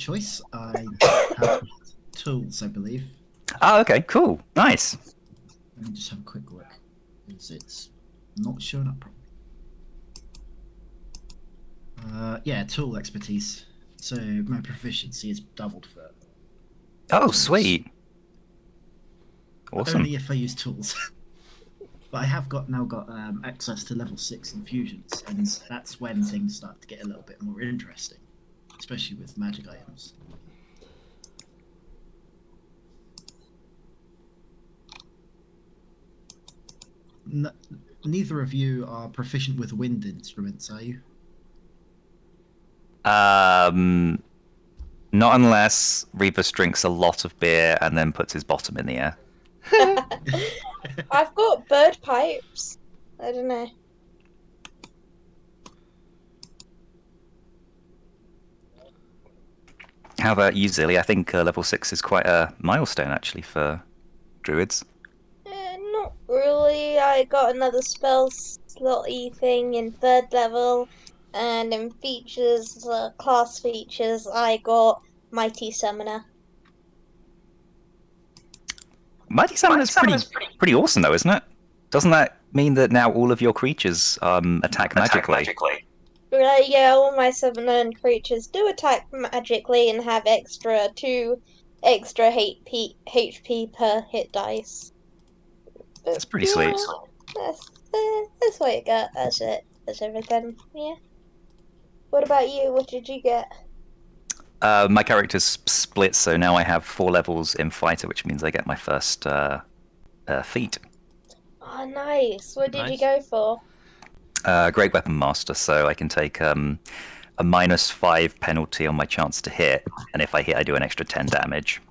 choice. I have tools, I believe. Oh, okay, cool, nice. Let me just have a quick look, because it's not showing up properly. Yeah, tool expertise. So my proficiency is doubled for Oh, tools. sweet. Awesome. Only if I use tools. But I have now got access to level 6 infusions, and that's when things start to get a little bit more interesting, especially with magic items. Neither of you are proficient with wind instruments, are you? Not unless Rebus drinks a lot of beer and then puts his bottom in the air. I've got bird pipes. I don't know. How about you, Zilly? I think level 6 is quite a milestone, actually, for druids. Not really. I got another spell slotty thing in 3rd level, and in features, class features, I got Mighty Summoner. Mighty Summoner's pretty awesome, though, isn't it? Doesn't that mean that now all of your creatures attack magically? Yeah, all my summoned creatures do attack magically and have 2 extra HP per hit dice. That's pretty sweet. That's what you got. That's it. That's everything. Yeah. What about you? What did you get? My character's split, so now I have 4 levels in Fighter, which means I get my first feat. Oh, nice. What did you go for? Great Weapon Master, so I can take a -5 penalty on my chance to hit, and if I hit, I do an extra 10 damage.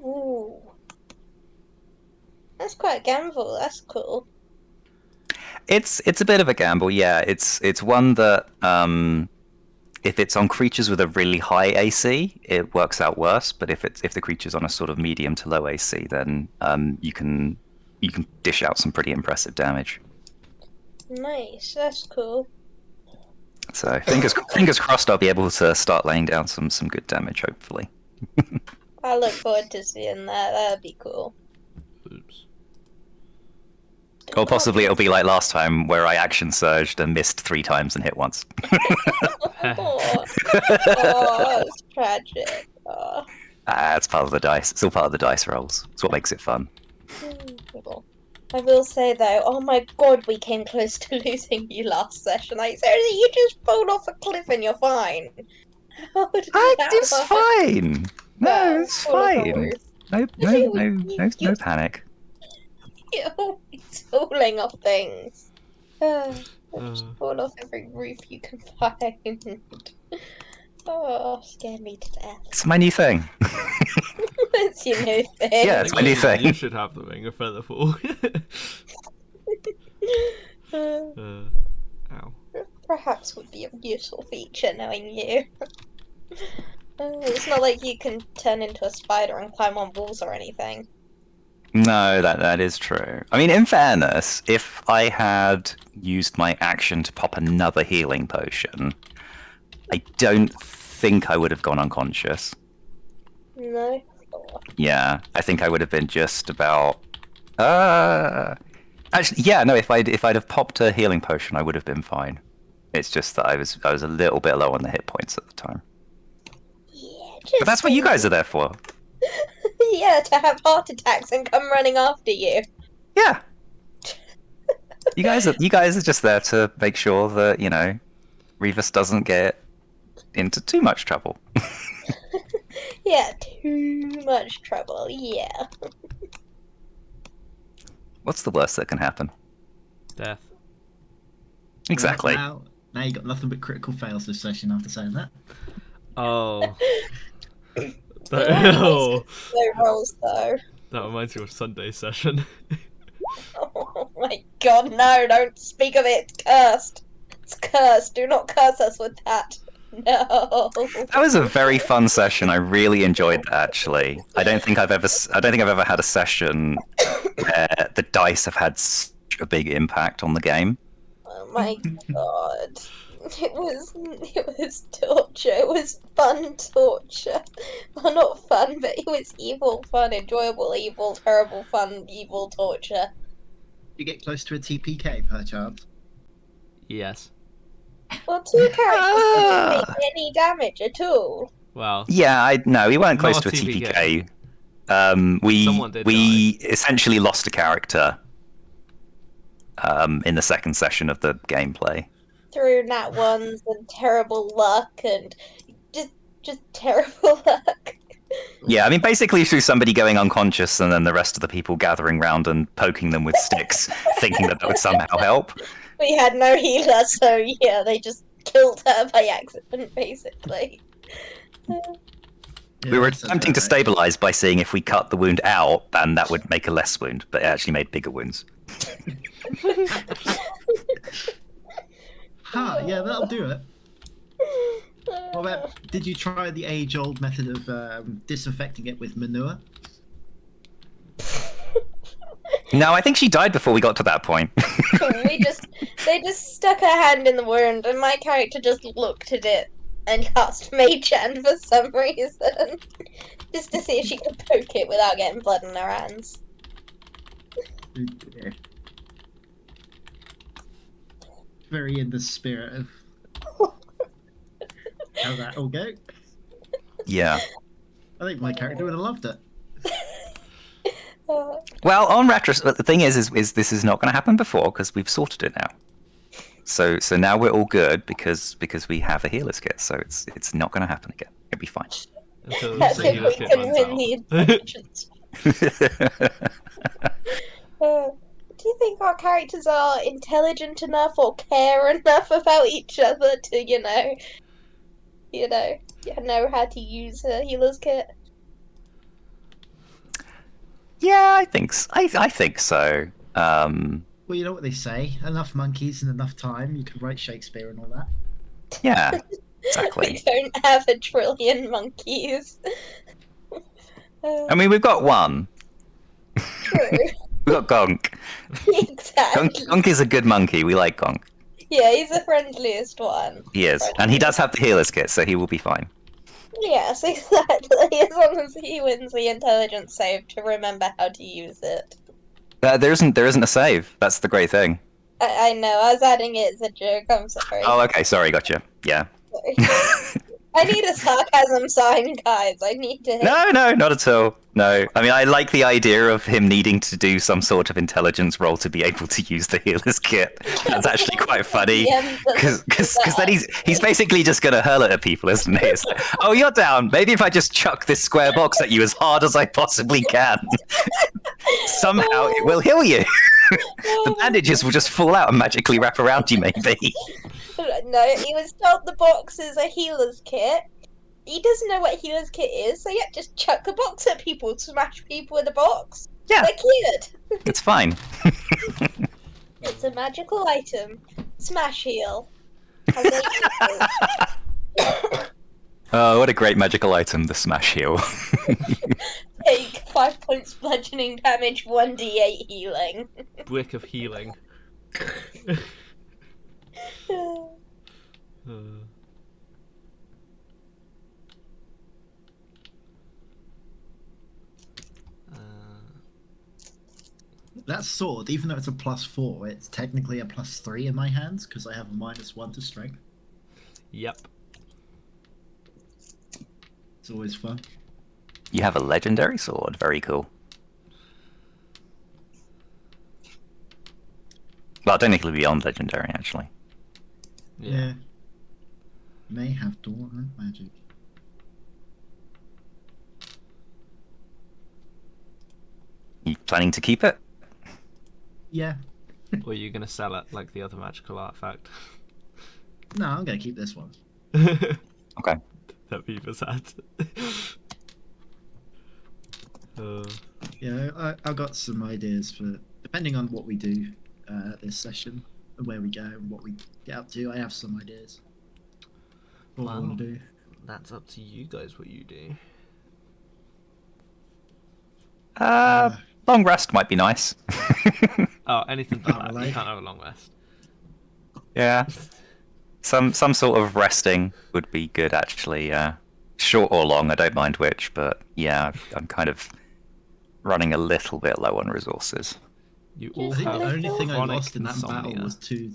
Ooh. That's quite a gamble. That's cool. It's a bit of a gamble, yeah. It's one that if it's on creatures with a really high AC, it works out worse. But if the creature's on a sort of medium to low AC, then you can dish out some pretty impressive damage. Nice. That's cool. So fingers crossed, I'll be able to start laying down some good damage, hopefully. I look forward to seeing that. That'd be cool. Oops. Or possibly it'll be like last time, where I action surged and missed 3 times and hit once. Oh, it's tragic. Oh. It's part of the dice. It's all part of the dice rolls. It's what makes it fun. I will say though, oh my god, we came close to losing you last session. Like, seriously, you just rolled off a cliff and you're fine. How did that It's work? fine. No, it's Fall off a fine. roof. No panic. You're always falling off things. Just fall off every roof you can find. Oh, scared me to death. It's my new thing. It's your new thing. Yeah, it's my new thing. You should have the ring of feather fall. Ow. Perhaps would be a useful feature knowing you. It's not like you can turn into a spider and climb on walls or anything. No, that is true. I mean, in fairness, if I had used my action to pop another healing potion, I don't think I would have gone unconscious. No. Yeah, I think I would have been just about. Actually, yeah, no. If I'd have popped a healing potion, I would have been fine. It's just that I was a little bit low on the hit points at the time. Yeah, But that's what you guys are there for. Yeah, to have heart attacks and come running after you. Yeah. You guys are just there to make sure that, you know, Revis doesn't get into too much trouble. Yeah, too much trouble, yeah. What's the worst that can happen? Death. Exactly. Now you got nothing but critical fails this session after saying that. Oh. No rolls though. That reminds me of Sunday session. Oh my god, no, don't speak of it. It's cursed. It's cursed. Do not curse us with that. No. That was a very fun session. I really enjoyed that, actually. I don't think I've ever had a session where the dice have had such a big impact on the game. Oh my god. It was torture. It was fun torture. Well, not fun, but it was evil fun, enjoyable evil, terrible fun, evil torture. You get close to a TPK per chance. Yes. Well, two characters didn't make any damage at all. Well. Yeah, no, we weren't close Not to a a TPK. TPK. Someone did We essentially lost a character in the second session of the gameplay. Through nat ones and terrible luck and just terrible luck. Yeah, I mean, basically through somebody going unconscious and then the rest of the people gathering round and poking them with sticks, thinking that would somehow help. We had no healer, so yeah, they just killed her by accident, basically. We were attempting to stabilize by seeing if we cut the wound out, and that would make a less wound, but it actually made bigger wounds. Yeah, that'll do it. What about, did you try the age-old method of disinfecting it with manure? No, I think she died before we got to that point. They just stuck her hand in the wound, and my character just looked at it and cast Mage Hand for some reason, just to see if she could poke it without getting blood in her hands. Yeah. Very in the spirit of how that all go. Yeah. I think my character would have loved it. Well, on retrospect, the thing is this is not going to happen before because we've sorted it now. So now we're all good because we have a healer's kit. So it's not going to happen again. It'll be fine. Until As the if healer's we kit can runs win out. the intelligence. Do you think our characters are intelligent enough or care enough about each other to, know how to use a healer's kit? Yeah, I think I think so. Well, you know what they say: enough monkeys and enough time, you can write Shakespeare and all that. Yeah, We exactly. don't have a trillion monkeys. I mean, we've got one. True. We've got Gonk. Exactly. Gonk is a good monkey. We like Gonk. Yeah, he's the friendliest one. He is, and he does have the healer's kit, so he will be fine. Yes, exactly. As long as he wins the intelligence save to remember how to use it. There isn't a save. That's the great thing. I know, I was adding it as a joke, I'm sorry. Oh, okay. Sorry, gotcha. Yeah. Sorry. I need a sarcasm sign, guys. I need to. No, not at all. No, I mean, I like the idea of him needing to do some sort of intelligence roll to be able to use the healer's kit. That's actually quite funny. Because then he's basically just going to hurl it at people, isn't he? It's like, oh, you're down. Maybe if I just chuck this square box at you as hard as I possibly can, somehow it will heal you. The bandages will just fall out and magically wrap around you, maybe. No, he was told the box is a healer's kit. He doesn't know what a healer's kit is, so yeah, just chuck the box at people, smash people with a box. Yeah. They're cured. It's fine. It's a magical item. Smash heal. Has a- Oh, what a great magical item, the smash heal. Take 5 points bludgeoning damage, 1d8 healing. Brick of healing. That sword, even though it's a +4, it's technically a +3 in my hands because I have a -1 to strength. Yep. It's always fun. You have a legendary sword. Very cool. Well, technically beyond legendary, actually. Yeah. May have dormant magic. You planning to keep it? Yeah. Or are you going to sell it like the other magical artifact? No, I'm gonna keep this one. Okay. That Beaver's had. Yeah, I've got some ideas for, depending on what we do this session, and where we go, and what we get up to. I have some ideas. What I want to do. That's up to you guys what you do. Long rest might be nice. Oh, anything but that. Relay. You can't have a long rest. Yeah. Some sort of resting would be good, actually. Yeah, short or long, I don't mind which, but yeah, I'm kind of running a little bit low on resources. You I all I think have the only thing I chronic lost in that battle insomnia. was two.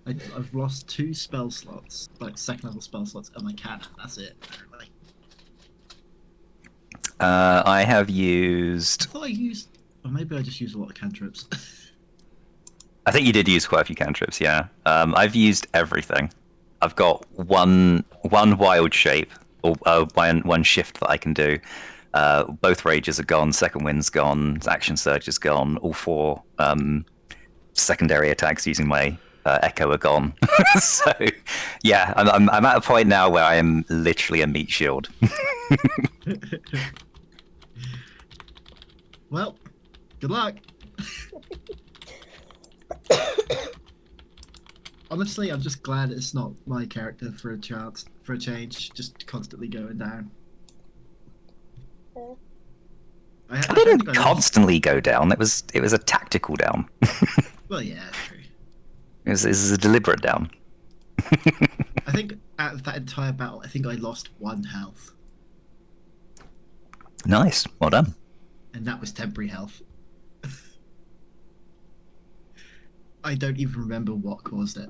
I've lost 2 spell slots, like second level spell slots, and my cannon. That's it. Apparently. I have I used. thought I used, or maybe I just used a lot of cantrips. I think you did use quite a few cantrips. Yeah, I've used everything. I've got one wild shape or one shift that I can do. Both rages are gone. Second wind's gone. Action surge is gone. All 4 secondary attacks using my echo are gone. So yeah, I'm at a point now where I am literally a meat shield. Well, good luck. Honestly, I'm just glad it's not my character for a change, just constantly going down. I don't didn't think I lost. constantly go down. It was a tactical down. Well, yeah, true. It was a deliberate down. I think out of that entire battle, I think I lost 1 health, Nice, well done. and that was temporary health. I don't even remember what caused it.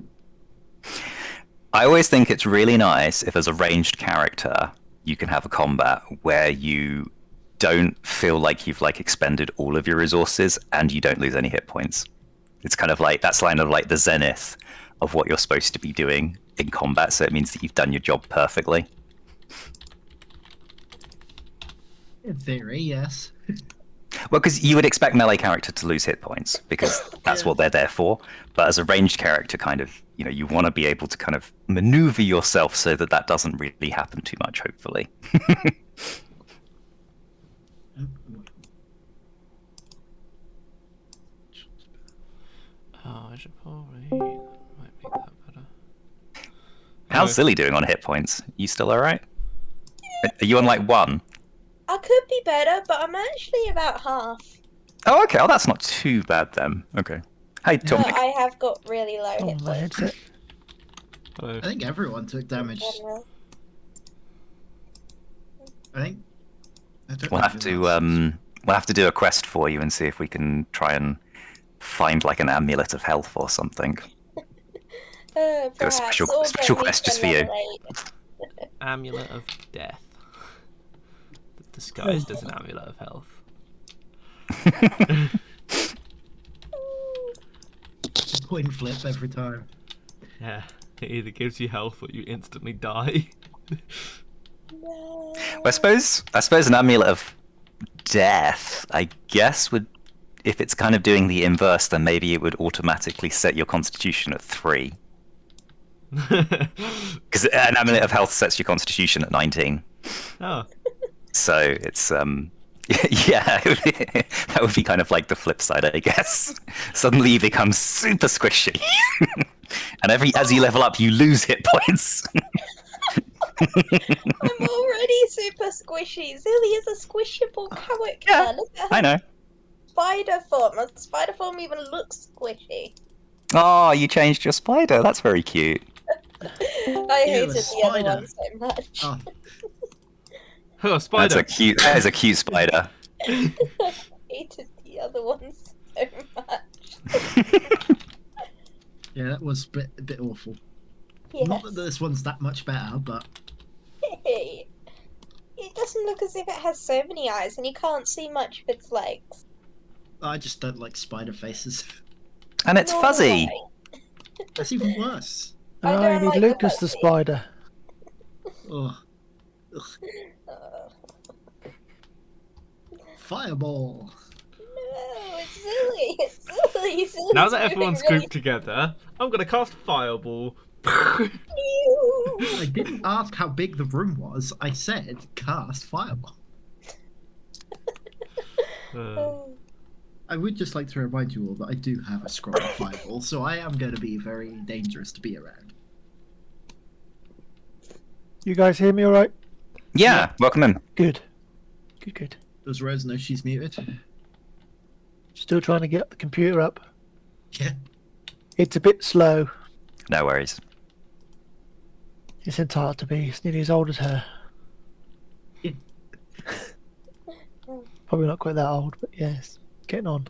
I always think it's really nice if, as a ranged character, you can have a combat where you don't feel like you've expended all of your resources and you don't lose any hit points. It's kind of like that's kind of like the zenith of what you're supposed to be doing in combat. So it means that you've done your job perfectly. In theory, yes. Well, because you would expect melee character to lose hit points because that's Yeah. what they're there for. But as a ranged character, kind of, you want to be able to kind of maneuver yourself so that that doesn't really happen too much. Hopefully. Oh, I should probably might make that better. How's Oh. Zilly doing on hit points? You still alright? Are you on 1? I could be better, but I'm actually about half. Oh, okay. Oh, that's not too bad then. Okay. Hey, Tom. But I have got really low Oh, hit my points. headset. Hello. I think everyone took in damage. general. I think. I don't We'll know have if to that's- we'll have to do a quest for you and see if we can try and find an amulet of health or something. Do a Perhaps. special Or special get me quest to just for you. level 8. Amulet of Death. Disguised as an amulet of health. Coin flip every time. Yeah. It either gives you health or you instantly die. No. I suppose an amulet of death, I guess, would, if it's kind of doing the inverse, then maybe it would automatically set your constitution at 3. Because an amulet of health sets your constitution at 19. Oh. So it's yeah, that would be kind of like the flip side, I guess. Suddenly you become super squishy, and as you level up, you lose hit points. I'm already super squishy. Zilly is a squishable character. Yeah, Look at I her know. spider form. Her spider form even looks squishy. Oh, you changed your spider. That's very cute. I Ew, hated a the spider. other one so much. Oh, Oh, spider. That is a cute spider. I hated the other one so much. yeah, that was a bit awful. Yes. Not that this one's that much better, but Hey. It doesn't look as if it has so many eyes, and you can't see much of its legs. I just don't like spider faces. And it's Nor fuzzy. do That's even worse. I I don't need like the Lucas the pussy. spider. Oh, I. fireball. No, it's silly. It's silly. Silly's Now that moving everyone's really grouped together, I'm gonna cast Fireball. Ew. I didn't ask how big the room was. I said cast fireball. I would just like to remind you all that I do have a scroll of fireball, so I am going to be very dangerous to be around. You guys hear me all right? Yeah, welcome in. Good. Good, good. Does Rose know she's muted? Still trying to get the computer up. Yeah. It's a bit slow. No worries. It's entitled to be. It's nearly as old as her. Probably not quite that old, but yes, getting on.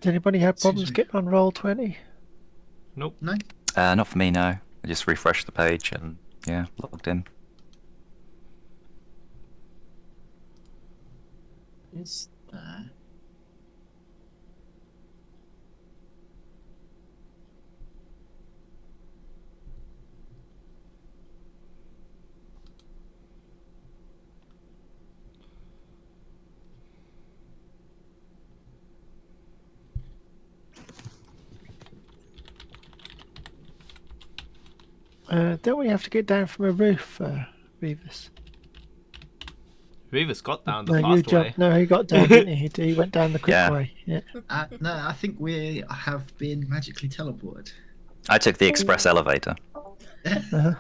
Does anybody have problems getting on roll 20? Nope. No. Not for me, no. I just refreshed the page and yeah, logged in. Is there? Don't we have to get down from a roof, Revis? Revis got down the No, fast way. jumped. No, he got down, didn't he? He went down the quick Yeah. way. Yeah. No, I think we have been magically teleported. I took the express elevator. Uh-huh.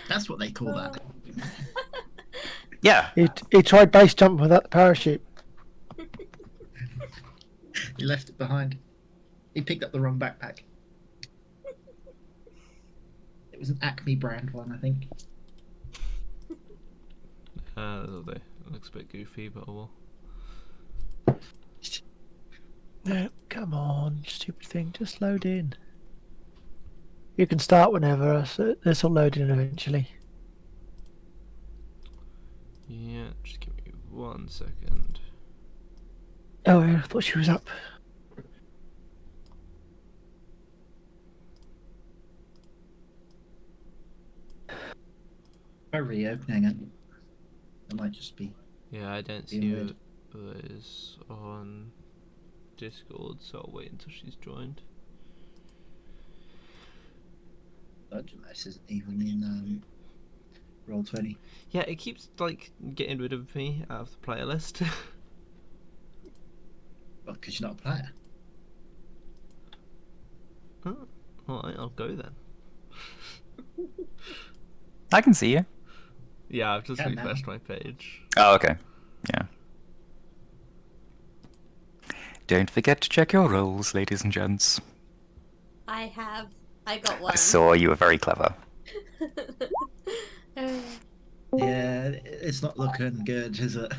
That's what they call that. Yeah. He tried base jumping without the parachute. He left it behind. He picked up the wrong backpack. It was an Acme brand one, I think. They looks a bit goofy, but oh well. No, come on, stupid thing. Just load in. You can start whenever. So this will load in eventually. Yeah, just give me 1 second. Oh, I thought she was up. By reopening it. It might just be. Yeah, I don't see Being who weird. is on Discord, so I'll wait until she's joined. This isn't even in roll 20. Yeah, it keeps like getting rid of me out of the player list. Well, because you're not a player. Oh, alright, I'll go then. I can see you. Yeah, I've just Yeah, now. refreshed my page. Oh, okay. Yeah. Don't forget to check your rolls, ladies and gents. I got one. I saw you were very clever. Yeah, it's not looking good, is it?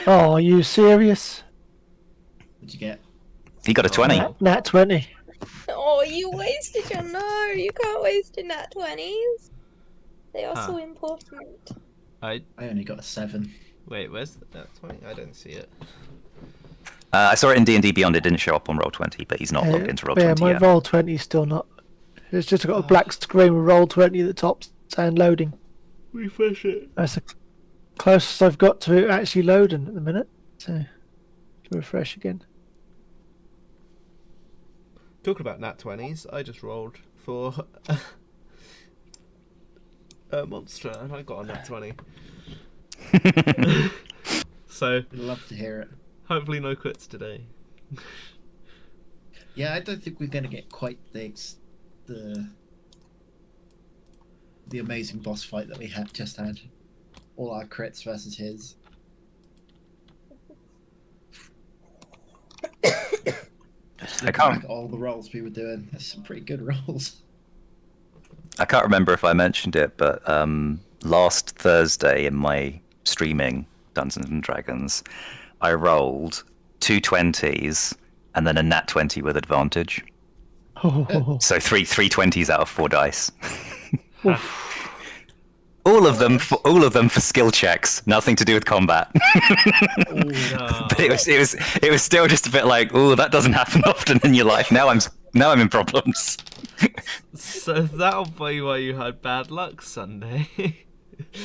Oh, are you serious? What'd you get? You got a 20. Nat 20. Oh, you wasted your no. You can't waste your nat 20s. They are so important. I only got a 7. Wait, where's that 20? I don't see it. I saw it in D&D Beyond. It didn't show up on Roll20, but he's not logged into Roll20 Yeah, my yet. roll 20 is still not. It's just got a black screen with roll 20 at the top saying loading. Refresh it. That's the closest I've got to actually loading at the minute. So, refresh again. Talking about nat 20s, I just rolled for a monster and I got a nat 20. So, I'd love to hear it. hopefully no quits today. Yeah, I don't think we're going to get quite the amazing boss fight that we just had. All our crits versus his. I can't. Back at all the rolls we were doing. There's some pretty good rolls. I can't remember if I mentioned it, but last Thursday in my streaming Dungeons and Dragons, I rolled 2 20s and then a nat 20 with advantage. Oh, So three 20s out of 4 dice. all of them for skill checks, nothing to do with combat. No. But it was still just a bit like, oh, that doesn't happen often in your life. Now I'm in problems. So that'll be why you had bad luck Sunday.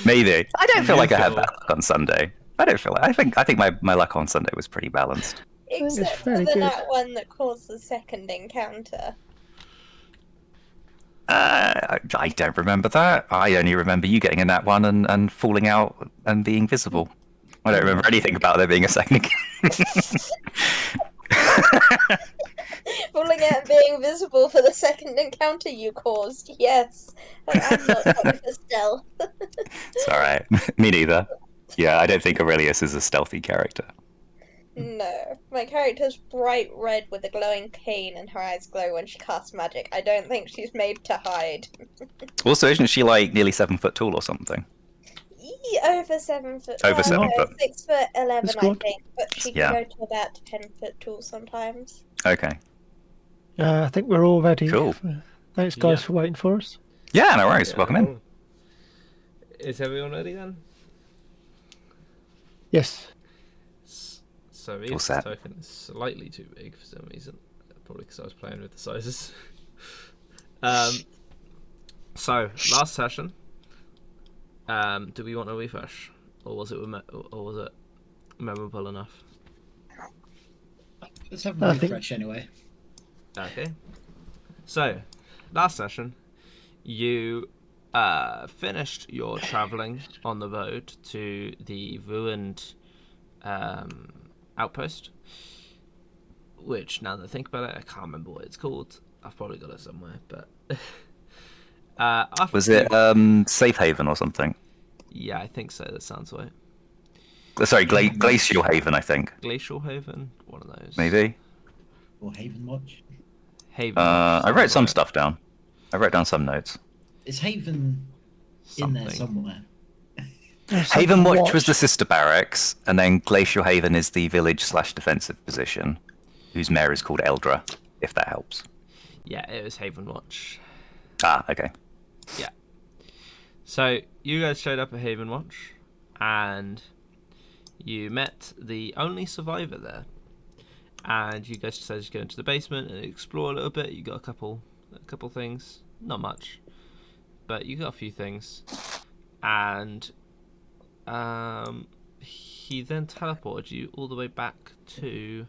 Maybe. I don't feel like I had Usual. bad luck on Sunday. I don't feel like. I think my luck on Sunday was pretty balanced. it's Except for fairly the good. nat one that caused the second encounter. I don't remember that. I only remember you getting a nat one and falling out and being visible. I don't remember anything about there being a second. Falling out and being invisible for the second encounter you caused. Yes, I'm not up for stealth. It's all right. Me neither. Yeah, I don't think Aurelius is a stealthy character. No, my character's bright red with a glowing cane, and her eyes glow when she casts magic. I don't think she's made to hide. Also, isn't she like nearly 7 foot tall or something? Over 7 foot. Over 7 foot. 6'11", That's I good. think, but she can Yeah. go to about 10 foot tall sometimes. Okay. I think we're all ready. Cool. Thanks, guys, Yeah. for waiting for us. Yeah, no worries. Yeah, Welcome no in. problem. Is everyone ready then? Yes. So All Reeves' set. token is slightly too big for some reason. Probably because I was playing with the sizes. So last session, do we want a refresh, or was it memorable enough? Let's have a I think- refresh anyway. Okay. So last session, you finished your travelling on the road to the ruined outpost, which, now that I think about it, I can't remember what it's called. I've probably got it somewhere, but after Was it Safe Haven or something? Yeah, I think so. That sounds right. Sorry, Glacial Haven, I think. Glacial Haven, one of those. Maybe. Or Haven Watch. Haven. I wrote sounds some right. stuff down. I wrote down some notes. Is Haven in there somewhere? Haven Watch was the sister barracks, and then Glacial Haven is the village/defensive position, whose mayor is called Eldra, if that helps. Yeah, it was Haven Watch. Ah, okay. Yeah. So you guys showed up at Haven Watch, and you met the only survivor there. And you guys decided to go into the basement and explore a little bit. You got a couple things, not much, but you got a few things. And he then teleported you all the way back to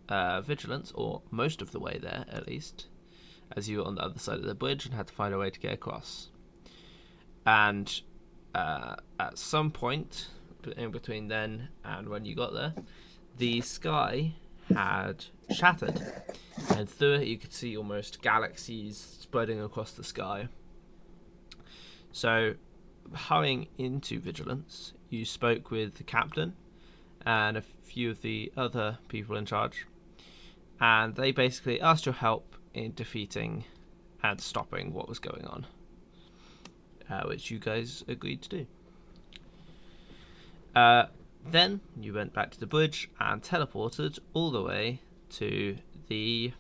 Vigilance, or most of the way there at least, as you were on the other side of the bridge and had to find a way to get across. And at some point in between then and when you got there, the sky had shattered, and through it you could see almost galaxies spreading across the sky. So, hurrying into Vigilance, you spoke with the captain and a few of the other people in charge, and they basically asked your help in defeating and stopping what was going on, which you guys agreed to do. Then you went back to the bridge and teleported all the way to the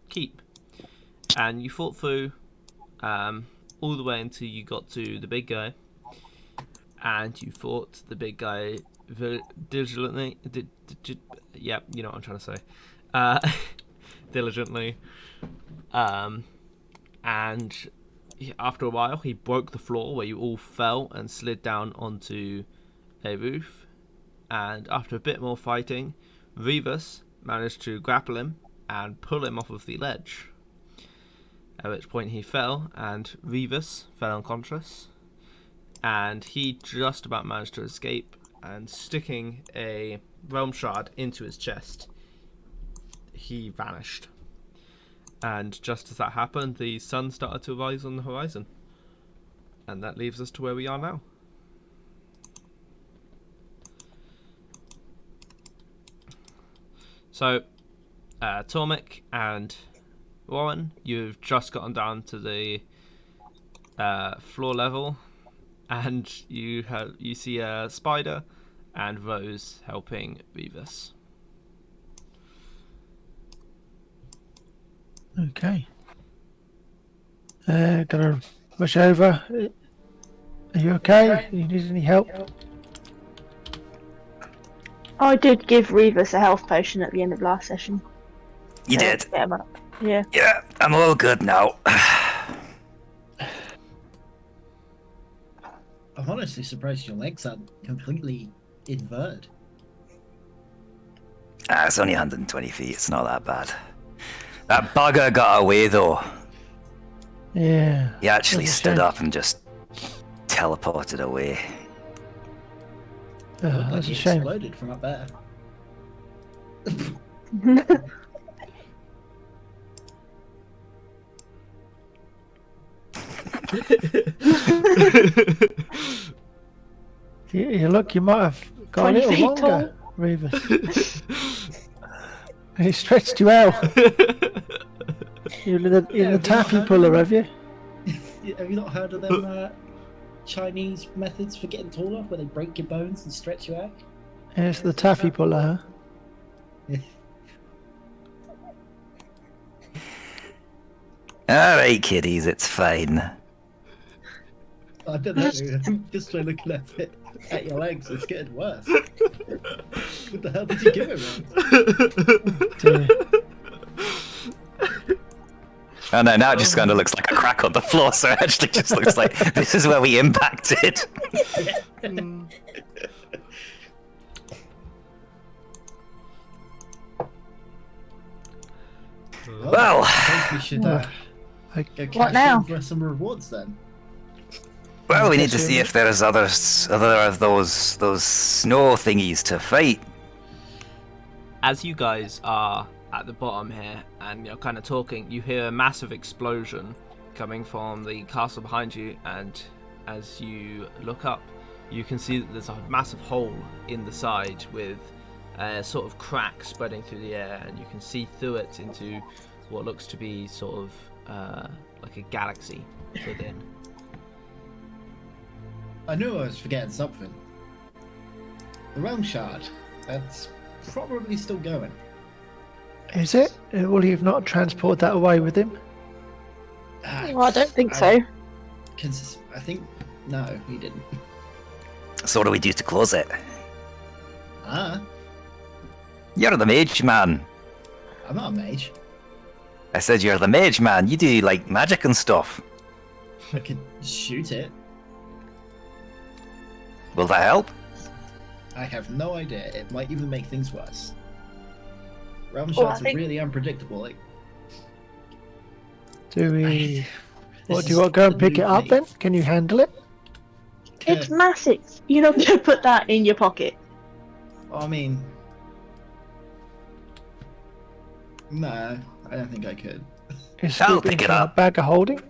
keep, and you fought through all the way until you got to the big guy, and you fought the big guy diligently. Yeah, you know what I'm trying to say. Diligently, and after a while, he broke the floor where you all fell and slid down onto a roof. And after a bit more fighting, Revis managed to grapple him and pull him off of the ledge. At which point he fell, and Revis fell unconscious. And he just about managed to escape, and sticking a realm shard into his chest, he vanished. And just as that happened, the sun started to rise on the horizon. And that leaves us to where we are now. So, Tormek and Warren, you've just gotten down to the floor level, and you see a Spider and Rose helping Revis. Okay. Gonna rush over. Are you okay? You need any help? I did give Revis a health potion at the end of last session. You did? Get him up. Yeah. Yeah, I'm all good now. I'm honestly surprised your legs aren't completely inverted. It's only 120 feet, it's not that bad. That bugger got away though. Yeah. He actually That's a stood shame. up and just teleported away. Oh, Looked like that's he a shame. exploded from up there. You look, you might have got a 20 little feet longer, Revis. He stretched you out. You're in the taffy puller, have you? Have you not heard of them Chinese methods for getting taller, where they break your bones and stretch you out? It's the taffy puller, huh? All right, kiddies, it's fine. I don't know. Just by looking at your legs, it's getting worse. What the hell did you give it, man? Oh no, now it just kind of looks like a crack on the floor, so it actually just looks like this is where we impacted. Well, I think we should go What cash now? in for some rewards then. well, we need to see if there's other of those snow thingies to fight. As you guys are at the bottom here and you're kind of talking, you hear a massive explosion coming from the castle behind you, and as you look up, you can see that there's a massive hole in the side with a sort of crack spreading through the air, and you can see through it into what looks to be sort of like a galaxy within. I knew I was forgetting something. The realm shard. That's probably still going. Is it? Will he have not transported that away with him? Well, I don't think so. I think no, he didn't. So what do we do to close it? You're the mage man. I'm not a mage. I said you're the mage man. You do like magic and stuff. I could shoot it. Will that help? I have no idea. It might even make things worse. Realm Well, shards I think- are really unpredictable. Like, Do we? What, this do you is want to go and the pick new it up thing. then? Can you handle it? It's massive. You're not going to put that in your pocket. I mean, no, I don't think I could. It's I'll slipping pick it from a up. bag of holding.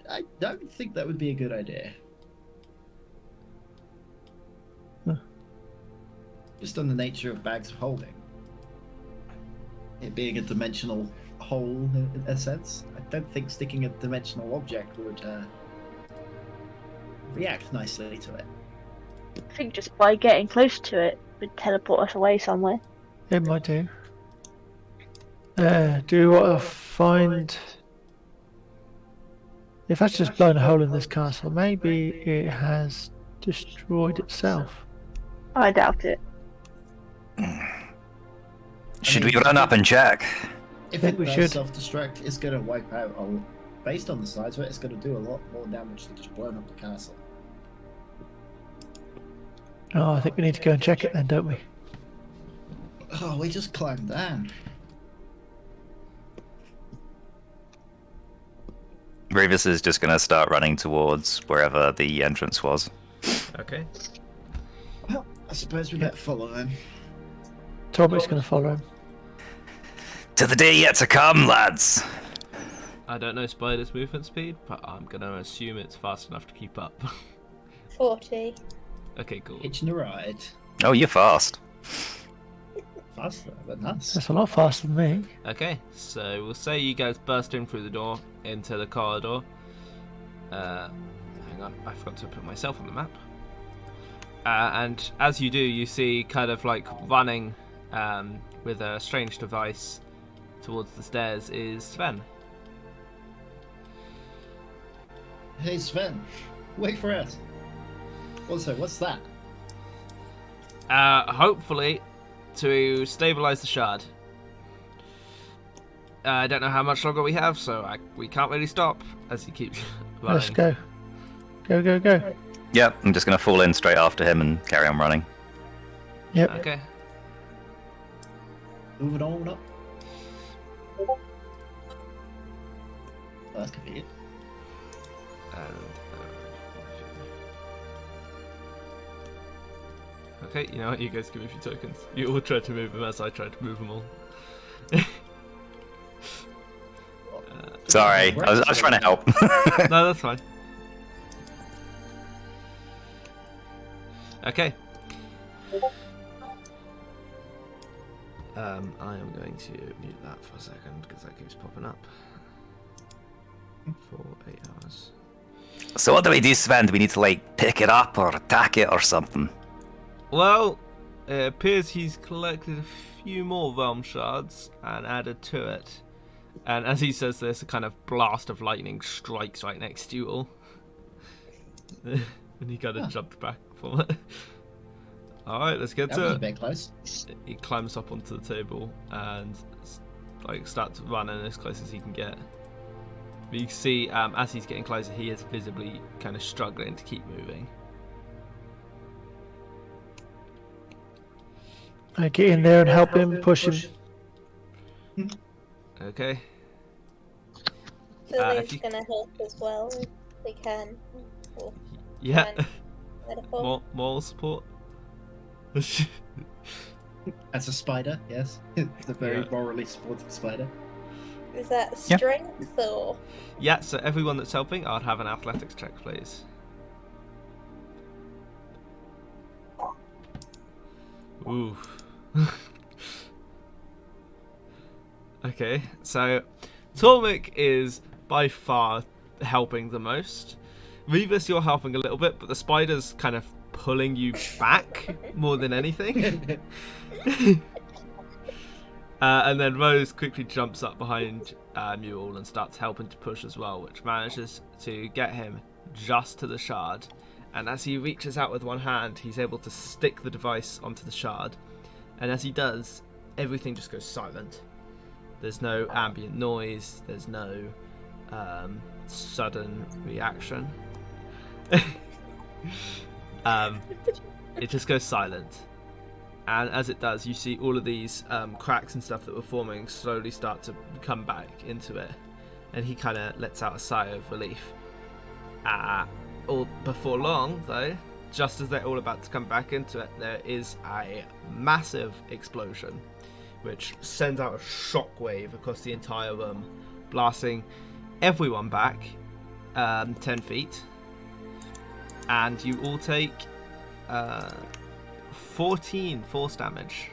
I don't think that would be a good idea. Huh. Just on the nature of bags of holding. It being a dimensional hole in a sense. I don't think sticking a dimensional object would react nicely to it. I think just by getting close to it would teleport us away somewhere. It might do. Do you want to find? If that's just blown a hole in this castle, maybe it has destroyed itself. I doubt it. Should mean, we run up and check? If think it we does should. self-destruct, it's going to wipe out all. Based on the size of it, it's going to do a lot more damage than just blowing up the castle. Oh, I think we need to go and check it then, don't we? Oh, we just climbed down. Revis is just going to start running towards wherever the entrance was. Okay. Well, I suppose we better follow him. Torbeck's going to follow him. To the day yet to come, lads. I don't know Spider's movement speed, but I'm gonna assume it's fast enough to keep up. 40. Okay, cool. Hitching a ride. Oh, you're fast. Faster than us. That's a lot faster than me. Okay, so we'll say you guys burst in through the door into the corridor. Hang on, I forgot to put myself on the map. And as you do, you see kind of like running with a strange device towards the stairs is Sven. Hey Sven, wait for us. Also, what's that? Hopefully to stabilize the shard. I don't know how much longer we have, so we can't really stop as he keeps running. Let's go. Go, go, go. Yep, I'm just going to fall in straight after him and carry on running. Yep. Okay. Moving on up. Oh, that's convenient. Okay, you know what? You guys give me a few tokens. You all tried to move them as I tried to move them all. Sorry, I was trying to help. No, that's fine. Okay. I am going to mute that for a second because that keeps popping up for 8 hours. So what do we do, Sven? Do we need to like pick it up or attack it or something? Well, it appears he's collected a few more realm shards and added to it. And as he says this, a kind of blast of lightning strikes right next to you all. And he kind of jumped back from it. Alright, let's get That to was a it. bit close. He climbs up onto the table and like starts running as close as he can get. But you can see as he's getting closer, he is visibly kind of struggling to keep moving. I get in there and help him, push him. Okay. Philly's you- gonna help as well if we can. Or Yeah. can. Metaphor. Moral support. That's a spider, yes. It's a very Yeah. morally supported spider. Is that Yeah. strength or? Yeah, so everyone that's helping, I'd have an athletics check, please. Ooh. Okay, so Tormik is by far helping the most. Revis, you're helping a little bit, but the spider's kind of pulling you back more than anything. And then Rose quickly jumps up behind you all and starts helping to push as well, which manages to get him just to the shard. And as he reaches out with one hand, he's able to stick the device onto the shard. And as he does, everything just goes silent. There's no ambient noise, there's no sudden reaction. It just goes silent. And as it does, you see all of these cracks and stuff that were forming slowly start to come back into it. And he kind of lets out a sigh of relief. All before long, though, just as they're all about to come back into it, there is a massive explosion, which sends out a shockwave across the entire room, blasting everyone back 10 feet. And you all take 14 force damage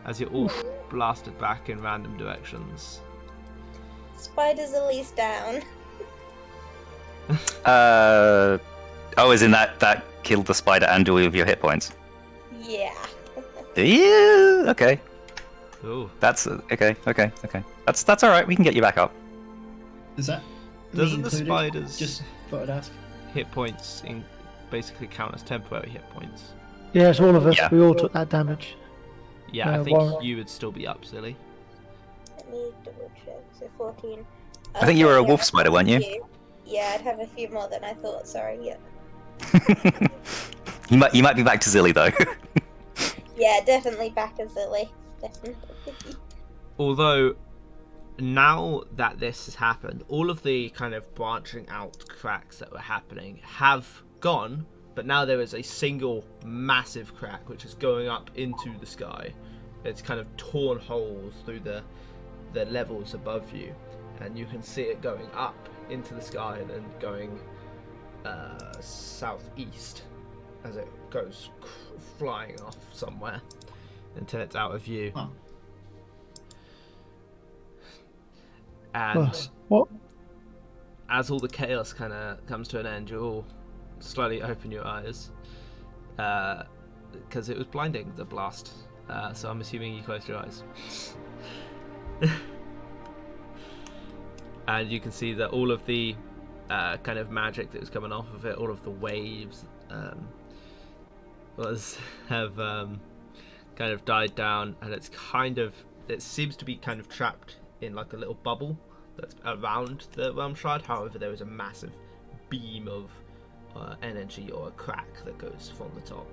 as you're all blasted back in random directions. Spider's at least down. As in that killed the spider and all of your hit points. Yeah. Yeah. Okay. Ooh. That's okay. That's all right. We can get you back up. Is that Doesn't me the included? spiders Just thought I'd ask. hit points basically count as temporary hit points? Yes, all of us. Yeah. We all took that damage. Yeah, I think Warren. you would still be up, silly. Let me double check. So 14. I think you were a Okay, wolf yeah, spider, weren't you? Yeah, I'd have a few more than I thought. Sorry. Yeah. you might be back to Zilly though. Yeah, definitely back as Lily. Definitely. Although, now that this has happened, all of the kind of branching out cracks that were happening have gone, but now there is a single massive crack which is going up into the sky. It's kind of torn holes through the levels above you, and you can see it going up into the sky and then going southeast as it goes flying off somewhere until it's out of view. Huh. And What? as all the chaos kind of comes to an end, you all slowly open your eyes because it was blinding, the blast. So I'm assuming you closed your eyes. And you can see that all of the kind of magic that was coming off of it, all of the waves, have kind of died down, and it seems to be kind of trapped in like a little bubble that's around the realm shard. However, there is a massive beam of energy or a crack that goes from the top.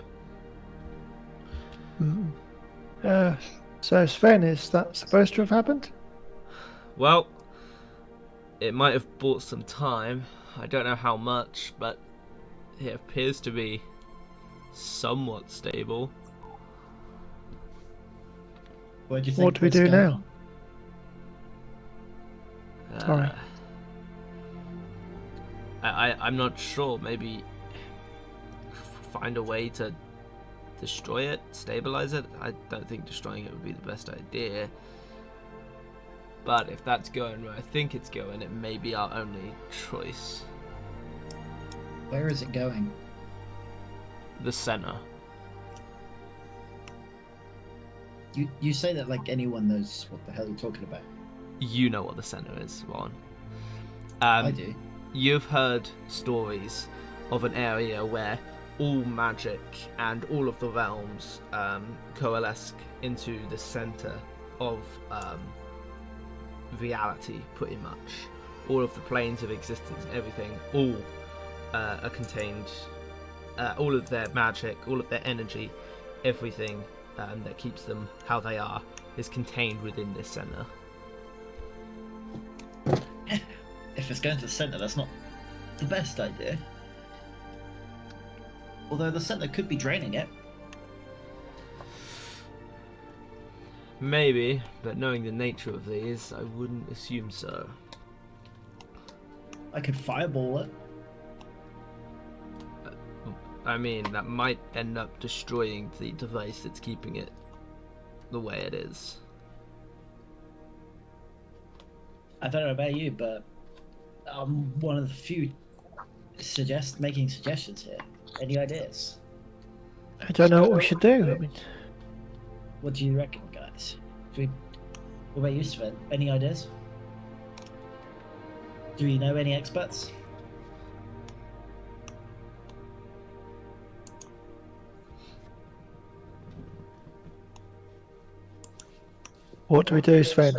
So Sven, is that supposed to have happened? Well, it might have bought some time. I don't know how much, but it appears to be somewhat stable. What do you think? What do we was do going now? on? Sorry. I'm not sure. Maybe find a way to destroy it, stabilize it. I don't think destroying it would be the best idea. But if that's going where I think it's going, it may be our only choice. Where is it going? The center. You say that like anyone knows what the hell you're talking about. You know what the center is, Ron. I do. You've heard stories of an area where all magic and all of the realms coalesce into the center of reality, pretty much. All of the planes of existence, everything, all are contained. All of their magic, all of their energy, everything that keeps them how they are is contained within this center. If it's going to the centre, that's not the best idea. Although the centre could be draining it. Maybe, but knowing the nature of these, I wouldn't assume so. I could fireball it. I mean, that might end up destroying the device that's keeping it the way it is. I don't know about you, but I'm one of the few making suggestions here. Any ideas? I don't know what we should do. I mean, What do you reckon, guys? What about you, Sven? Any ideas? Do you know any experts? what do we do, Sven?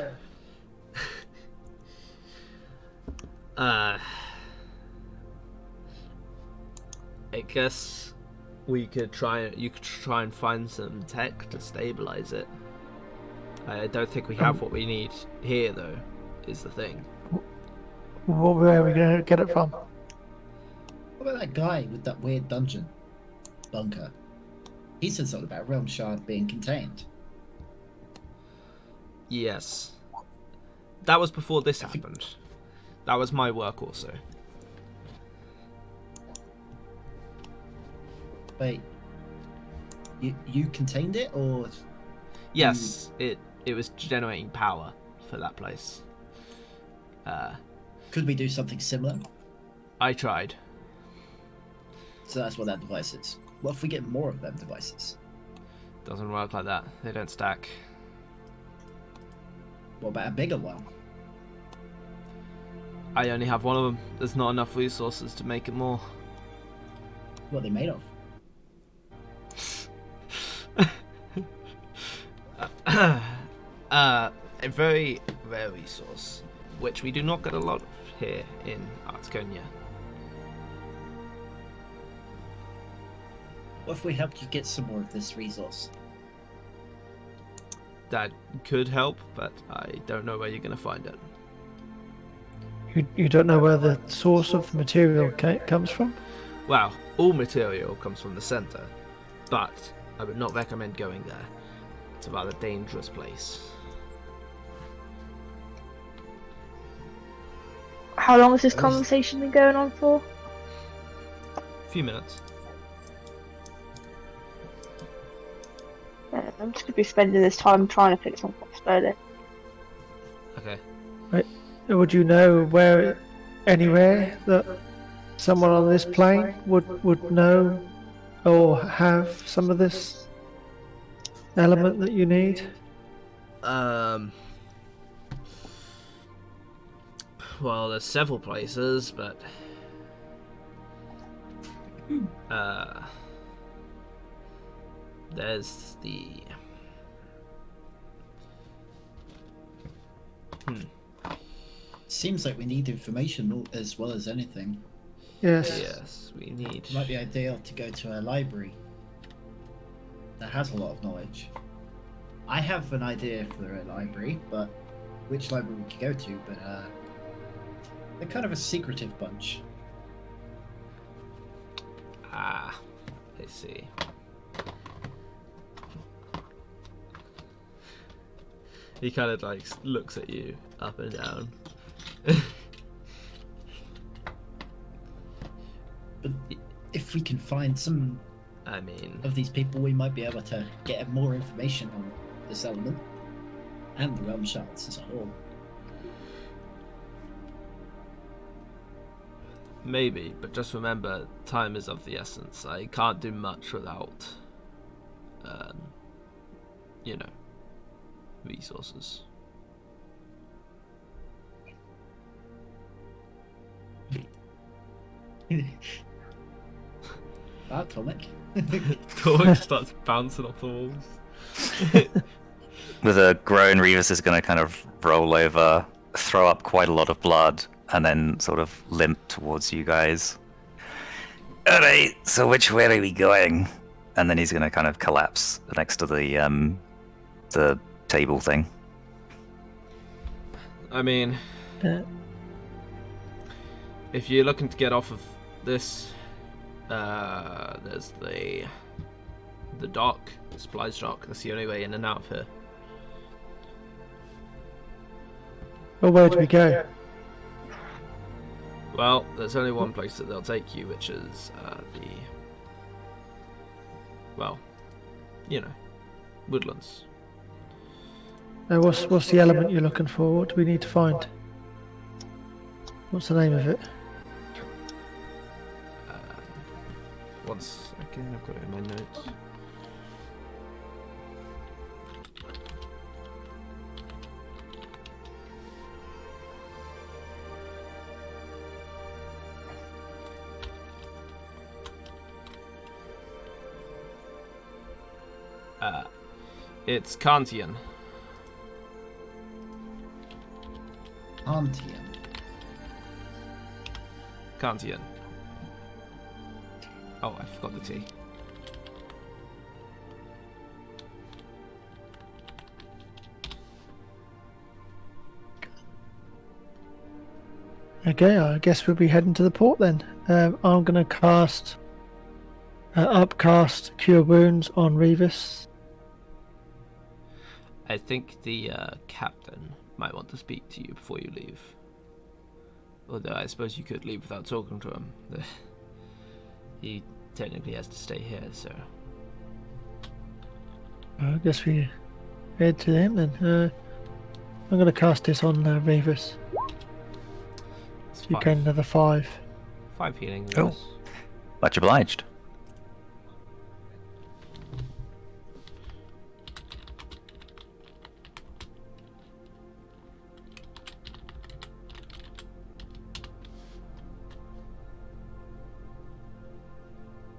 I guess you could try and find some tech to stabilize it. I don't think we have what we need here, though, is the thing. Where are we going to get it from? What about that guy with that weird dungeon bunker? He said something about Realm Shard being contained. Yes. That was before this happened. That was my work also. Wait, you contained it, or Yes, it was generating power for that place. could we do something similar? I tried. So that's what that device is. What if we get more of them devices? Doesn't work like that. They don't stack. What about a bigger one? I only have one of them. There's not enough resources to make it more. What are they made of? A very rare resource, which we do not get a lot of here in Articonia. What if we helped you get some more of this resource? That could help, but I don't know where you're going to find it. You don't know where the source of the material comes from? Well, all material comes from the center, but I would not recommend going there. It's a rather dangerous place. How long has this conversation been going on for? A few minutes. I'm just going to be spending this time trying to fix something slowly. Okay. Would you know anywhere that someone on this plane would know or have some of this element that you need? Well, there's several places, but there's the Seems like we need information as well as anything. yes, we need. It might be ideal to go to a library that has a lot of knowledge. I have an idea for a library, but which library we could go to, but they're kind of a secretive bunch. I see. He kind of like looks at you up and down. if we can find some I mean, of these people, we might be able to get more information on this element and the realm shards as a whole. maybe, but just remember, time is of the essence. I can't do much without, you know, resources. Wow, Tomek. Torch starts bouncing off the walls. With a groan, Revis is going to kind of roll over, throw up quite a lot of blood, and then sort of limp towards you guys. Alright, so which way are we going? And then he's going to kind of collapse next to the table thing. I mean, Uh, if you're looking to get off of this, there's the dock, the supplies dock. That's the only way in and out of here. well, where do we go? Well, there's only one place that they'll take you, which is well, you know, woodlands. What's the element you're looking for? What do we need to find? What's the name of it? One second, I've got it in my notes. It's Kantian. Antium. Kantian. Oh, I forgot the T. Okay, I guess we'll be heading to the port then. I'm going to cast upcast Cure Wounds on Revis. I think the captain might want to speak to you before you leave. Although I suppose you could leave without talking to him. He technically has to stay here, so... I guess we head to him then. I'm going to cast this on Revis. It's You five. gain another 5. 5 healing. Cool. Yes. Much obliged.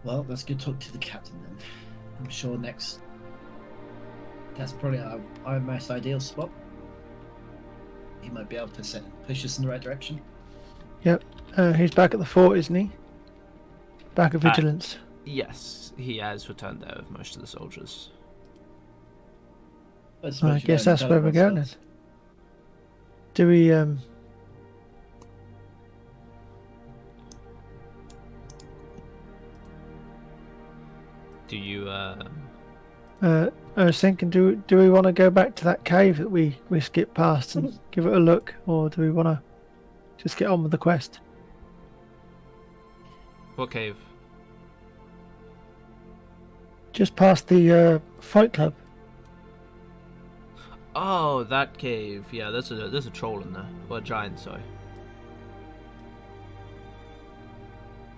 Well, let's go talk to the captain then. I'm sure that's probably our most ideal spot. He might be able to push us in the right direction. Yep. He's back at the fort, isn't he? Back at Vigilance. Yes, he has returned there with most of the soldiers. I guess that's where we're going then. Do we Do you, I was thinking, do we want to go back to that cave that we skipped past and give it a look, or do we want to just get on with the quest? what cave? Just past the fight club. Oh, that cave. Yeah, there's a troll in there. Or a giant, sorry.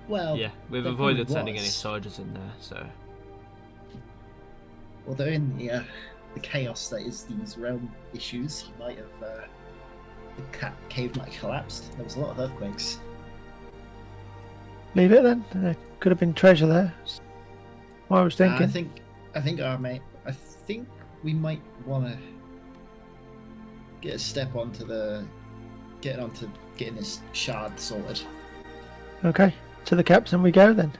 Well, Yeah, we've there avoided probably sending any was. soldiers in there, so... Although in the chaos that is these realm issues, he might have the cave might have collapsed. There was a lot of earthquakes. Leave it then. There could have been treasure there. That's what I was thinking. I think our mate. I think we might want to get a step onto getting this shard sorted. Okay, to the captain we go then.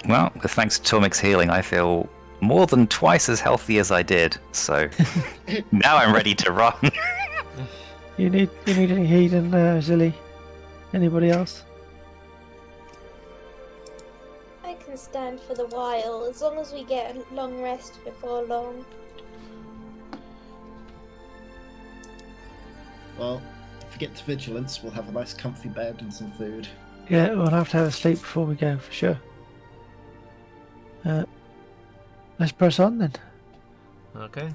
Well, thanks to Tomic's healing, I feel more than twice as healthy as I did. So now I'm ready to run. You need any healing, Zilly? Anybody else? I can stand for the while, as long as we get a long rest before long. Well, if we get to vigilance, we'll have a nice comfy bed and some food. Yeah, we'll have to have a sleep before we go, for sure. Let's press on then. Okay.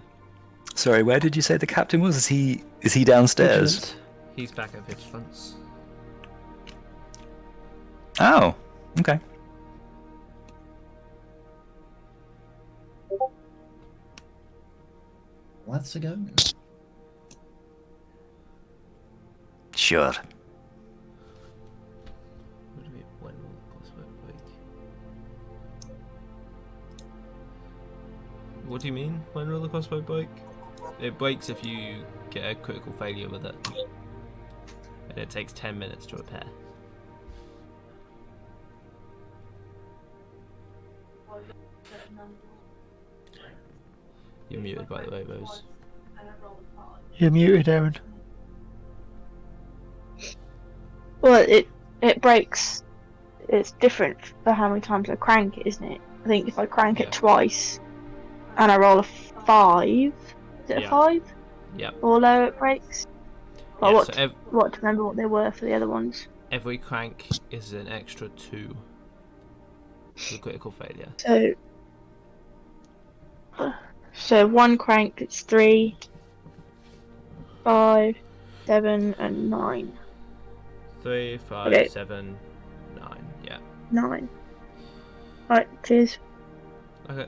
Sorry, where did you say the captain was? Is he downstairs? Vigilance. He's back at vigilance. Oh, okay. Let's go. Sure. When will the crossbow break? What do you mean? When will the crossbow break? It breaks if you get a critical failure with it. And it takes 10 minutes to repair. You're muted, by the way, Rose. You're muted, Aaron. Well, it breaks. It's different for how many times I crank it, isn't it? I think if I crank Yeah. it twice and I roll a 5, is it Yeah. a 5? Yep. Or lower, it breaks. But Yeah, what? so What to remember what they were for the other ones? every crank is an extra 2 for critical failure. So one crank, it's 3, 5, 7, and 9. 3, 5, Okay. 7, 9. Yeah. 9. Right, cheers. Okay.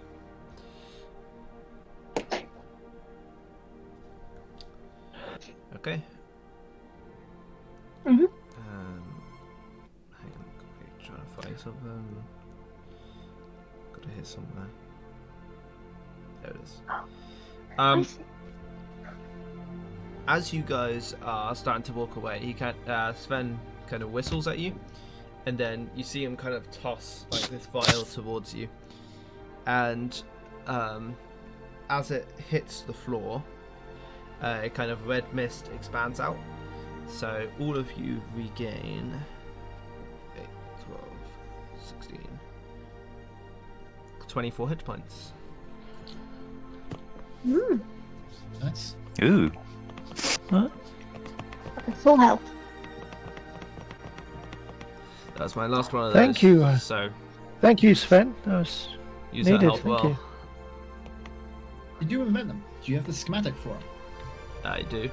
Okay. Mhm. Hang on, quickly trying to find something. Gotta hit somewhere. There it is. As you guys are starting to walk away, Sven kind of whistles at you, and then you see him kind of toss like this vial towards you, and as it hits the floor, a kind of red mist expands out. So all of you regain 8, 12, 16, 24 hit points. Nice. Ooh. Full health. That's my last one of those. Thank you. So Thank you, Sven. That was use that needed. health Thank well. you. Did you invent them? Do you have the schematic for them? I do. Do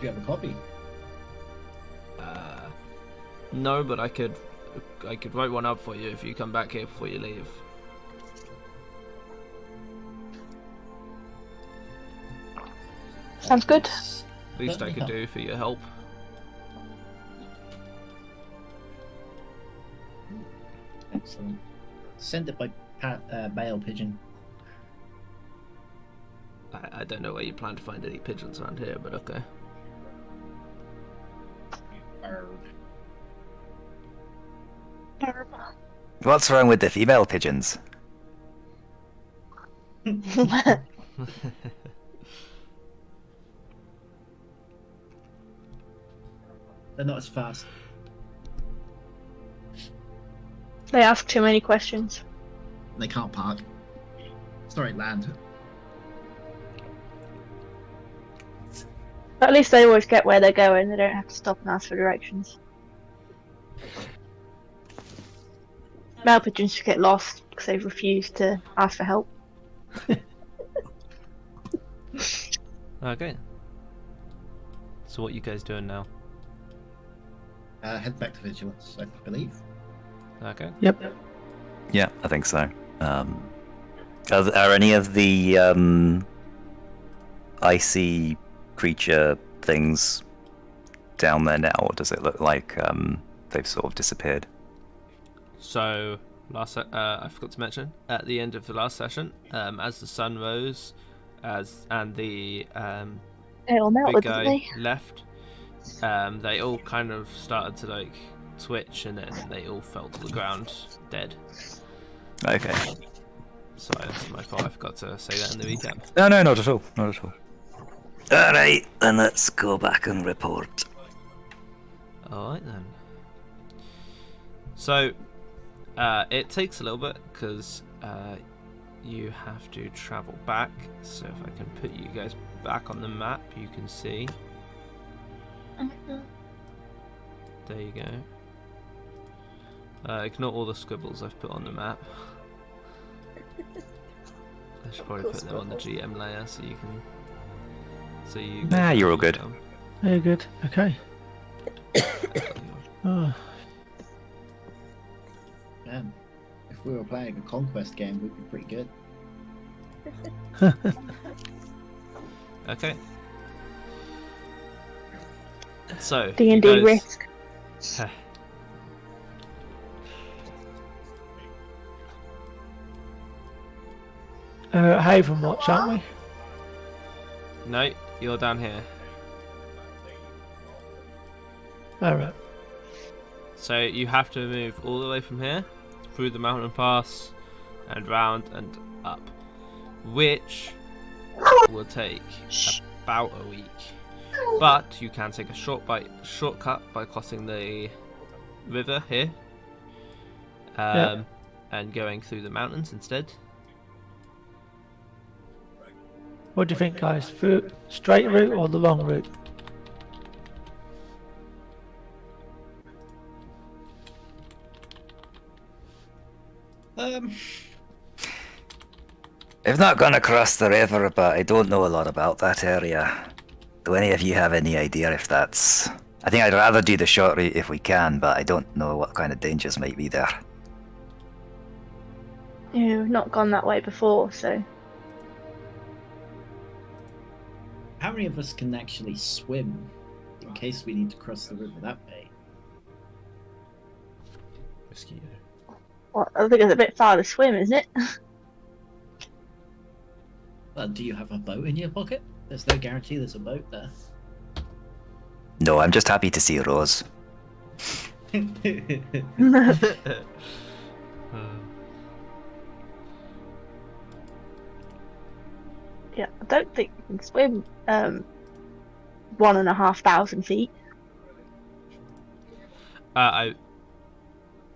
you have a copy? No, but I could write one up for you if you come back here before you leave. Sounds good. Least I could do for your help. Excellent. Send it by mail pigeon. I don't know where you plan to find any pigeons around here, but okay. What's wrong with the female pigeons? They're not as fast. They ask too many questions. They can't park. Sorry, land. But at least they always get where they're going. They don't have to stop and ask for directions. Male pigeons just get lost because they refuse to ask for help. Okay. So what you guys doing now? Head back to vigilance, I believe. Okay. Yep. Yeah, I think so. Are any of the icy creature things down there now, or does it look like they've sort of disappeared? So I forgot to mention at the end of the last session, as the sun rose, and the They all melted, big didn't guy they? left, they all kind of started to like twitch, and then they all fell to the ground dead. Okay. Sorry, that's my fault. I forgot to say that in the recap. No, not at all. Not at all. All right, then let's go back and report. All right then. So it takes a little bit because you have to travel back. So if I can put you guys back on the map, you can see. There you go. Ignore all the scribbles I've put on the map. I should probably Cool put them on the scribbles. GM layer so you can. So you. Nah, you're all good. Very good. Okay. Oh, Man, if we were playing a conquest game, we'd be pretty good. Okay. So D&D you guys- risk. Haven Watch, aren't we? No, you're down here. Alright. So you have to move all the way from here, through the mountain pass, and round and up, which will take about a week. But you can take a shortcut by crossing the river here, and going through the mountains instead. What do you think, guys? Straight route or the long route? I've not gone across the river, but I don't know a lot about that area. Do any of you have any idea if that's... I think I'd rather do the short route if we can, but I don't know what kind of dangers might be there. Yeah, we've not gone that way before, so How many of us can actually swim in case we need to cross the river that way? Mosquito. well, I think it's a bit far to swim, isn't it? Do you have a boat in your pocket? There's no guarantee there's a boat there. No, I'm just happy to see Rose. Yeah, I don't think you can swim 1,500 feet. I.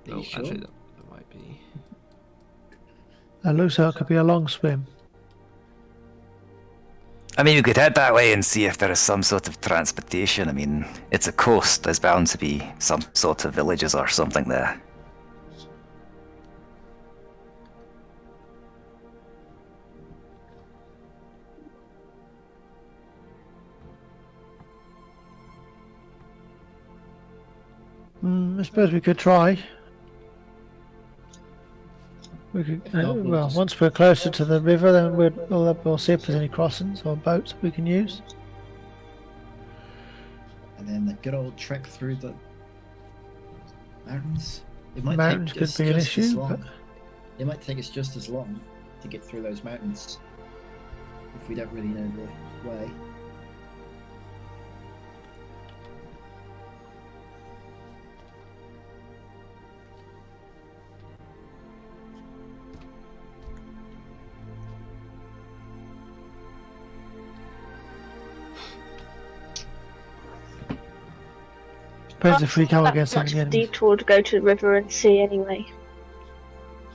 you Oh, sure? actually, that might be. It looks like it could be a long swim. I mean, we could head that way and see if there is some sort of transportation. I mean, it's a coast. There's bound to be some sort of villages or something there. I suppose we could try. We could. If not, we'll Well, just- once we're closer to the river, then we'll see if there's any crossings or boats we can use. And then the good old trek through the mountains. It might Mountains take could us be an just as issue, long. but It might take us just as long to get through those mountains if we don't really know the way. depends if we come That's against much any of a enemies. detour to go to the river and see anyway.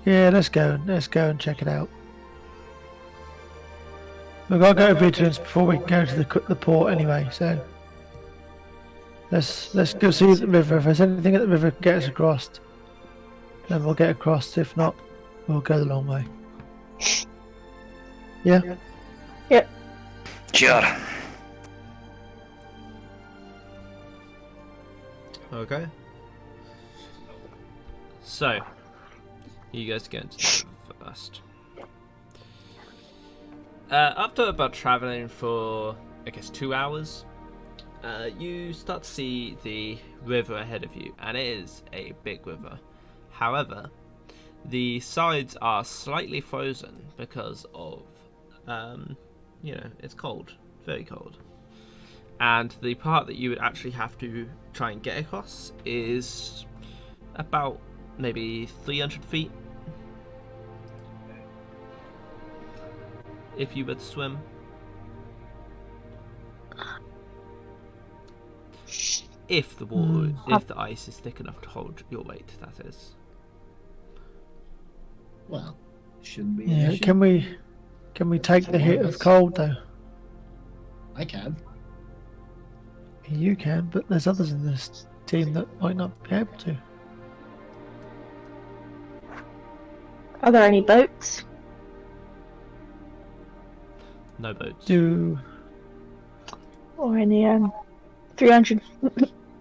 Yeah, let's go. Let's go and check it out. We've got to go to vigilance before we can go to the port anyway. So let's go see the river. If there's anything at the river that can get us across, then we'll get across. If not, we'll go the long way. Yeah. Sure. Okay. So, you guys go into the river first. After about traveling for, I guess, 2 hours, you start to see the river ahead of you, and it is a big river. However, the sides are slightly frozen because of, it's cold, very cold. And the part that you would actually have to try and get across is about maybe 300 feet. If you were to swim. If the water, if the ice is thick enough to hold your weight, that is. Well, shouldn't be an Yeah. issue. Can we take the hit of cold though? I can. You can, but there's others in this team that might not be able to. Are there any boats? No boats. Or any 300,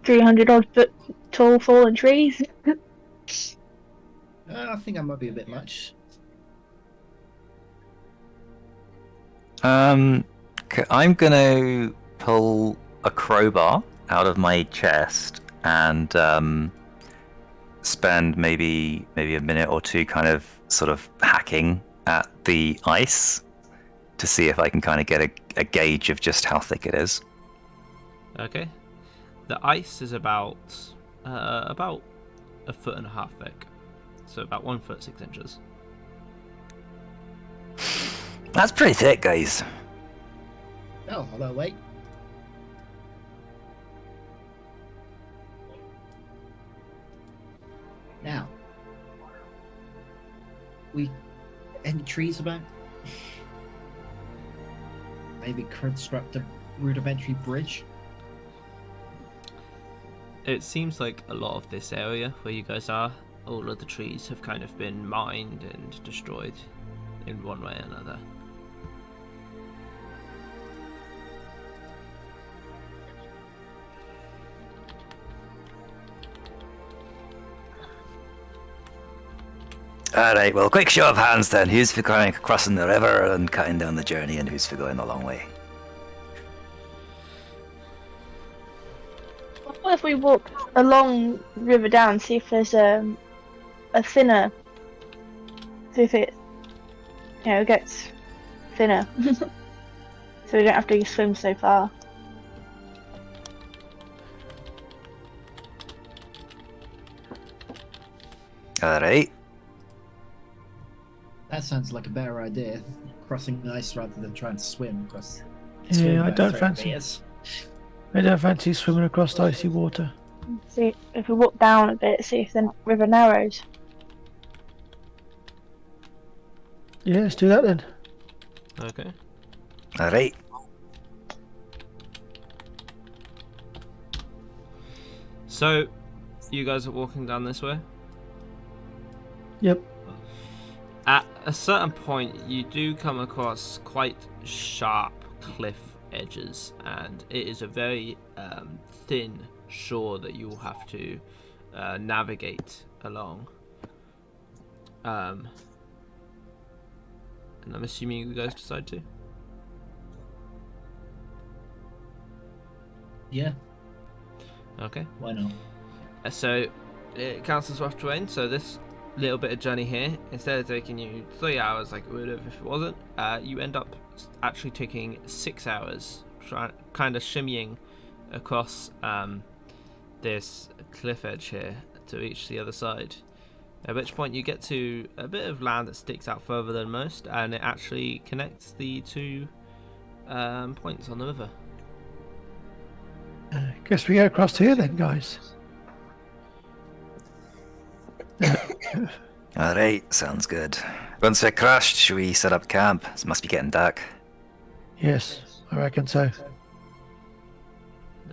300 odd foot tall fallen trees? I think that might be a bit much. I'm gonna pull a crowbar out of my chest and spend maybe a minute or two kind of sort of hacking at the ice to see if I can kind of get a gauge of just how thick it is. Okay. The ice is about a foot and a half thick, so about 1 foot 6 inches. That's pretty thick, guys. Oh, hello, wait. Now, any trees about? Maybe construct a rudimentary bridge? It seems like a lot of this area where you guys are, all of the trees have kind of been mined and destroyed in one way or another. Alright, well, quick show of hands then. Who's for going crossing the river and cutting down the journey, and who's for going the long way? What if we walk along river down, see if there's a thinner, see if it, gets thinner, so we don't have to swim so far. Alright. That sounds like a better idea. Crossing the ice rather than trying to swim across. Yeah, I don't fancy swimming across icy water. See if we walk down a bit, see if the river narrows. Yeah, let's do that then. Okay. Alright. So, you guys are walking down this way? Yep. At a certain point, you do come across quite sharp cliff edges, and it is a very thin shore that you will have to navigate along. And I'm assuming you guys decide to? Yeah, Okay. why not? So, it counts as rough terrain, so this little bit of journey here, instead of taking you 3 hours like it would have if it wasn't, you end up actually taking 6 hours, kind of shimmying across this cliff edge here to reach the other side. At which point you get to a bit of land that sticks out further than most, and it actually connects the two points on the river. Guess we go across here then, guys. Alright, sounds good. Once we're crashed, should we set up camp? It must be getting dark. Yes, I reckon so.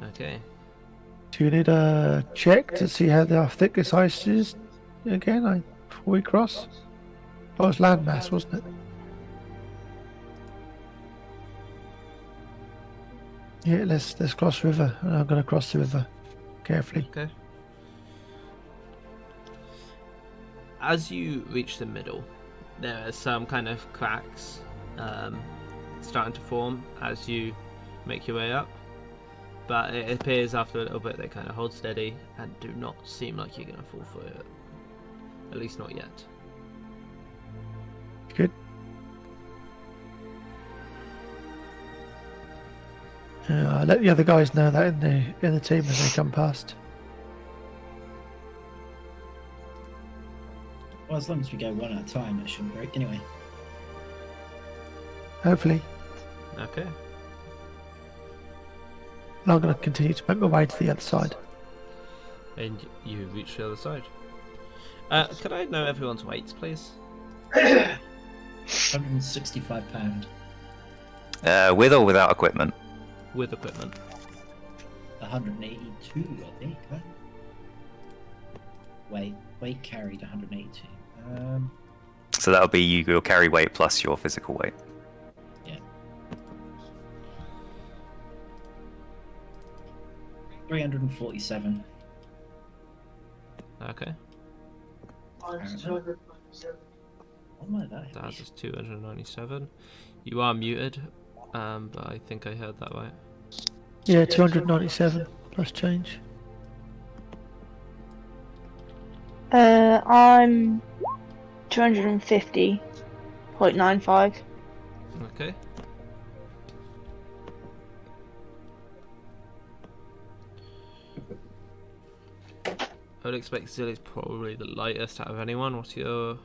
Okay. Do you need a check to see how thick this ice is again before we cross? Oh, it's landmass, wasn't it? Yeah, let's cross river. I'm going to cross the river carefully. Okay. As you reach the middle, there are some kind of cracks starting to form as you make your way up, but it appears after a little bit they kind of hold steady and do not seem like you're going to fall for it. At least not yet. Good. I'll let the other guys know that in the team as they come past. Well, as long as we go one at a time, it shouldn't break anyway. Hopefully. Okay. And I'm going to continue to make my way to the other side. And you reach the other side. Could I know everyone's weights, please? £165. With or without equipment? With equipment. 182, I think. Huh? weight carried 182. So that'll be your carry weight plus your physical weight. Yeah. 347. Okay. Apparently. What am I that? That is 297. You are muted, but I think I heard that right. Yeah, 297 plus change. I'm 250.95. Okay. I would expect Zilly's probably the lightest out of anyone. What's your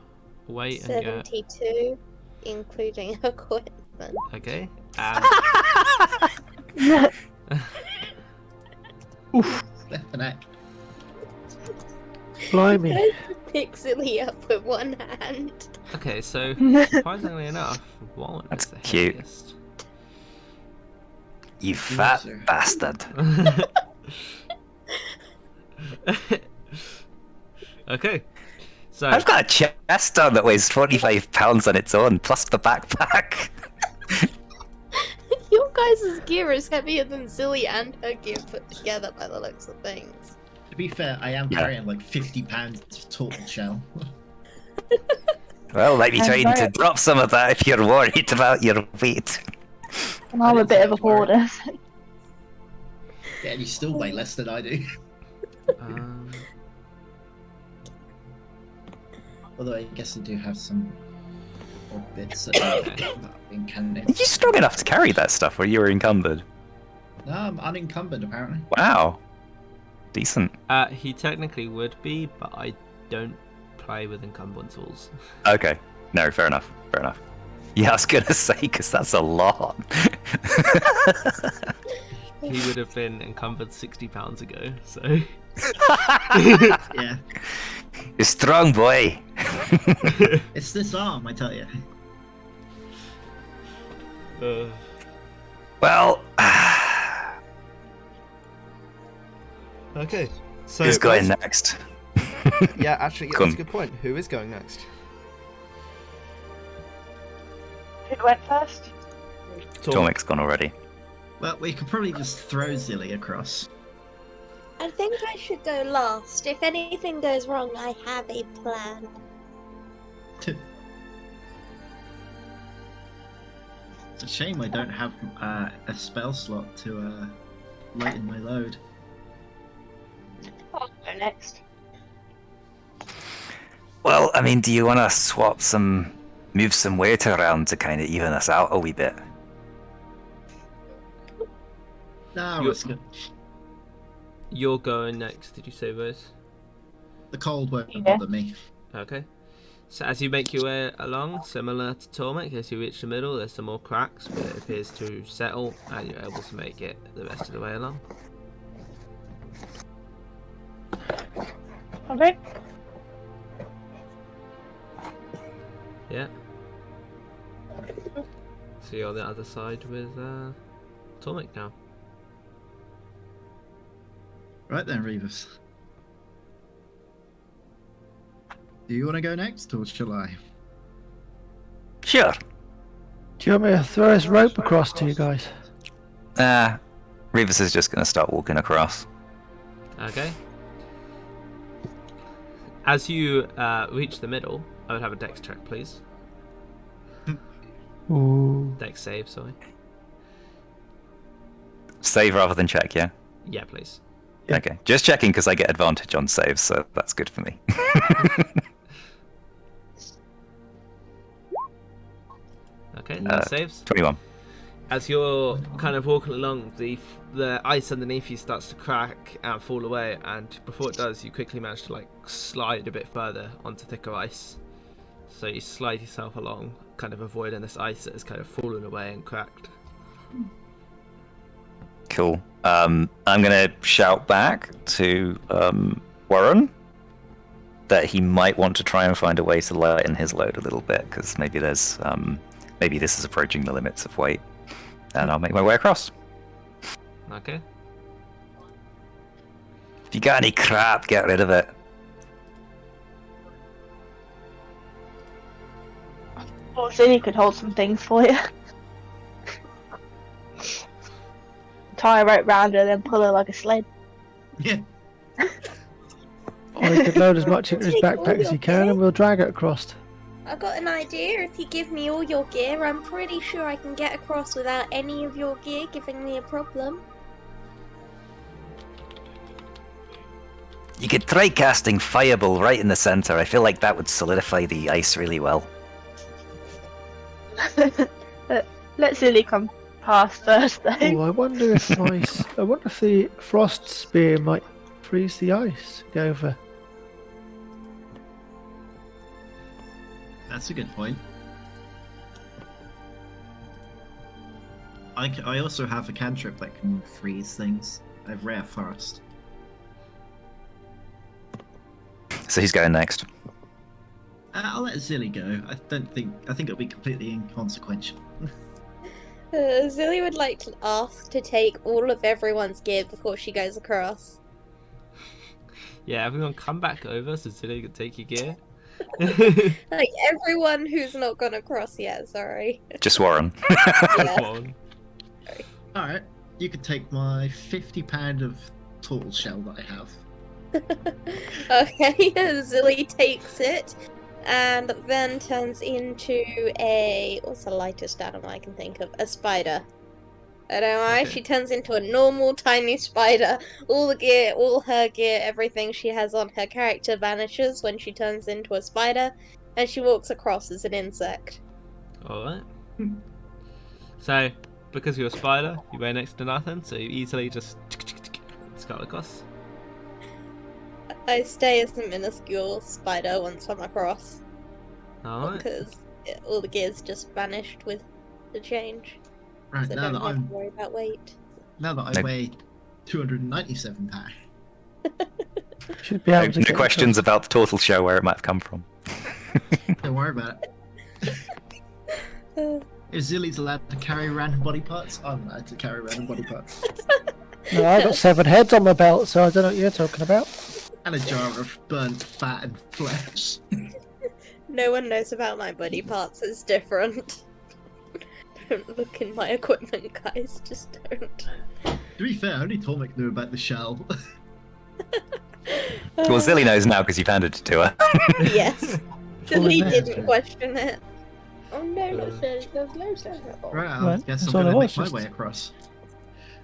weight and your... 72, including equipment. Okay. And Left the neck. Blimey. Pick Zilly up with one hand. okay, so surprisingly enough, Warren That's is the cute. heaviest. You fat Loser. bastard. Okay. So I've got a chest on that weighs 45 pounds on its own, plus the backpack. Your guys' gear is heavier than Zilly and her gear put together by the looks of things. To be fair, I am Yeah. carrying like 50 pounds of tortle shell. Well, might be I'm trying to very- drop some of that if you're worried about your weight. And I'm a bit of a hoarder. Yeah, and you still weigh less than I do. um, Although I guess I do have some odd bits that are in Are cannon. you strong enough to carry that stuff, or you were encumbered? No, I'm unencumbered apparently. Wow. Decent. he technically would be, but I don't play with incumbent tools. Okay. No, fair enough. Fair enough. Yeah, I was gonna say, because that's a lot. He would have been encumbered 60 pounds ago, so... Yeah. You're strong, boy. It's this arm, I tell you. Well, Okay, so... who's going next? Yeah, actually, Come. that's a good point. Who is going next? Who went first? Tormic's gone already. Well, we could probably just throw Zilly across. I think I should go last. If anything goes wrong, I have a plan. It's a shame I don't have a spell slot to lighten my load. I'll go next. Well, I mean, do you want to move some weight around to kind of even us out a wee bit? No, You- it's good. You're going next, did you say, Rose? The cold won't Yeah. bother me. Okay. So as you make your way along, similar to Tormek, as you reach the middle, there's some more cracks, but it appears to settle, and you're able to make it the rest of the way along. Okay. Yeah. So you're on the other side with Tormek now. Right then, Revis. Do you want to go next, or shall I? Sure. Do you want me to throw this rope across to you guys? Revis is just going to start walking across. Okay. As you reach the middle, I would have a dex check, please. Ooh. Dex save, sorry. Save rather than check, yeah? Yeah, please. Yeah. Okay. Just checking because I get advantage on saves, so that's good for me. Okay, that saves. 21. As you're kind of walking along, the ice underneath you starts to crack and fall away, and before it does, you quickly manage to like slide a bit further onto thicker ice. So you slide yourself along, kind of avoiding this ice that has kind of fallen away and cracked. Cool. I'm going to shout back to Warren that he might want to try and find a way to lighten his load a little bit, because maybe there's maybe this is approaching the limits of weight, and I'll make my way across. Okay. If you got any crap, get rid of it. Or Zinni could hold some things for you. Tie a rope round her and then pull her like a sled. Yeah. Or he could load as much into his Take all backpack as your he can gear. and we'll drag it across. I got an idea. If you give me all your gear, I'm pretty sure I can get across without any of your gear giving me a problem. You could try casting Fireball right in the center. I feel like that would solidify the ice really well. Let Zinni come past first, though. Oh, I wonder if the frost spear might freeze the ice. Go over. That's a good point. I also have a cantrip that can freeze things. I have Rare Frost. So he's going next. I'll let Zilly go. I think it'll be completely inconsequential. Zilly would like to ask to take all of everyone's gear before she goes across. Yeah, everyone come back over so Zilly can take your gear. Like everyone who's not gone across yet, sorry. Just Warren. Yeah. One. Alright, you can take my 50 pound of turtle shell that I have. Okay, Zilly takes it and then turns into what's the lightest animal I can think of? A spider. I don't know why, Okay. she turns into a normal tiny spider. All the gear, all her gear, everything she has on her character vanishes when she turns into a spider, and she walks across as an insect. Alright. So, because you're a spider, you weigh next to nothing, so you easily just scuttle across. I stay as a minuscule spider once I'm across, Alright. because all the gear's just vanished with the change. Right, So now don't that have to worry about weight. I No. weigh 297 pounds. Should be able No to get questions about the turtle shell where it might have come from. Don't worry about it. If Zilly's allowed to carry random body parts, I'm allowed to carry random body parts. No, I got 7 heads on my belt, so I don't know what you're talking about. And a jar of burnt fat and flesh. No one knows about my body parts, it's different. Don't look in my equipment, guys, just don't. To be fair, only Tormek knew about the shell. Well, Zilly knows now because you've handed it to her. Yes. all in He there. didn't question it. Oh no, Uh, there's loads of it. Right, I Right, guess that's I'm all gonna it make was, my just- way across.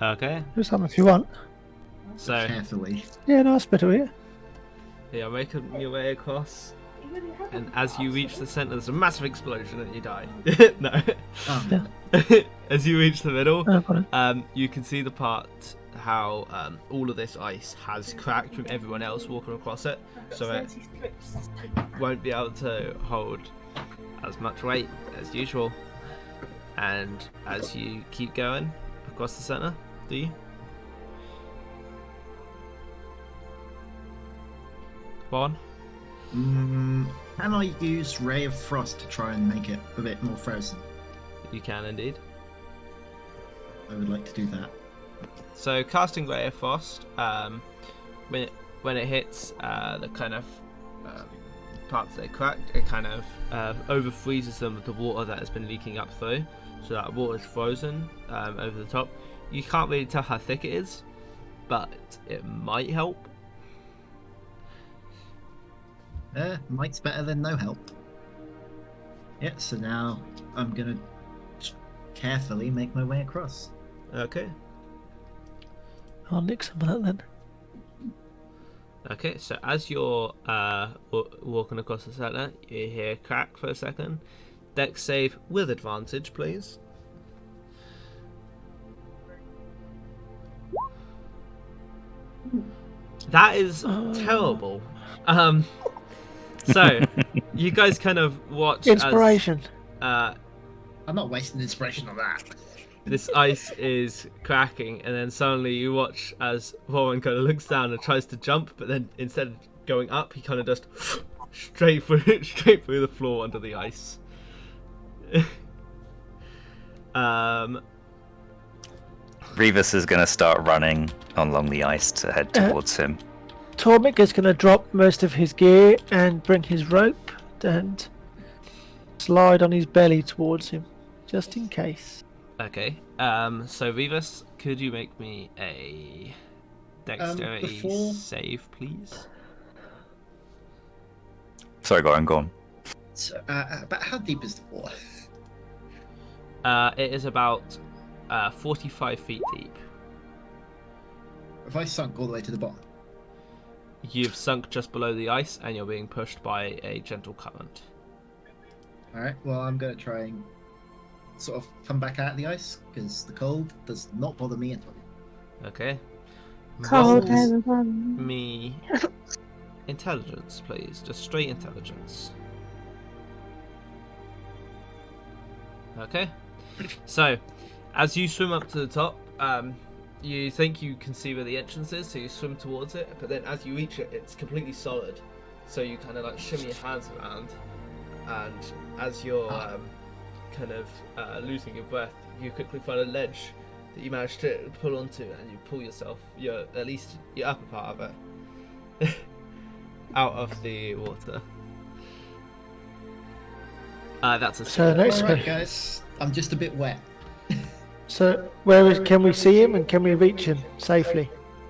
Okay, Do some if you want. so Carefully. Yeah, no, I'll spit it with you. you're making your way across, and as you reach the center, there's a massive explosion and you die. No. Oh, Yeah. As you reach the middle, Oh, got it. you can see the part how all of this ice has cracked from everyone else walking across it, so it won't be able to hold as much weight as usual. And as you keep going across the center, do you? One. Can I use Ray of Frost to try and make it a bit more frozen? You can indeed. I would like to do that. So casting Ray of Frost, when it hits the kind of parts that are cracked, it kind of over freezes them with the water that has been leaking up through, so that water is frozen over the top. You can't really tell how thick it is, but it might help. Might's better than no help. Yeah, so now I'm gonna carefully make my way across. Okay. I'll nick some of that then. Okay, so as you're walking across the center, you hear a crack for a second. Dex save with advantage, please. That is terrible. So you guys kind of watch Inspiration. as I'm not wasting inspiration on that. this ice is cracking, and then suddenly you watch as Warren kind of looks down and tries to jump, but then instead of going up, he kind of just straight through the floor under the ice. Revis is going to start running along the ice to head towards him. Tormek is going to drop most of his gear and bring his rope and slide on his belly towards him, just in case. Okay. So Rivas, could you make me a dexterity before- save, please? Sorry, go on. So, but how deep is the water? It is about 45 feet deep. Have I sunk all the way to the bottom? You've sunk just below the ice, and you're being pushed by a gentle current. Alright, well, I'm going to try and sort of come back out of the ice, because the cold does not bother me at all. Okay. Cold Roll never bothered me. me intelligence, please. Just straight intelligence. Okay. So, as you swim up to the top, you think you can see where the entrance is, so you swim towards it, but then as you reach it, it's completely solid. So you kind of like shimmy your hands around, and as you're kind of losing your breath, you quickly find a ledge that you manage to pull onto, and you pull yourself, at least your upper part of it, out of the water. That's a So next Alright, one. guys, I'm just a bit wet. So can we see him and can we reach him safely?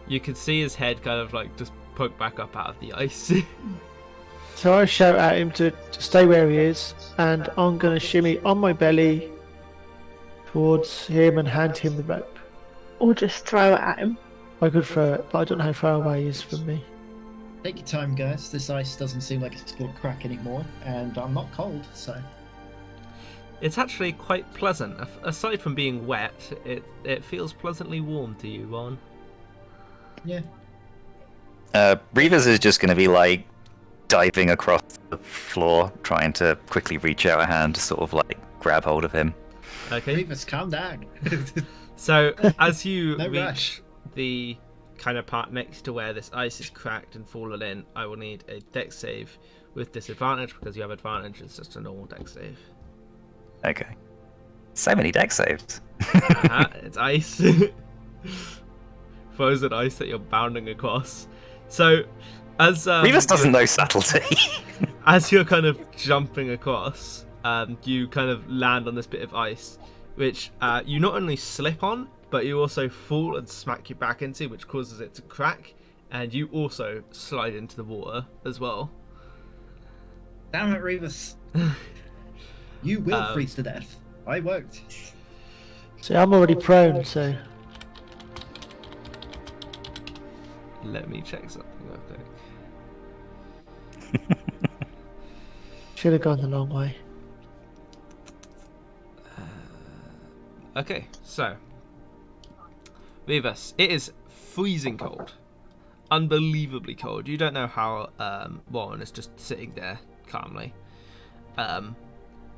You can see his head kind of like just poke back up out of the ice. So I shout at him to stay where he is, and I'm going to shimmy on my belly towards him and hand him the rope. Or just throw it at him. I could throw it, but I don't know how far away he is from me. Take your time, guys. This ice doesn't seem like it's going to crack anymore, and I'm not cold, so... It's actually quite pleasant. Aside from being wet, it feels pleasantly warm to you, Ron. Yeah. Reavers is just going to be like diving across the floor, trying to quickly reach out a hand to sort of like grab hold of him. Okay. Reavers, calm down. So as you No reach rush. the kind of part next to where this ice is cracked and fallen in, I will need a dex save with disadvantage because you have advantage. It's just a normal dex save. Okay. So many deck saves. It's ice. Frozen ice that you're bounding across. So, as Reavers doesn't know subtlety. as you're kind of jumping across, you kind of land on this bit of ice, which you not only slip on, but you also fall and smack your back into, which causes it to crack, and you also slide into the water as well. Damn it, Reavers. You will freeze to death. I won't. See, I'm already prone, so Let me check something real quick. should have gone the long way. Okay, so Rivas, it is freezing cold, unbelievably cold. You don't know how Warren is just sitting there calmly,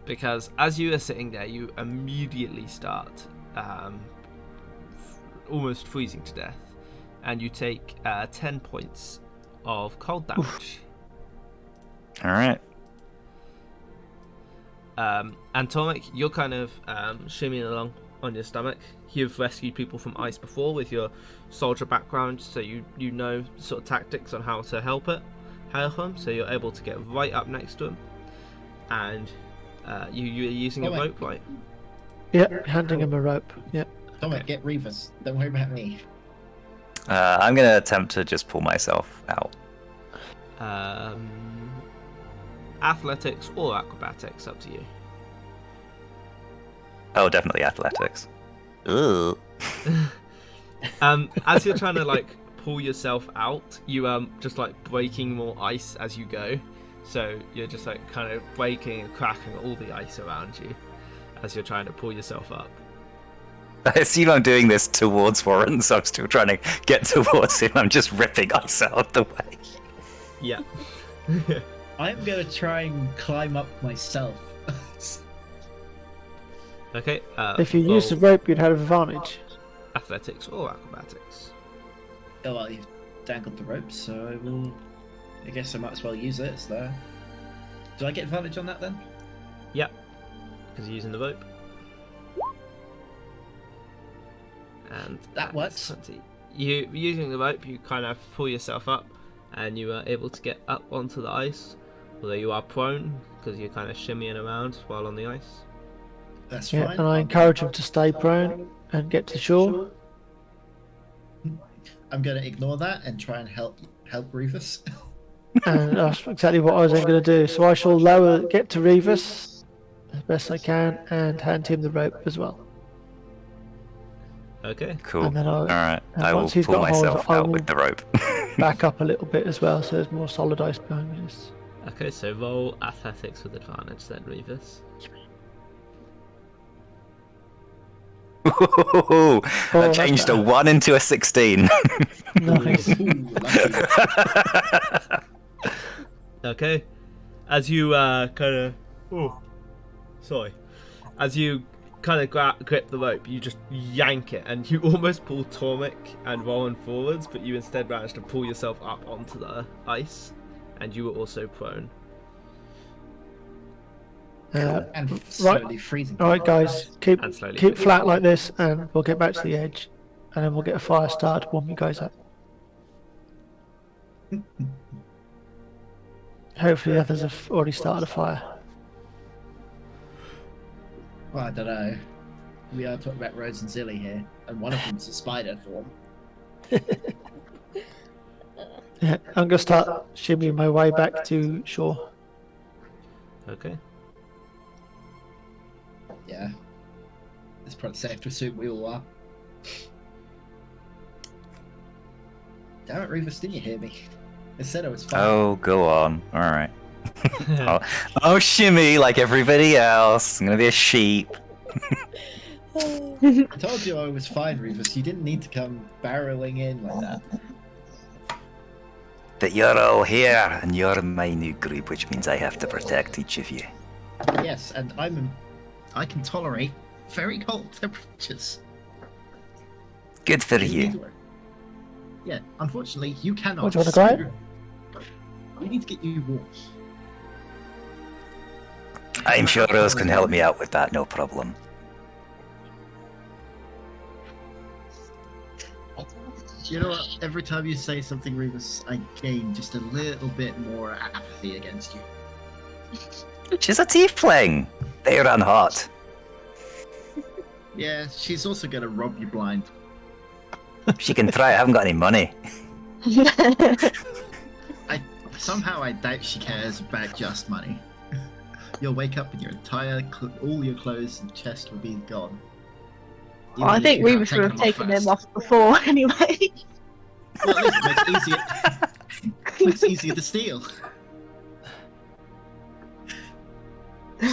because as you are sitting there, you immediately start almost freezing to death, and you take 10 points of cold damage. All right. And Tomek, you're kind of shimmying along on your stomach. You've rescued people from ice before with your soldier background, so you know sort of tactics on how to help them. So you're able to get right up next to him, and you're using a rope, right? Yep, handing him a rope. Yep. Tomek, get Reavers. Don't worry about me. I'm going to attempt to just pull myself out. Athletics or acrobatics, up to you. Oh, definitely athletics. Ooh. As you're trying to like pull yourself out, you just like breaking more ice as you go. So you're just like kind of breaking and cracking all the ice around you as you're trying to pull yourself up. I assume I'm doing this towards Warren, so I'm still trying to get towards him. I'm just ripping ice out of the way. Yeah. I'm going to try and climb up myself. Okay. If you used the rope, you'd have advantage. Athletics or acrobatics. Oh, well, you've dangled the rope, so I guess I might as well use it. It's there. Do I get advantage on that then? Yep. Because you're using the rope. And That works. 20. You using the rope, you kind of pull yourself up, and you are able to get up onto the ice Although you are prone because you're kind of shimmying around while on the ice. That's Yeah, fine. and I encourage him to stay prone and get to shore. I'm going to ignore that and try and help Rufus. And that's exactly what I was then going to do. So I shall get to Revis as best I can and hand him the rope as well. Okay. Cool. And then Alright. and I will once he's pull got hold, myself I out will with the rope. back up a little bit as well, so there's more solid ice behind me. Okay, so roll athletics with advantage then, Revis. Ooh, that that's changed a better. 1 into a 16. Nice. Ooh, lucky. Okay. As you kind of... Oh, sorry. As you kind of grip the rope, you just yank it, and you almost pull Tormik and Rowan forwards, but you instead manage to pull yourself up onto the ice, and you were also prone. And slowly freezing. All right, guys, keep And slowly keep flat like this, and we'll get back to the edge, and then we'll get a fire started to warm you guys up. Hopefully, the others have already started a fire. Well, I don't know. We are talking about Rose and Zilly here, and one of them's a spider form. Yeah, I'm gonna start shimmying my way back to shore. Okay. Yeah. It's probably safe to assume we all are. Damn it, Rufus, didn't you hear me? I said I was fine. Oh, go on. Alright. Oh, shimmy like everybody else. I'm gonna be a sheep. I told you I was fine, Rufus. You didn't need to come barreling in like that. But you're all here, and you're my new group, which means I have to protect each of you. Yes, and I can tolerate very cold temperatures. Good for You need you. to work. Yeah, unfortunately, you cannot. What, do you want to go ahead? We need to get you warm. I'm sure Rose can help me out with that, no problem. You know what? Every time you say something, Rufus, I gain just a little bit more apathy against you. She's a tiefling. They run hot. Yeah, she's also gonna rob you blind. She can try. I haven't got any money. Somehow I doubt she cares about just money. You'll wake up and your entire all your clothes and chest will be gone. Well, I think Remus would have taken them off before anyway. Well, at least it makes easier. Makes it easier to steal.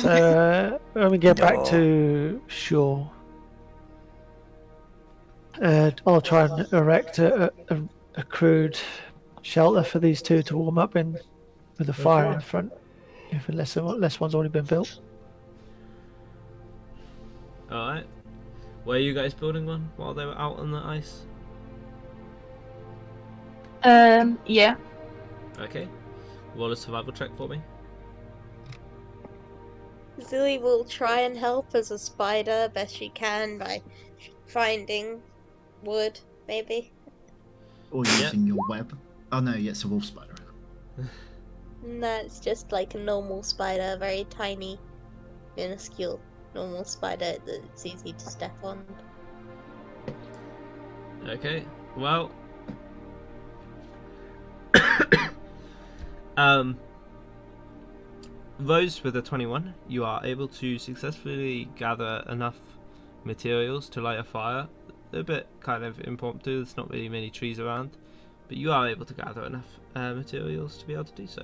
So when we get back to shore, I'll try and erect a crude shelter for these two to warm up in, with a fire in front, if unless one's already been built. Alright. Were you guys building one while they were out on the ice? Yeah. Okay. Roll a survival check for me. Zilly will try and help as a spider best she can by finding wood, maybe. Or using your web. Oh no, yeah, it's a wolf spider. No, it's just like a normal spider, very tiny, minuscule normal spider that's easy to step on. Okay. Well. Rose with a 21, you are able to successfully gather enough materials to light a fire. They're a bit kind of impromptu, there's not really many trees around, but you are able to gather enough materials to be able to do so.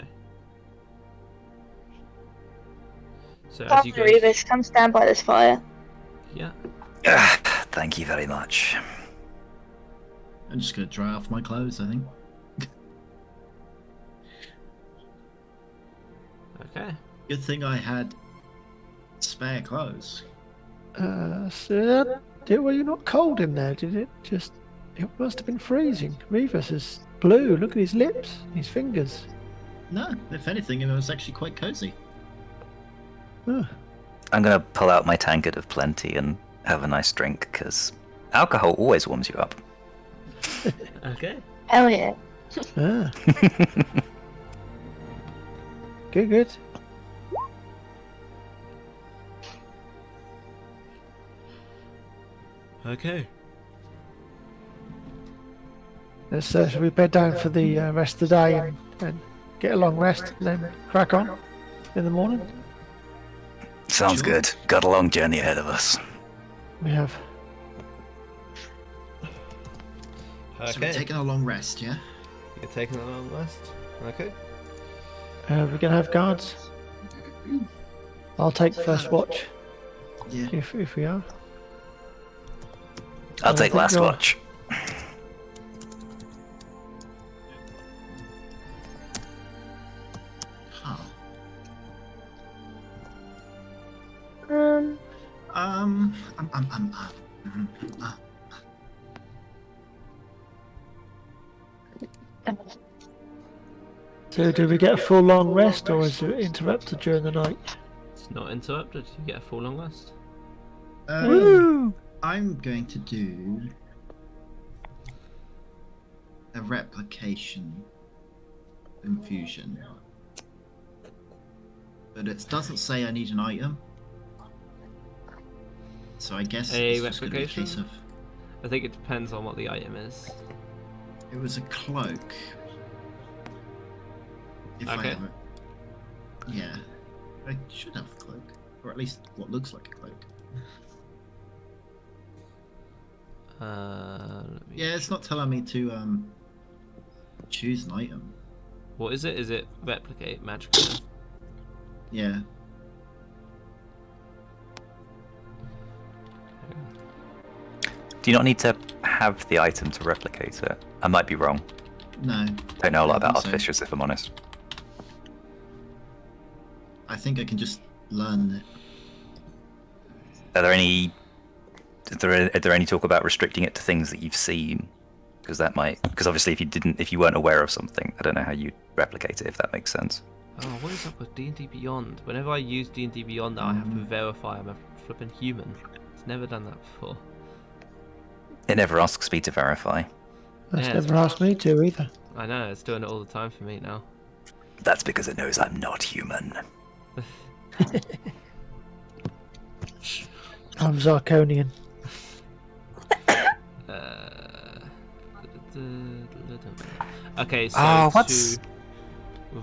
So as you guys... Remus, come stand by this fire. Yeah. Thank you very much. I'm just gonna dry off my clothes, I think. Okay. Good thing I had spare clothes. So, were you not cold in there? Did it just? It must have been freezing. Revis is blue. Look at his lips, his fingers. No, if anything, it was actually quite cozy. Oh. I'm gonna pull out my tankard of plenty and have a nice drink, because alcohol always warms you up. Okay. Hell yeah. Ah. Good. Okay. Let's shall we bed down for the rest of the day and get a long rest and then crack on in the morning? Sounds Sure. good. Got a long journey ahead of us. We have. So we're taking a long rest, yeah? You're taking a long rest. Okay. We're gonna have guards. I'll take first watch Yeah. if we are. I'll I take think last you're- watch. Huh. Um, Uh, So do we get a full long rest or is it interrupted during the night? It's not interrupted. You get a full long rest. Woo! I'm going to do a replication infusion. But it doesn't say I need an item. So I guess A it's just going to be a replication? case of... I think it depends on what the item is. It was a cloak. If I Okay. have it. Yeah. I should have a cloak. Or at least what looks like a cloak. Let me Yeah, it's not telling me to choose an item. What is it? Is it replicate magical? Yeah. Do you not need to have the item to replicate it? I might be wrong. No. Don't know a lot I about think so. artificers, if I'm honest. I think I can just learn it. Are there any? Are there any talk about restricting it to things that you've seen? Because that might. Because obviously, if you weren't aware of something, I don't know how you replicate it. If that makes sense. Oh, what is up with D&D Beyond? Whenever I use D&D Beyond, I have to verify I'm a flipping human. It's never done that before. It never asks me to verify. That's Yeah, never asked me to either. I know, it's doing it all the time for me now. That's because it knows I'm not human. I'm Zarkonian. Okay, so Oh, what's- to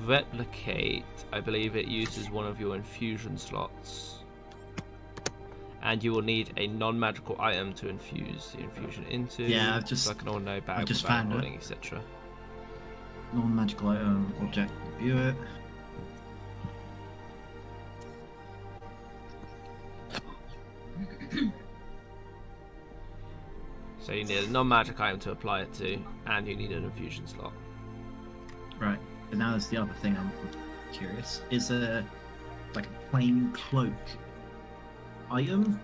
replicate, I believe it uses one of your infusion slots. And you will need a non-magical item to infuse the infusion into. Yeah, I've just- like an ordinary bag just with bag found it. holding, etc. Non-magical item, object, view it. So you need a non-magic item to apply it to, and you need an infusion slot. Right. But now there's the other thing I'm curious. Is a like a plain cloak item?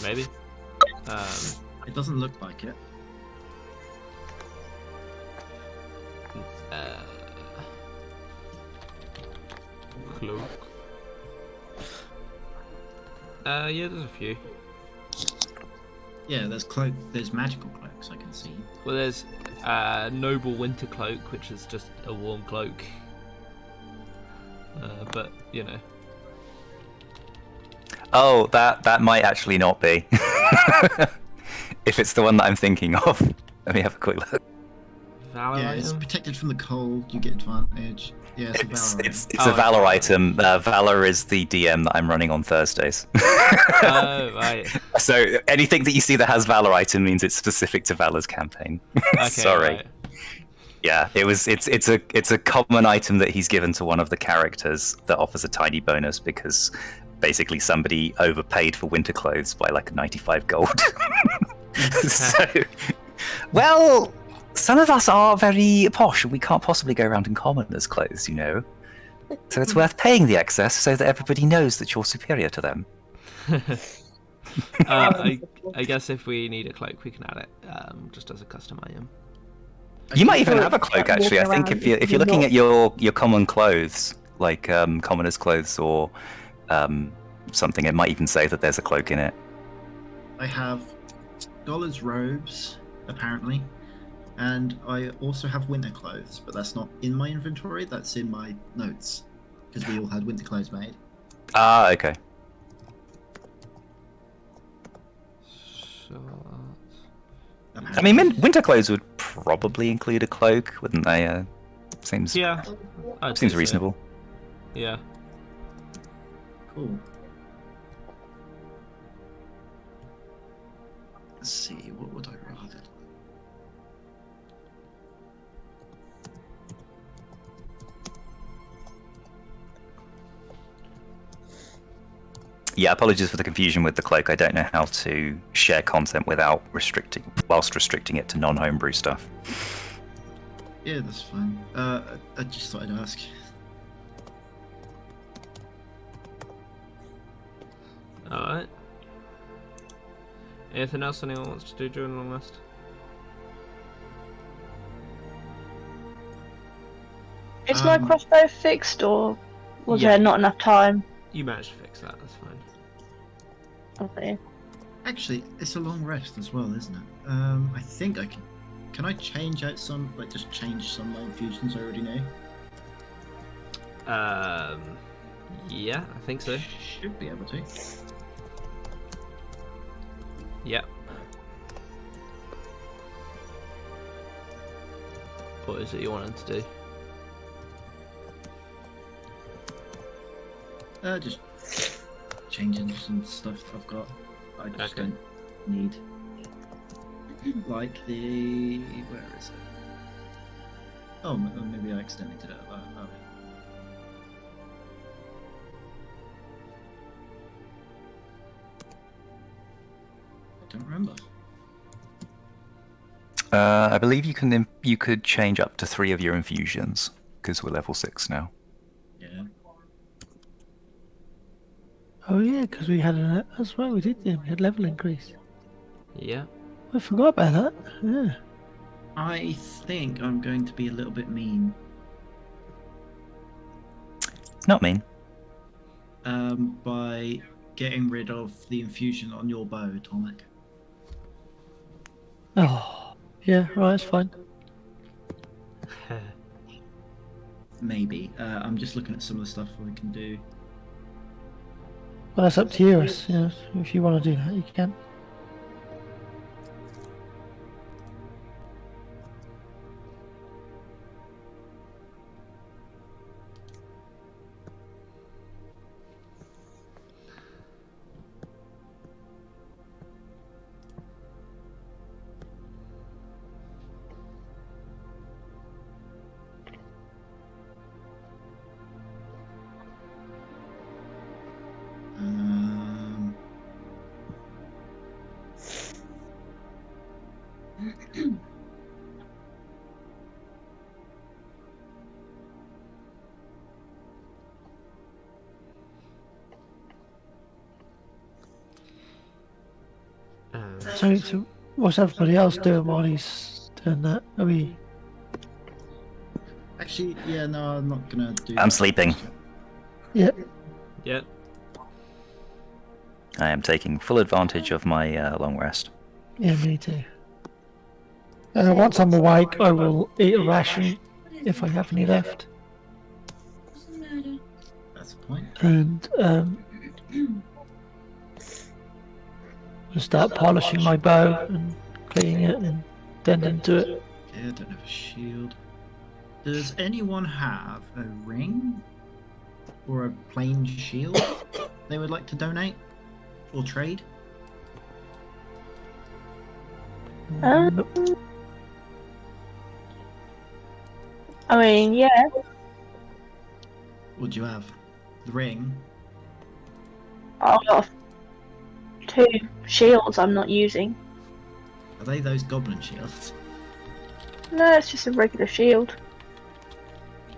Maybe. It doesn't look like it. Cloak. Yeah, there's a few. Yeah, there's magical cloaks I can see. Well, there's Noble Winter Cloak, which is just a warm cloak. But, you know. Oh, that might actually not be. If it's the one that I'm thinking of. Let me have a quick look. Valor Yeah, it's item? protected from the cold, you get advantage. Yeah, it's a valor item. It's Oh, a Valor okay. item. Valor is the DM that I'm running on Thursdays. Oh, right. So anything that you see that has Valor item means it's specific to Valor's campaign. Okay, Sorry. right. Yeah, it's a common item that he's given to one of the characters that offers a tiny bonus because basically somebody overpaid for winter clothes by like 95 gold. So, well, some of us are very posh and we can't possibly go around in commoners' clothes, you know. So it's worth paying the excess so that everybody knows that you're superior to them. I guess if we need a cloak, we can add it just as a custom item. You might even So have a it's cloak, like actually. I walking think around if you're looking not- at your common clothes, like commoners' clothes or something, it might even say that there's a cloak in it. I have scholars' robes, apparently. And I also have winter clothes, but that's not in my inventory, that's in my notes. Because we all had winter clothes made. Ah, okay. So, I mean, winter clothes would probably include a cloak, wouldn't they? Seems yeah, I'd seems say so. reasonable. Yeah. Cool. Let's see, what would I rather? Yeah, apologies for the confusion with the cloak. I don't know how to share content without whilst restricting it to non-homebrew stuff. Yeah, that's fine. I just thought I'd ask. Alright. Anything else anyone wants to do during the long rest? Is my crossbow fixed, or was Yeah. there not enough time? You managed to fix that, that's fine. Okay. Actually, it's a long rest as well, isn't it? I think I can. Can I change out some, like just change some of my infusions I already know? Yeah, I think so. Should be able to. Yeah. What is it you wanted to do? Just changing some stuff I've got. I just Okay. don't need. Like the. Where is it? Oh, maybe I accidentally did it. Oh. I don't remember. I believe you could change up to 3 of your infusions because we're level 6 now. Yeah. Oh yeah, because we had that's right, we did. Yeah, we had level increase. Yeah. I forgot about that. Yeah. I think I'm going to be a little bit mean. It's not mean. By getting rid of the infusion on your bow, Tomic. Oh, yeah. Right, that's fine. Maybe. I'm just looking at some of the stuff we can do. Well, that's up to you. If you want to do that, you can. Um, So what's everybody else doing while he's doing that? Are we? Actually, yeah, no, I'm not gonna do. I'm that. sleeping. Yeah. Yeah. I am taking full advantage of my long rest. Yeah, me too. Once I'm awake, I will eat a ration if I have any left, That's the point. and I'll start polishing my bow and cleaning it and tending to it. Okay, I don't have a shield. Does anyone have a ring or a plain shield they would like to donate or trade? Nope. I mean, yeah. What do you have? The ring? I've got 2 shields I'm not using. Are they those goblin shields? No, it's just a regular shield.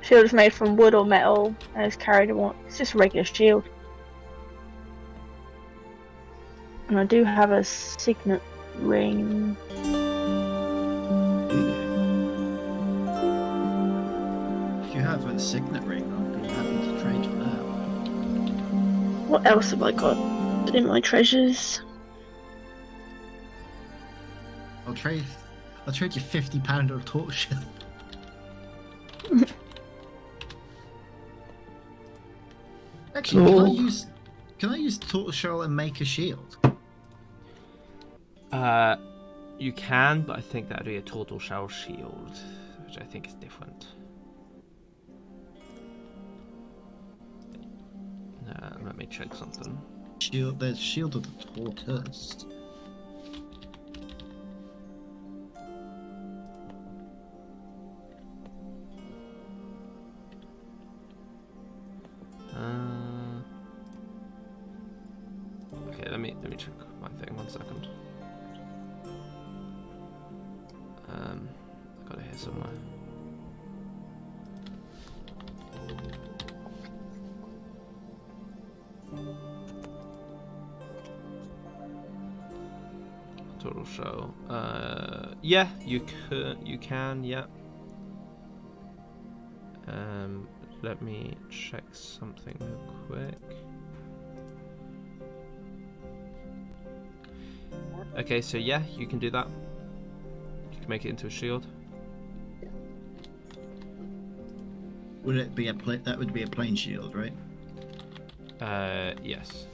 Shield is made from wood or metal and is carried on. It's just a regular shield. And I do have a signet ring. If you have a signet ring, I'd be happy to trade for that. What else have I got in my treasures? I'll trade. I'll trade you £50 of torture. Actually, Cool. can I use tortoiseshell and make a shield? You can, but I think that'd be a total shell shield, which I think is different. Let me check something. Shield. There's shield of the tortoise. Okay, let me check my thing. 1 second. I got it here somewhere. Total show. Yeah, you can, yeah. Let me check something real quick. Okay, so yeah, you can do that. You can make it into a shield. Would it be that would be a plain shield, right? Yes.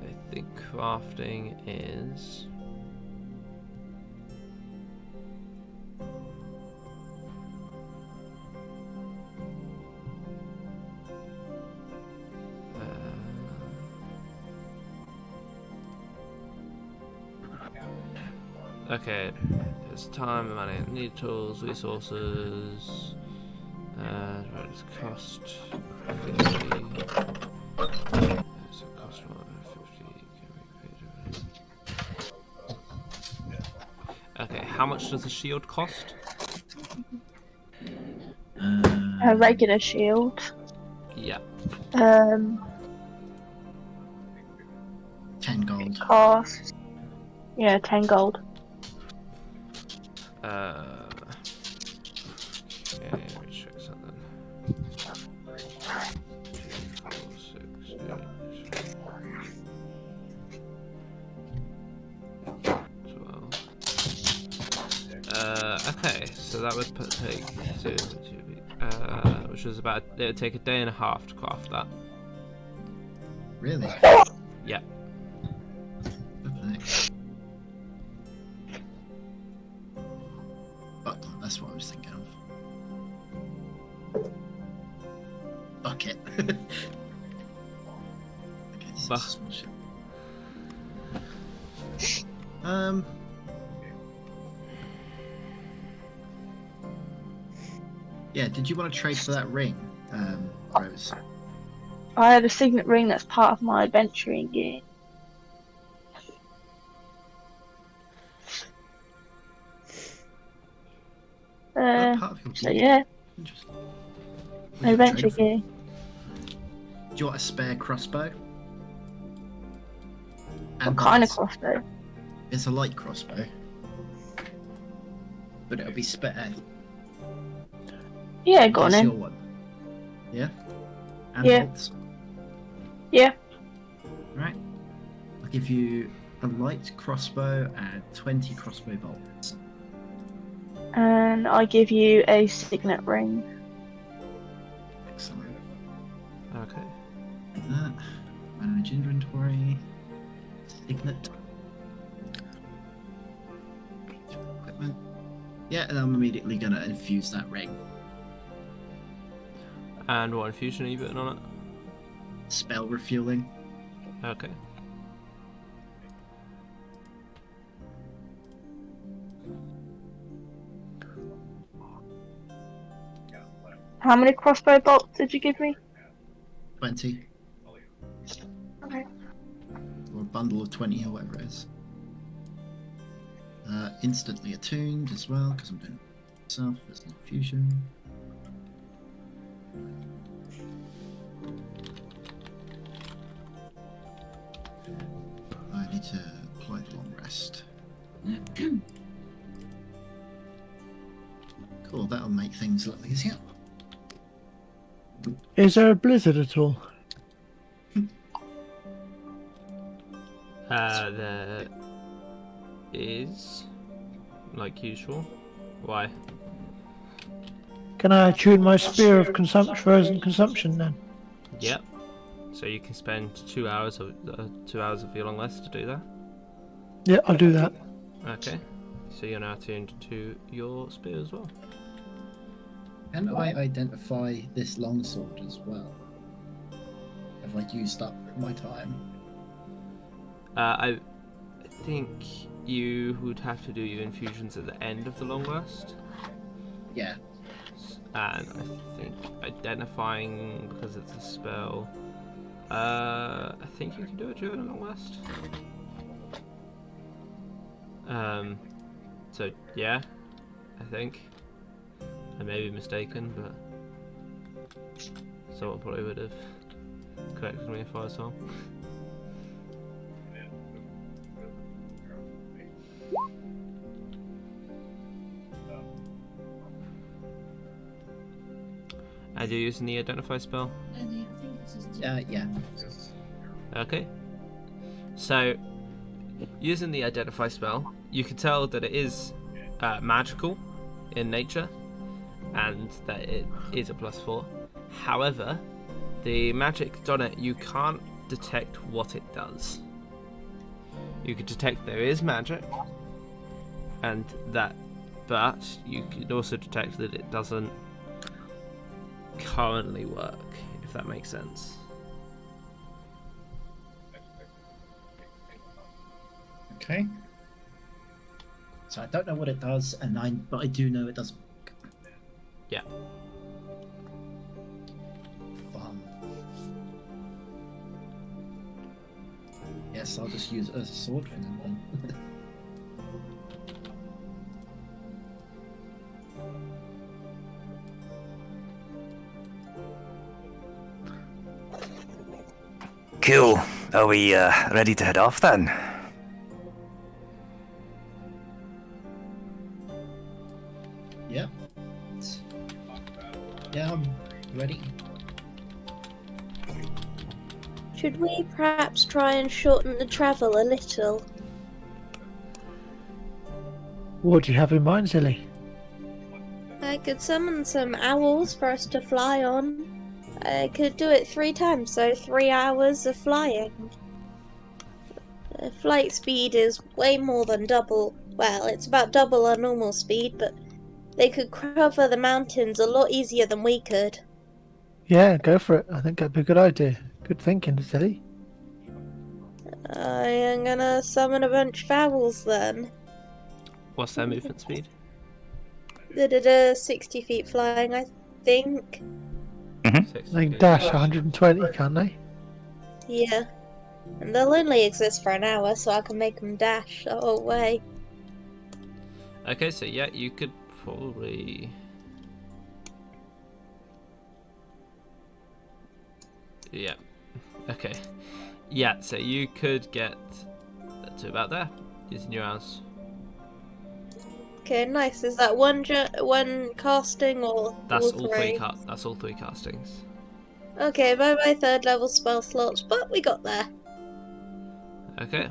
I think crafting is... Okay, there's time, money, need tools, resources. Right, it's cost 50. It's a cost 50. Okay, how much does the shield cost? A regular shield. Yeah. 10 gold. Cost. Yeah, 10 gold. Okay, let me check something. 2, 4, 6, 8, 12. Okay, so that would take which was about, it would take a day and a half to craft that. Really? Yeah. But that's what I was thinking of. Bucket. Okay, this is a small ship. Yeah, did you want to trade for that ring, Rose? I have a signet ring that's part of my adventuring gear. Part of your So gear? yeah, Interesting. What do you adventure trade for? gear. Do you want a spare crossbow? What kind of crossbow? It's a light crossbow, but it'll be spare. Yeah, go on It's your then. one. Yeah? And Yeah. bolts? Yeah. Right. I'll give you a light crossbow and 20 crossbow bolts. And I give you a signet ring. Excellent. Okay. Like that. Manage inventory. Signet. Equipment. Yeah, and I'm immediately going to infuse that ring. And what infusion are you putting on it? Spell refueling. Okay. How many crossbow bolts did you give me? 20. Okay. Or a bundle of 20 or whatever it is. Instantly attuned as well, because I'm doing it myself as an infusion. I need to apply the long rest. Cool, that'll make things a lot easier. Is there a blizzard at all? is like usual. Why? Can I tune my spear of frozen consumption then? Yep. So you can spend 2 hours of your long rest to do that. Yeah, I'll do that. Okay. So you're now tuned to your spear as well. Can I identify this longsword as well? Have I used up my time? I think you would have to do your infusions at the end of the long rest. Yeah. And I think identifying, because it's a spell, I think you can do it during a long rest. So yeah, I think. I may be mistaken, but someone probably would have corrected me if I was wrong. And you're using the identify spell? Yeah. Okay. So, using the identify spell, you can tell that it is magical in nature, and that it is a +4. However, the magic on it, you can't detect what it does. You can detect there is magic, and that, but you can also detect that it doesn't currently work, if that makes sense. Okay. So I don't know what it does, but I do know it doesn't. Yeah. Fun. Yes, I'll just use it as a sword for them then. Cool. Are we ready to head off then? Yeah. Yeah, I'm ready. Should we perhaps try and shorten the travel a little? What do you have in mind, Zilly? I could summon some owls for us to fly on. I could do it 3 times, so 3 hours of flying. Flight speed is way more than double. Well, it's about double our normal speed, but they could cover the mountains a lot easier than we could. Yeah, go for it. I think that'd be a good idea. Good thinking, Zilly. I am gonna summon a bunch of owls then. What's their movement speed? 60 feet flying, I think. They can dash 120, can't they? Yeah. And they'll only exist for an hour, so I can make them dash the whole way. Okay, so yeah, you could probably... Yeah. Okay. Yeah, so you could get to about there using your hours. Okay, nice. Is that one casting or That's all three? That's all 3 castings. Okay, bye bye 3rd level spell slots, but we got there. Okay.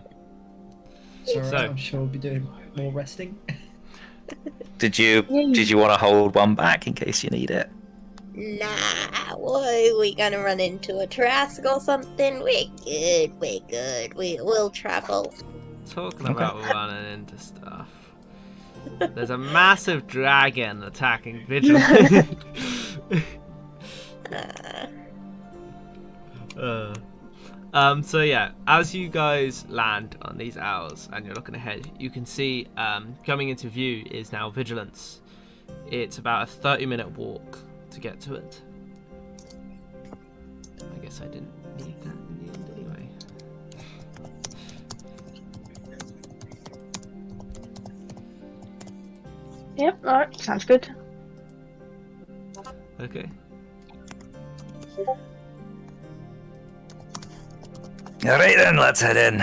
So So- I'm sure we'll be doing more resting. Did you want to hold one back in case you need it? Nah, why we gonna run into a Trask or something? We're good. We'll travel. Talking about running into stuff. There's a massive dragon attacking Vigilance. So yeah, as you guys land on these owls and you're looking ahead, you can see coming into view is now Vigilance. It's about a 30-minute walk to get to it. I guess I didn't need that in the end anyway. Yep, alright, sounds good. Okay. Alright then, let's head in.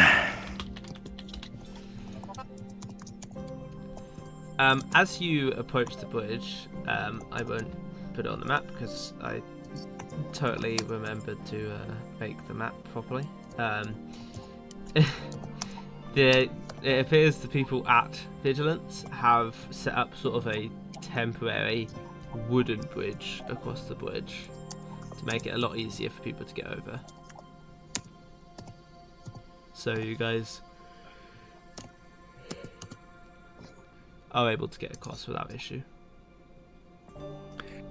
As you approach the bridge, I won't put it on the map because I totally remembered to make the map properly. it appears the people at Vigilance have set up sort of a temporary wooden bridge across the bridge to make it a lot easier for people to get over. So you guys are able to get across without issue.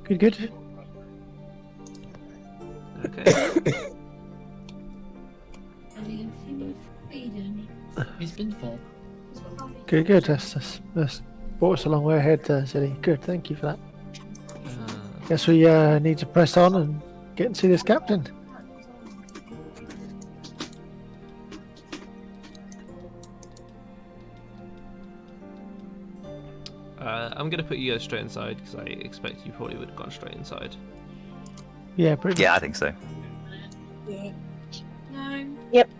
Good, good. Okay. He's been full. Good, good. That's brought us a long way ahead, Zilly. Good, thank you for that. Guess we need to press on and get and see this captain. I'm going to put you guys straight inside because I expect you probably would have gone straight inside. Yeah, pretty Yeah, I much. think so. No. Yep.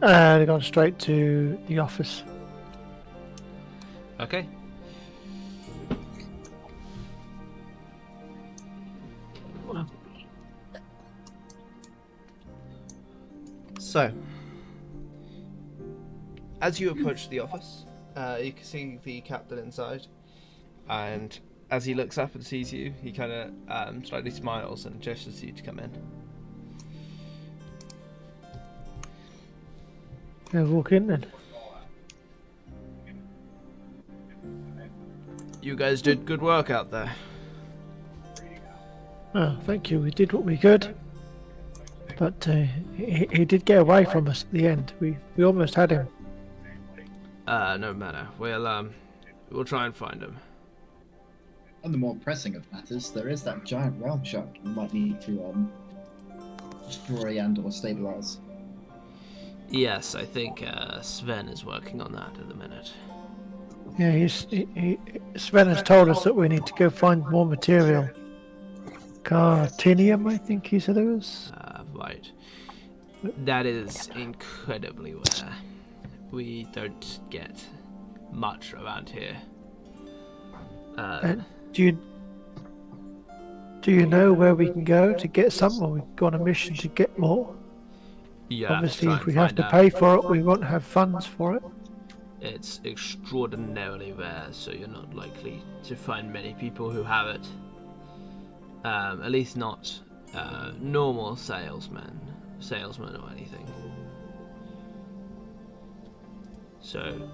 They've gone straight to the office. Okay. So, as you approach the office, you can see the captain inside, and as he looks up and sees you, he kind of slightly smiles and gestures to you to come in. Walk in then. You guys did good work out there. Oh, thank you. We did what we could. But he did get away from us at the end. We almost had him. No matter. We'll try and find him. On the more pressing of matters, there is that giant realm shark we might need to destroy and or stabilize. Yes, I think Sven is working on that at the minute. Yeah, Sven has told us that we need to go find more material. Cartinium, I think he said it was. Right. That is incredibly rare. We don't get much around here. Do you know where we can go to get some, or we go on a mission to get more? Yeah, Obviously, if we have to pay for it, we won't have funds for it. It's extraordinarily rare, so you're not likely to find many people who have it. At least not normal salesmen or anything. So,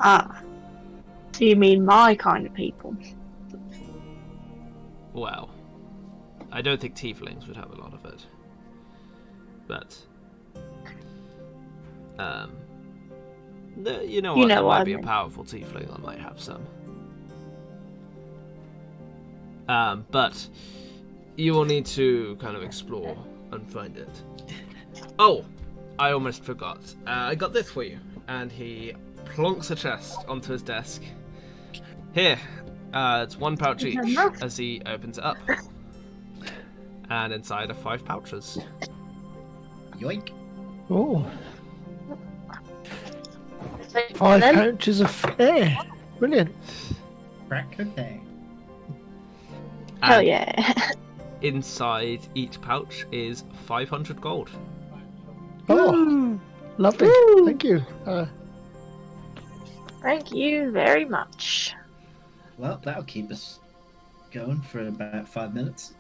So you mean my kind of people? well, I don't think tieflings would have a lot of it. But, you know what? There what I might be a mean. powerful tiefling that might have some. But you will need to kind of explore and find it. Oh, I almost forgot. I got this for you. And he plonks a chest onto his desk. Here, it's 1 pouch each as he opens it up. And inside are 5 pouches. Yoink. Oh, So, 5 then, pouches of air. Brilliant. Crack cocaine. hell And yeah. inside each pouch is 500 gold. Oh, lovely. Woo. Thank you. Thank you very much. Well, that'll keep us going for about 5 minutes.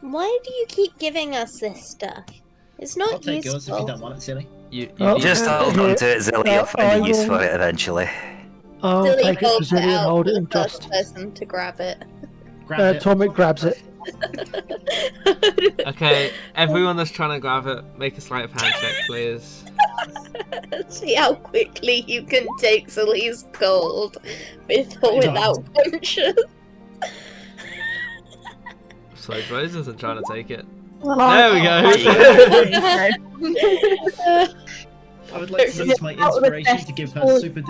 Why do you keep giving us this stuff? It's not I'll take yours if you useful. don't want it, silly. You Oh, need Just Yeah, hold here- on to it, Zilly. You'll find I a use will- for it eventually. I'll Silly take it for holds it Zilly and out hold for it the in first trust. person to grab it. Grab it. Tormik grabs it. Okay, everyone that's trying to grab it, make a sleight of hand check, please. See how quickly you can take Sully's gold with or without conscience. So Rose isn't trying to take it. Well, There we go. I would like to use my inspiration to give her super.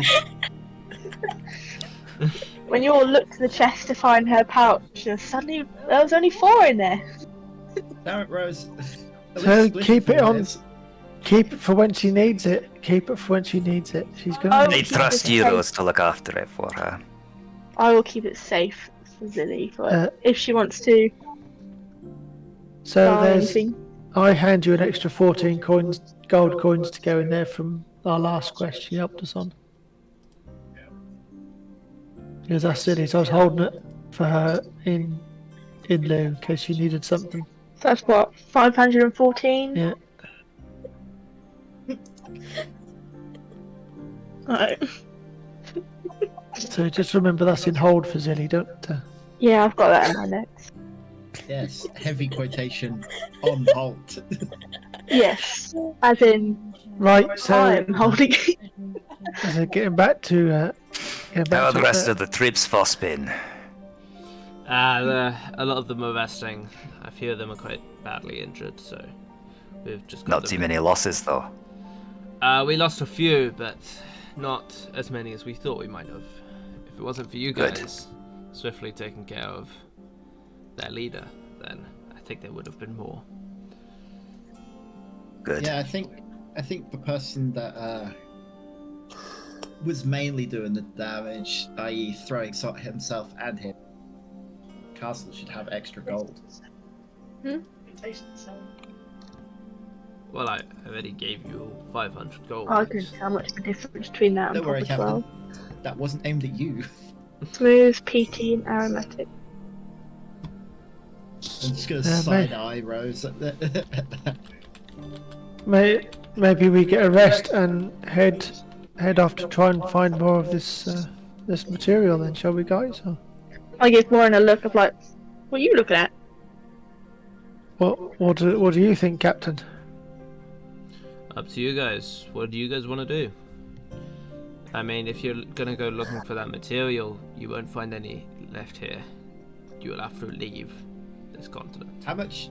When you all look to the chest to find her pouch, suddenly there was only 4 in there. Damn it, Rose. At So least split keep it for on. Liz. Keep it for when she needs it. Keep it for when she needs it. She's gonna. Oh, need I it. trust you, Rose, to look after it for her. I will keep it safe for Zilly, but Uh, if she wants to. So buy there's. anything. I hand you an extra 14 coins, gold coins, to go in there from our last quest she helped us on. Because that's silly, so I was holding it for her in lieu in case she needed something. So that's what, 514? Yeah. Right. So just remember that's in hold for Zilly, don't. Yeah, I've got that in my notes. Yes, heavy quotation on halt. Yes, as in Right. So I'm holding it. so getting back to. How are the rest of the troops for spin? A lot of them are resting. A few of them are quite badly injured, so we've just got Not them too in. many losses though. We lost a few, but not as many as we thought we might have. If it wasn't for you Good. guys swiftly taking care of their leader, then I think there would have been more. Good. Yeah, I think the person that was mainly doing the damage, i.e., throwing himself and him, Castle should have extra gold. Well, I already gave you 500 gold. I couldn't tell much of a difference between that and Don't worry, proper Captain. 12. That wasn't aimed at you. Smooth, peaty, and aromatic. I'm just gonna Yeah, side eye Rose. Maybe we get a rest and head off to try and find more of this this material. Then, shall we, guys? Or I give Warren a look of like, what are you looking at? what do you think, Captain? Up to you guys. What do you guys want to do? I mean, if you're gonna go looking for that material, you won't find any left here. You will have to leave this continent. How much?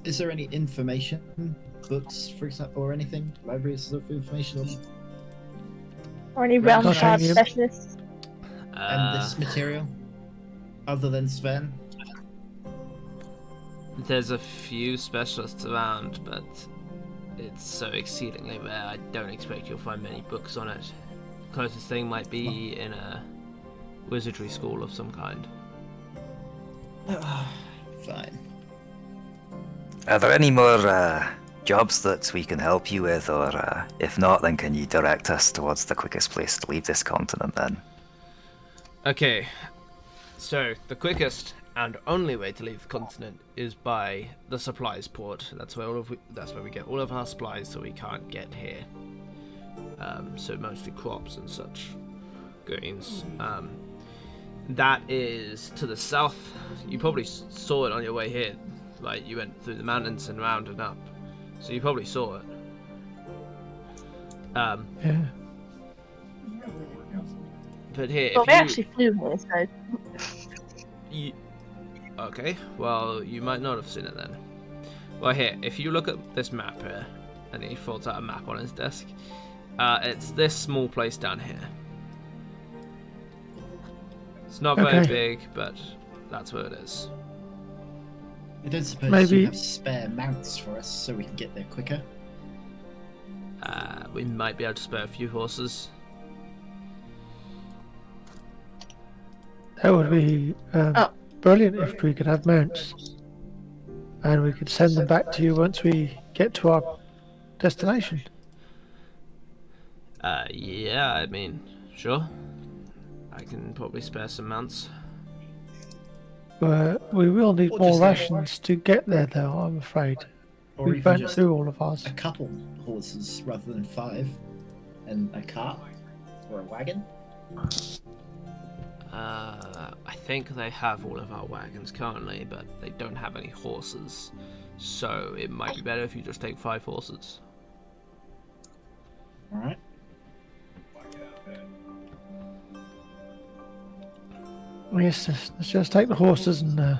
Is there any information, books, for example, or anything? Libraries of information on Or any realm shard Titanium. specialists? and this material, other than Sven? There's a few specialists around, but it's so exceedingly rare. I don't expect you'll find many books on it. Closest thing might be in a wizardry school of some kind. Fine. Are there any more jobs that we can help you with, or if not, then can you direct us towards the quickest place to leave this continent then? Okay, so the quickest and only way to leave the continent is by the supplies port. That's where we get all of our supplies, so we can't get here. So mostly crops and such grains. That is to the south. You probably saw it on your way here. Right, you went through the mountains and round and up, so you probably saw it. Yeah. But here, Well, if we you, actually flew here, so. you, okay, well, you might not have seen it then. Well, here, if you look at this map here, and he folds out a map on his desk, it's this small place down here. It's not very Okay. big, but that's where it is. I don't suppose Maybe- you have spare mounts for us so we can get there quicker. We might be able to spare a few horses. That would be Oh. brilliant if we could have mounts, and we could send them back to you once we get to our destination. Yeah, I mean, sure. I can probably spare some mounts. We will need Or more just rations to get there, though. I'm afraid Or we even burnt just through all of ours. a couple horses rather than 5. And a cart or a wagon. I think they have all of our wagons currently, but they don't have any horses. So it might be better if you just take 5 horses. Alright. Yes, let's just take the horses and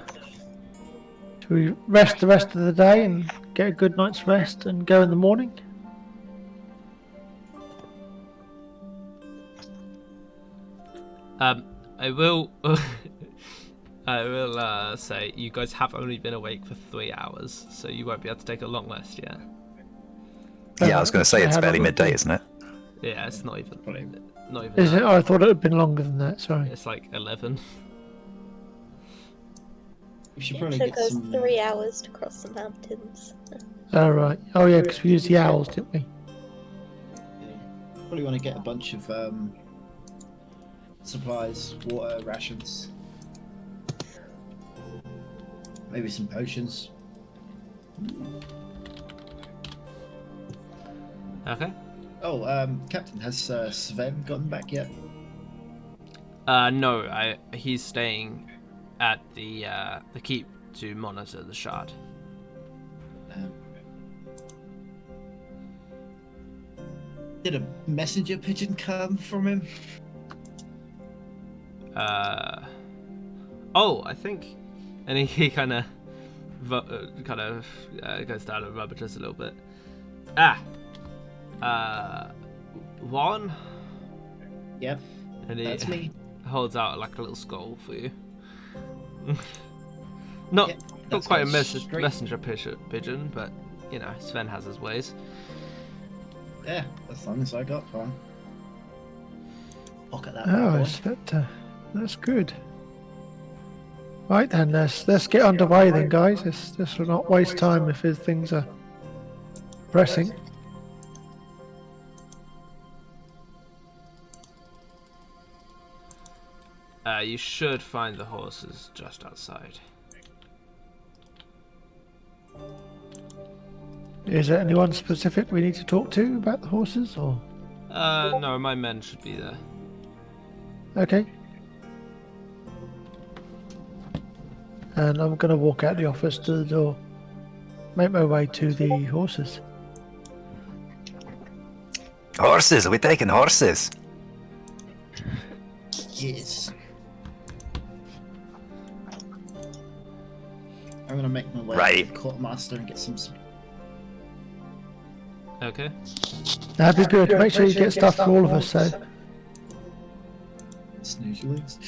should we rest the rest of the day and get a good night's rest and go in the morning? I will. I will say you guys have only been awake for 3 hours, so you won't be able to take a long rest yet. Yeah, I was going to say it's How long barely would it midday, be? isn't it? Yeah, it's not even. Probably. Not even. Is that. it? Oh, I thought it had been longer than that. Sorry. It's like 11. We should It probably took get us some. 3 hours to cross the mountains. All right. Oh yeah, because we used the owls, didn't we? Yeah, probably want to get a bunch of supplies, water, rations, maybe some potions. Okay. Oh, Captain, has Sven gotten back yet? No, he's staying at the keep to monitor the shard. Did a messenger pigeon come from him? Oh, I think, and he kind of goes down and rubbages a little bit. Juan, Yep, and he that's me. holds out like a little skull for you. not Yep, not that's quite a got straight- messenger pigeon, but you know, Sven has his ways. Yeah, as long as I got one. Pocket that Oh, bad is that, that's good. Right then, let's get underway then, guys. Let's not waste time if things are pressing. You should find the horses just outside. Is there anyone specific we need to talk to about the horses, or? No, my men should be there. Okay. And I'm going to walk out the office to the door. Make my way to the horses. Horses, are we taking horses? Yes. I'm gonna make my way Right. to the quartermaster and get some. Okay. That'd be good. Make sure you get stuff for all of us, so. Snooze you lose.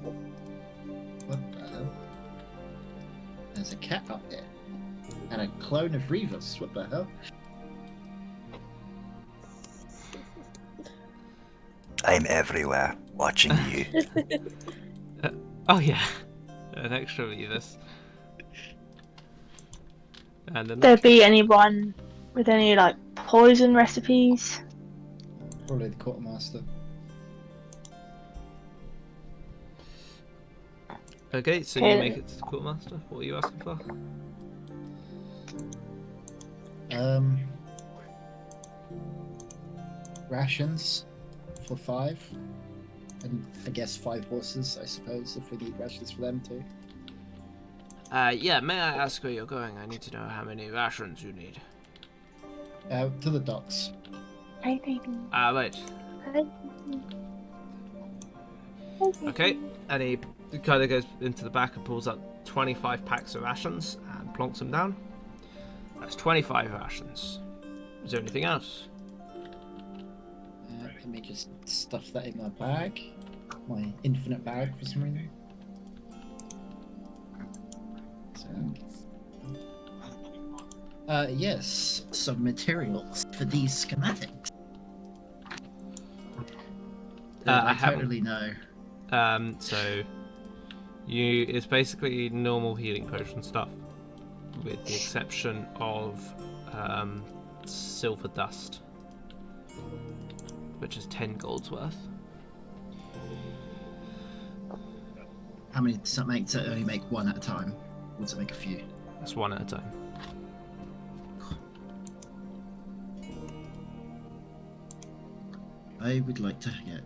What the hell? There's a cat up there. And a clone of Revis. What the hell? I'm everywhere, watching you. Oh yeah, an extra Revis. And then There be anyone with any like poison recipes? Probably the quartermaster. okay, so Okay. you make it to the quartermaster. What are you asking for? Rations for 5. And I guess 5 horses, I suppose, if we need rations for them too. Yeah, may I ask where you're going? I need to know how many rations you need. To the docks. Hi, baby. Right. Okay, and he kind of goes into the back and pulls out 25 packs of rations and plonks them down. That's 25 rations. Is there anything else? Let me just stuff that in my bag. My infinite bag for some reason. So, yes, some materials for these schematics. I I haven't- totally know. So it's basically normal healing potion stuff, with the exception of silver dust, which is 10 gold's worth. How many does that make? Does it only make one at a time? Or does it make a few? That's one at a time. I would like to get.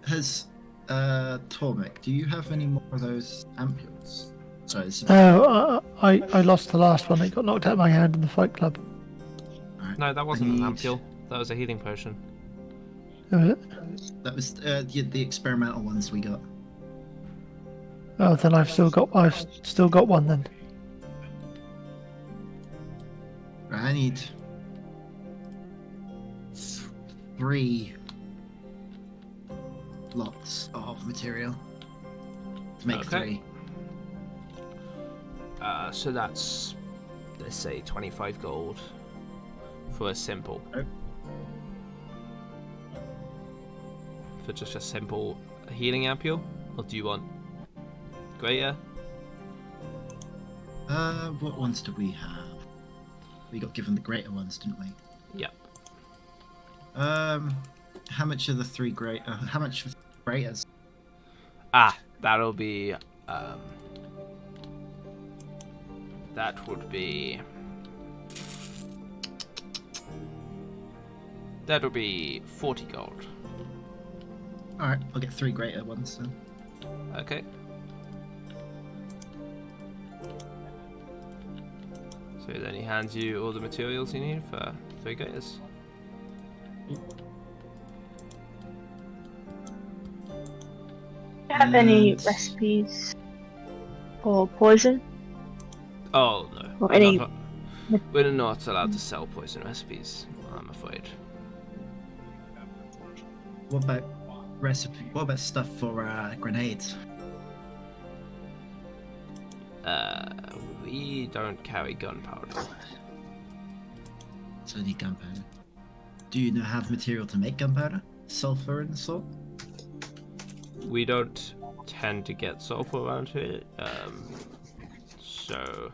Has Tormek, do you have any more of those ampules? Sorry, this is... I lost the last one. It got knocked out of my hand in the fight club. Alright. No, that wasn't an need- ampule. That was a healing potion. Was it? That was the experimental ones we got. Oh, then I've still got one then. Right, I need 3 lots of material to make Okay. 3. So that's, let's say, 25 gold for a simple. Oh. For just a simple healing ampule, or do you want greater. What ones do we have? We got given the greater ones, didn't we? Yep. How much are the 3 great? How much for 3 greaters? That'll be that would be 40 gold. All right, I'll get 3 greater ones then. Okay. So then he hands you all the materials you need for 3 greaters. Do you have any And- recipes for poison? Oh no. Or any- We're not allowed to sell poison recipes, I'm afraid. What about recipe? What about stuff for grenades? We don't carry gunpowder. So I need gunpowder. Do you have material to make gunpowder? Sulfur and salt? We don't tend to get sulfur around here, so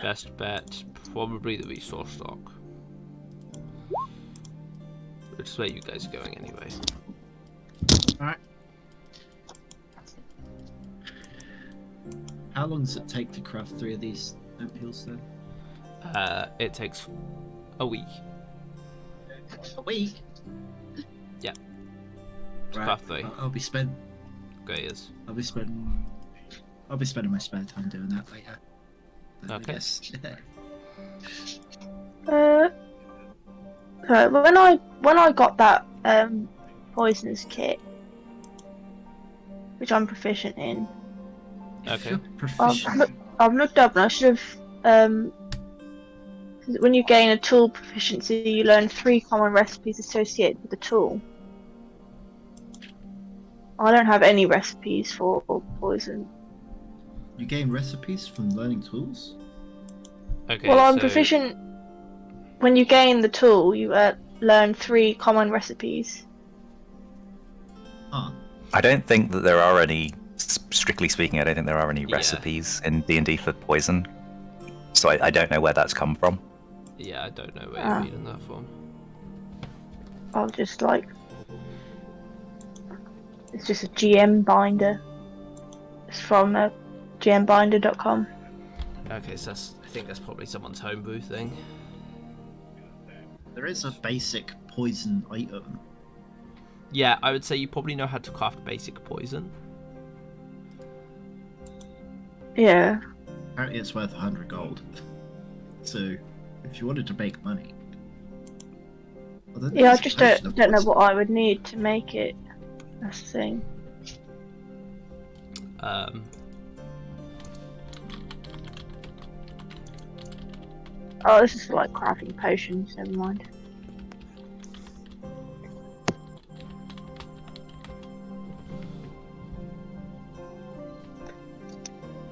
best bet probably the resource stock. Which is where you guys are going anyway. Alright. How long does it take to craft 3 of these oatmeals then? It takes a week. A week? Yeah. To Right. craft 3. I'll be spending my spare time doing that later. I Okay. guess. So when I got that poisonous kit, which I'm proficient in, If Okay. you're proficient. I've looked up and I should have. When you gain a tool proficiency, you learn 3 common recipes associated with the tool. I don't have any recipes for poison. You gain recipes from learning tools? Okay. Well, I'm so proficient. When you gain the tool, you learn 3 common recipes. Ah, I don't think that there are any. Strictly speaking, I don't think there are any Yeah. recipes in D&D for poison. So I don't know where that's come from. Yeah, I don't know where Ah. you're reading that from. I'll just it's just a GM binder. It's from gmbinder.com. Okay, so I think that's probably someone's homebrew thing. there is a basic poison item. Yeah, I would say you probably know how to craft basic poison. Yeah. Apparently it's worth 100 gold. So, if you wanted to make money... Well, Yeah, I there's a just potion of don't know poison. what I would need to make it. That's the thing. Oh, this is for like crafting potions, never mind.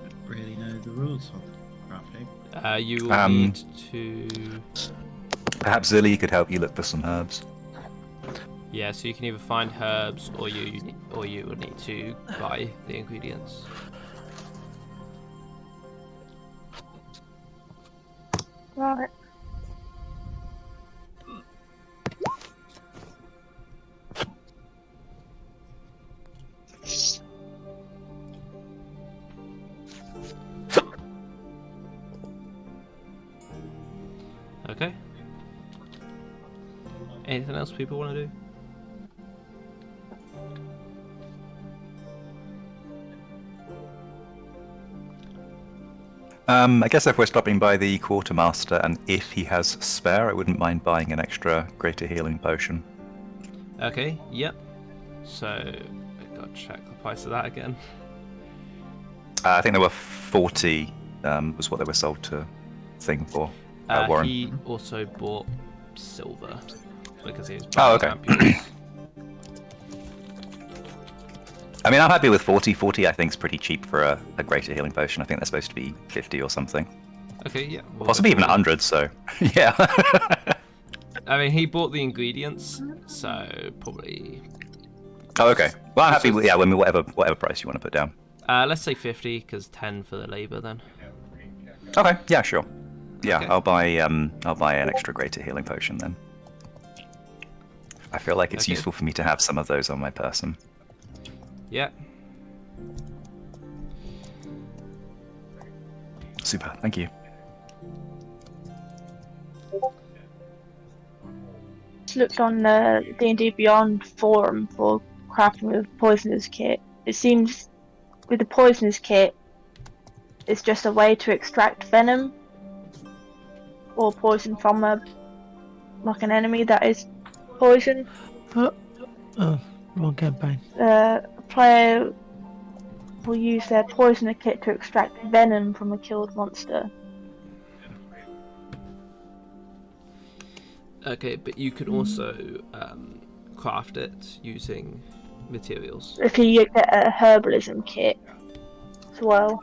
Don't really know the rules of crafting. You will need to. Perhaps Zilly could help you look for some herbs. Yeah, so you can either find herbs or you will need to buy the ingredients. Right. Okay. Anything else people want to do? I guess if we're stopping by the quartermaster, and if he has spare, I wouldn't mind buying an extra greater healing potion. Okay, yep. So, I gotta check the price of that again. I think there were 40, was what they were sold to Thing for. Warren. He also bought silver because he was Oh, buying okay. ampules. I mean, I'm happy with 40. 40, I think, is pretty cheap for a greater healing potion. I think they're supposed to be 50 or something. Okay, yeah. we'll Possibly go even for it. 100, so yeah. I mean, he bought the ingredients, so probably. Oh, okay. Well, I'm happy with, yeah, whatever price you want to put down. Let's say 50, because 10 for the labor then. Okay, yeah, sure. Yeah, Okay. I'll buy an extra greater healing potion then. I feel like it's Okay. useful for me to have some of those on my person. Yeah. Super, thank you. Just looked on the D&D Beyond forum for crafting with poisonous kit. It seems with the poisonous kit, it's just a way to extract venom or poison from an enemy that is poison. Oh, wrong campaign. A player will use their poisoner kit to extract venom from a killed monster. Okay, but you can also craft it using materials. If you get a herbalism kit as well.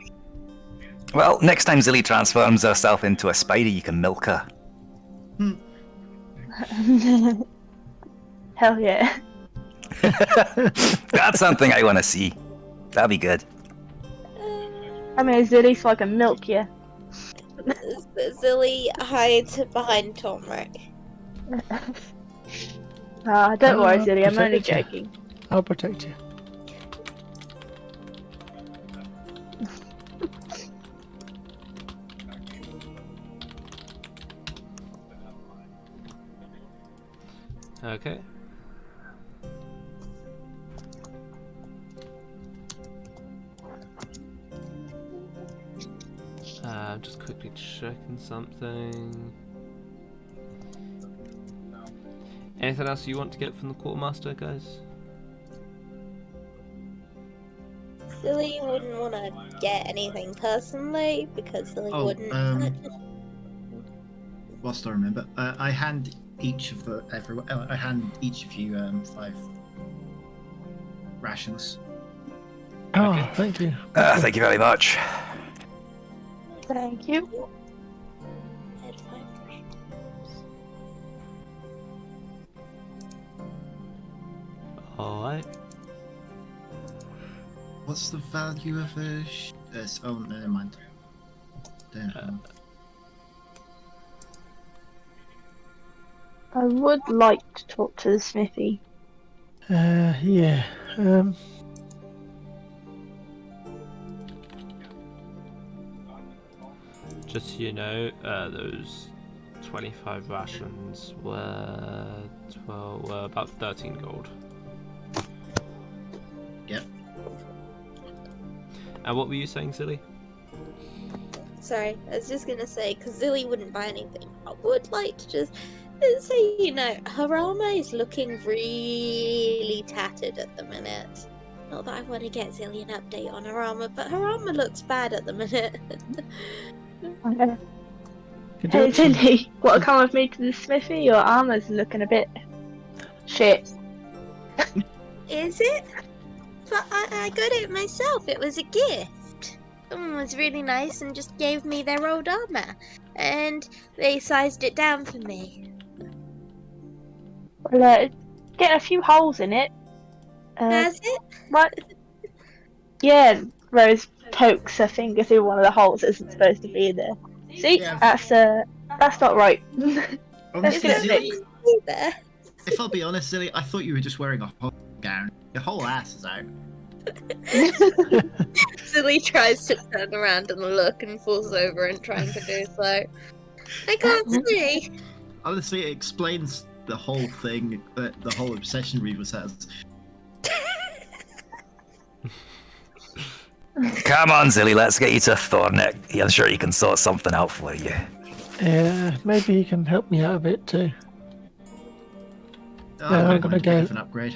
Well, next time Zilly transforms herself into a spider, you can milk her. Hell yeah. That's something I want to see. That'd be good. I mean, it's at least so I can milk you. Zilly hides behind Tom, right? Don't worry, Zilly, I'm only protect you. joking. I'll protect you. Okay. Just quickly checking something. Anything else you want to get from the quartermaster, guys? Zilly wouldn't want to get anything personally because Zilly wouldn't. Whilst I remember, I hand each of you 5 rations. Oh, Okay. thank you. Thank you very much. Thank you. Alright. What's the value of a? Oh, never mind. Don't have. I would like to talk to the smithy. Yeah. Just so you know, those 25 rations were about 13 gold. Yep. And what were you saying, Silly? Sorry, I was just gonna say, because Zilly wouldn't buy anything. I would like to just say, her armor is looking really tattered at the minute. Not that I want to get Zilly an update on her armor, but her armor looks bad at the minute. Okay. Could Hey, you some- Zilly, wanna come with me to the smithy? Your armor's looking a bit shit. Is it? But I got it myself. It was a gift. Someone was really nice and just gave me their old armor. And they sized it down for me. Well, get a few holes in it. Has it? What? Yeah, Rose pokes her finger through one of the holes that isn't supposed to be there. See, Yeah. that's not right. Honestly, Let's get it Zilly, There. if I'll be honest, Zilly, I thought you were just wearing a whole gown. Your whole ass is out. Zilly tries to turn around and look and falls over and trying to do so. I can't see. Honestly, it explains the whole thing, the whole obsession Reavers has. Come on, Zilly, let's get you to Thorneck. I'm sure he can sort something out for you. Yeah, maybe you can help me out a bit too. Oh, Yeah, I I'm don't gonna mind a bit go. of an upgrade.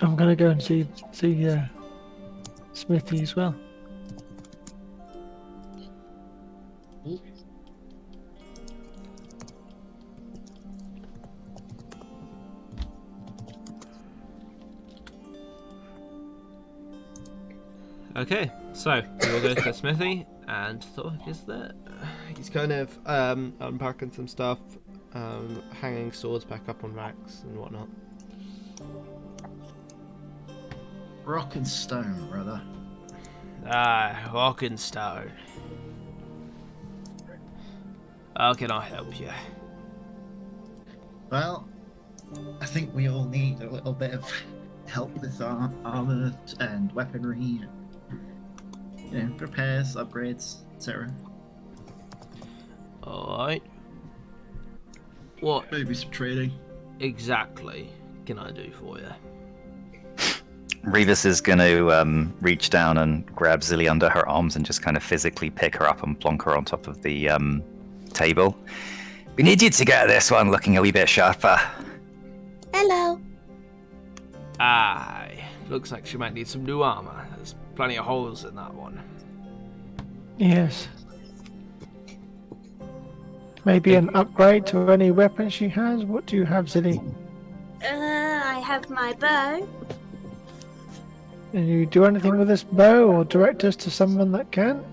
I'm gonna go and see Smithy as well. Okay, so we will go to the smithy, and Thor is there. He's kind of unpacking some stuff, hanging swords back up on racks and whatnot. Rock and stone, brother. Ah, rock and stone. How can I help you? Well, I think we all need a little bit of help with our armor and weaponry, repairs, upgrades, etc. Alright. What Maybe some trading. exactly can I do for you? Revis is going to reach down and grab Zilly under her arms and just kind of physically pick her up and plonk her on top of the table. We need you to get this one looking a wee bit sharper. Hello. Aye. Looks like she might need some new armor. There's plenty of holes in that one. Yes. Maybe an upgrade to any weapon she has. What do you have, Zilly? I have my bow. Can you do anything with this bow, or direct us to someone that can?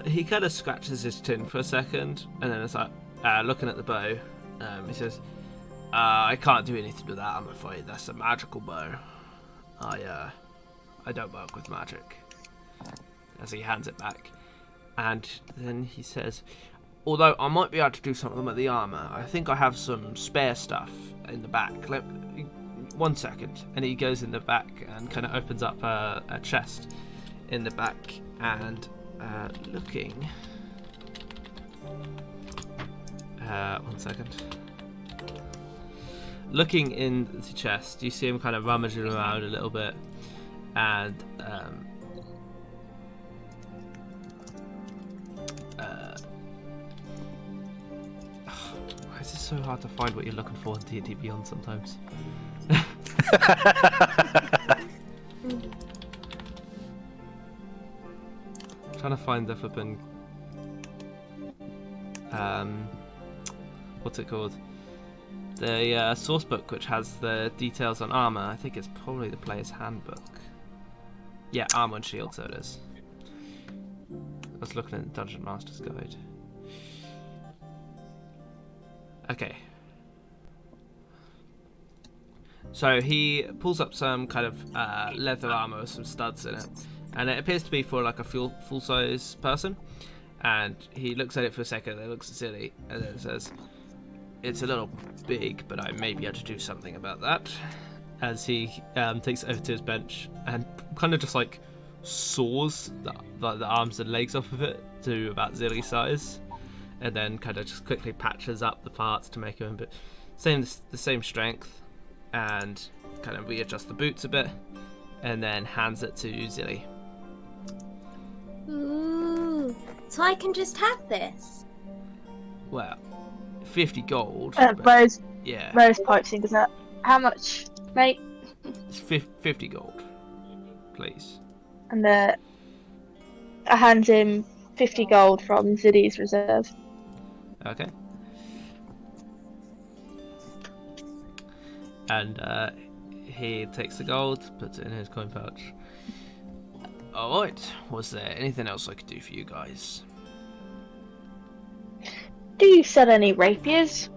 He kind of scratches his chin for a second, and then it's like, looking at the bow, he says, I can't do anything with that, I'm afraid. That's a magical bow. I don't work with magic. As he hands it back. And then he says, although I might be able to do something with the armor, I think I have some spare stuff in the back. 1 second. And he goes in the back and kind of opens up a chest in the back, and looking. 1 second. Looking in the chest, you see him kind of rummaging around a little bit, and why is it so hard to find what you're looking for in D&D Beyond sometimes? Trying to find the flippin' what's it called? The source book, which has the details on armor. I think it's probably the player's handbook. Yeah, armor and shield, so it is. I was looking at the Dungeon Master's Guide. Okay. So he pulls up some kind of leather armor with some studs in it, and it appears to be for like a full-size person. And he looks at it for a second, and it looks silly, and then it says, "It's a little big, but I may be able to do something about that." As he takes it over to his bench and kind of just like saws the arms and legs off of it to about Zilly's size, and then kind of just quickly patches up the parts to make them the same strength, and kind of readjust the boots a bit, and then hands it to Zilly. Ooh, so I can just have this? Well, 50 gold. Rose Yeah, pipes in, because that. How much, mate? it's 50 gold, please. And I hand him 50 gold from Ziddy's reserve. Okay. And he takes the gold, puts it in his coin pouch. Alright, was there anything else I could do for you guys? Do you sell any rapiers?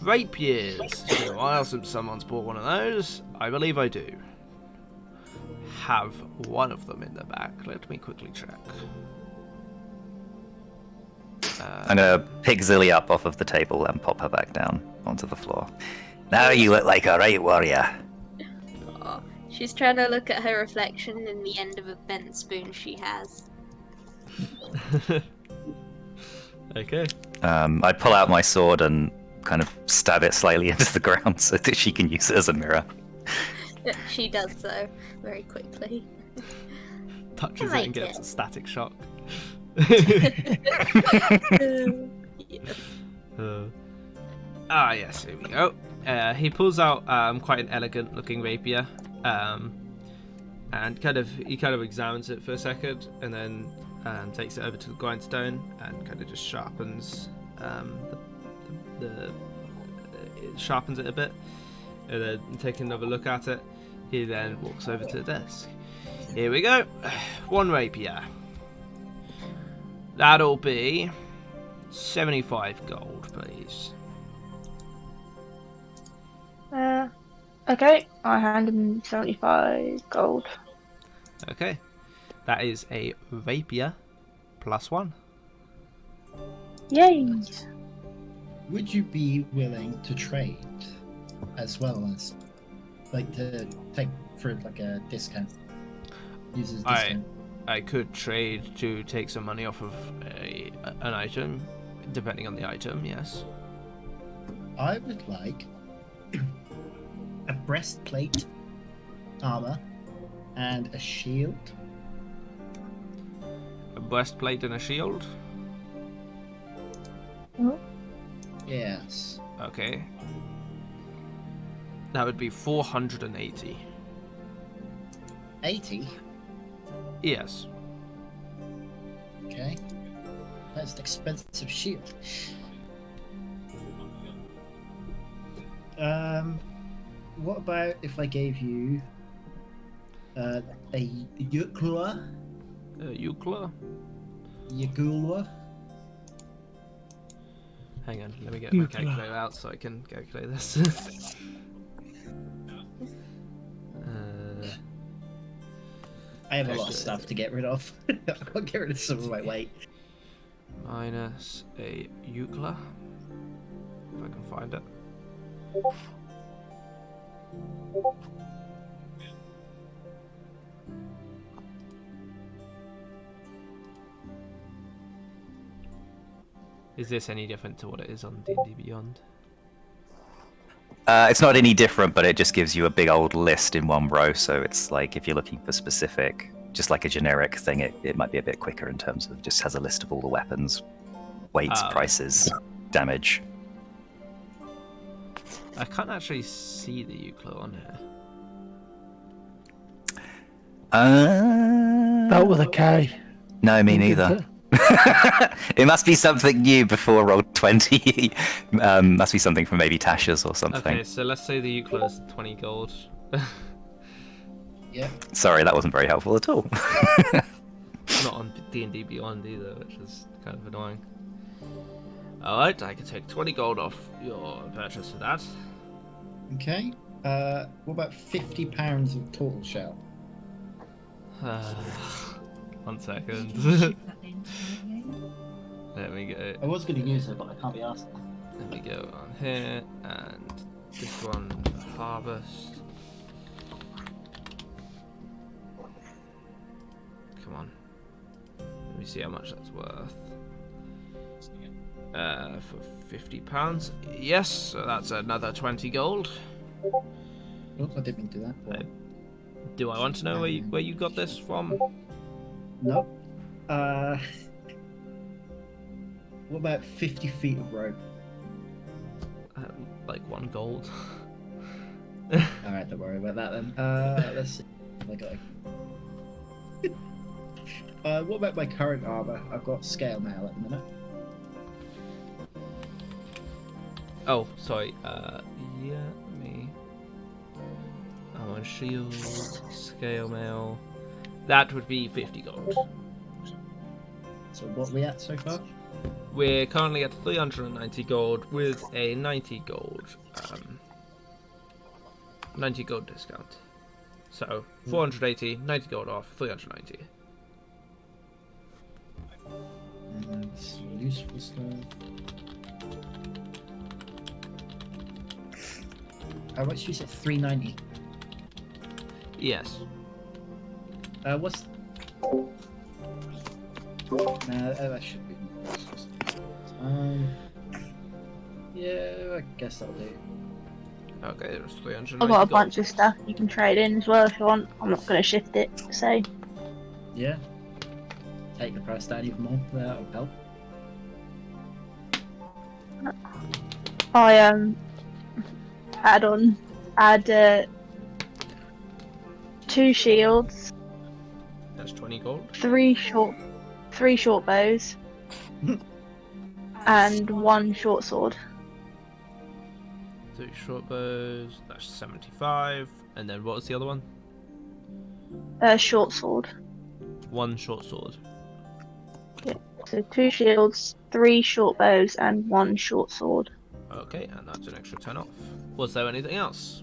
Rapiers! It's been a while since someone's bought one of those. I believe I do. Have one of them in the back. Let me quickly check. I'm going to pick Zilly up off of the table and pop her back down onto the floor. Now you look like a right warrior. Aw, she's trying to look at her reflection in the end of a bent spoon she has. Okay. I pull out my sword and kind of stab it slightly into the ground so that she can use it as a mirror. She does so very quickly. Touches I it and like gets it. a static shock. Yes, here we go. He pulls out quite an elegant looking rapier, and he kind of examines it for a second, and then takes it over to the grindstone and kind of just sharpens it sharpens it a bit, and then taking another look at it, he then walks over to the desk. Here we go. One rapier. That'll be 75 gold, please. Okay, I hand him 75 gold. Okay, that is a rapier +1. Yay! Would you be willing to trade as well as like to take for like a discount? Use as a discount. I could trade to take some money off of an item, depending on the item. Yes. I would like a breastplate, armor, and a shield. A breastplate and a shield. Yes. Okay. That would be 480. 80. Yes. Okay. That's an expensive shield. What about if I gave you a Yukla? Eucla. Yagulwa? Hang on, let me get my Eucla. calculator out so I can calculate this. I have a lot of Okay. stuff to get rid of. I'll get rid of some of my weight. Minus a Eucla. If I can find it. Is this any different to what it is on D&D Beyond? It's not any different, but it just gives you a big old list in one row. So it's like if you're looking for specific, just like a generic thing, it might be a bit quicker in terms of just has a list of all the weapons, weights, Oh. prices, damage. I can't actually see the Eucla on here. That with a K. No, me Look neither. into- It must be something new before roll 20. Must be something from maybe Tasha's or something. Okay, so let's say the Eucla is 20 gold. Yeah. Sorry, that wasn't very helpful at all. Not on D&D Beyond either, which is kind of annoying. Alright, I can take 20 gold off your purchase for that. Okay. What about £50 of total shell? 1 second. Let me go. I was going to use it, but I can't be asked. Let me go on here, and this one, harvest. Come on. Let me see how much that's worth. For £50. Yes, so that's another 20 gold. Oh, I didn't mean to do that. Do I want to know where you got this from? No. What about 50 feet of rope? Like 1 gold. Alright, don't worry about that then. Let's see. I got it. What about my current armor? I've got scale mail at the minute. Oh, sorry. Yeah, let me. I'm on shield, scale mail. That would be 50 gold. So what are we at so far? We're currently at 390 gold with a 90 gold, 90 gold discount. So 480, 90 gold off, 390. Some useful stuff. How much did you say? 390. Yes. What's? Nah, that should be. Yeah, I guess that'll do. Okay, there's 390 I've got a gold. bunch of stuff you can trade in as well if you want. I'm not going to shift it, so. Yeah. Take the price down even more. That'll help. I add 2 shields, That's 20 gold. 3 short bows, and 1 short sword. 2 short bows, that's 75. And then what was the other one? Short sword. 1 short sword. So 2 shields, 3 short bows, and 1 short sword. Okay, and that's an extra 10 off. Was there anything else?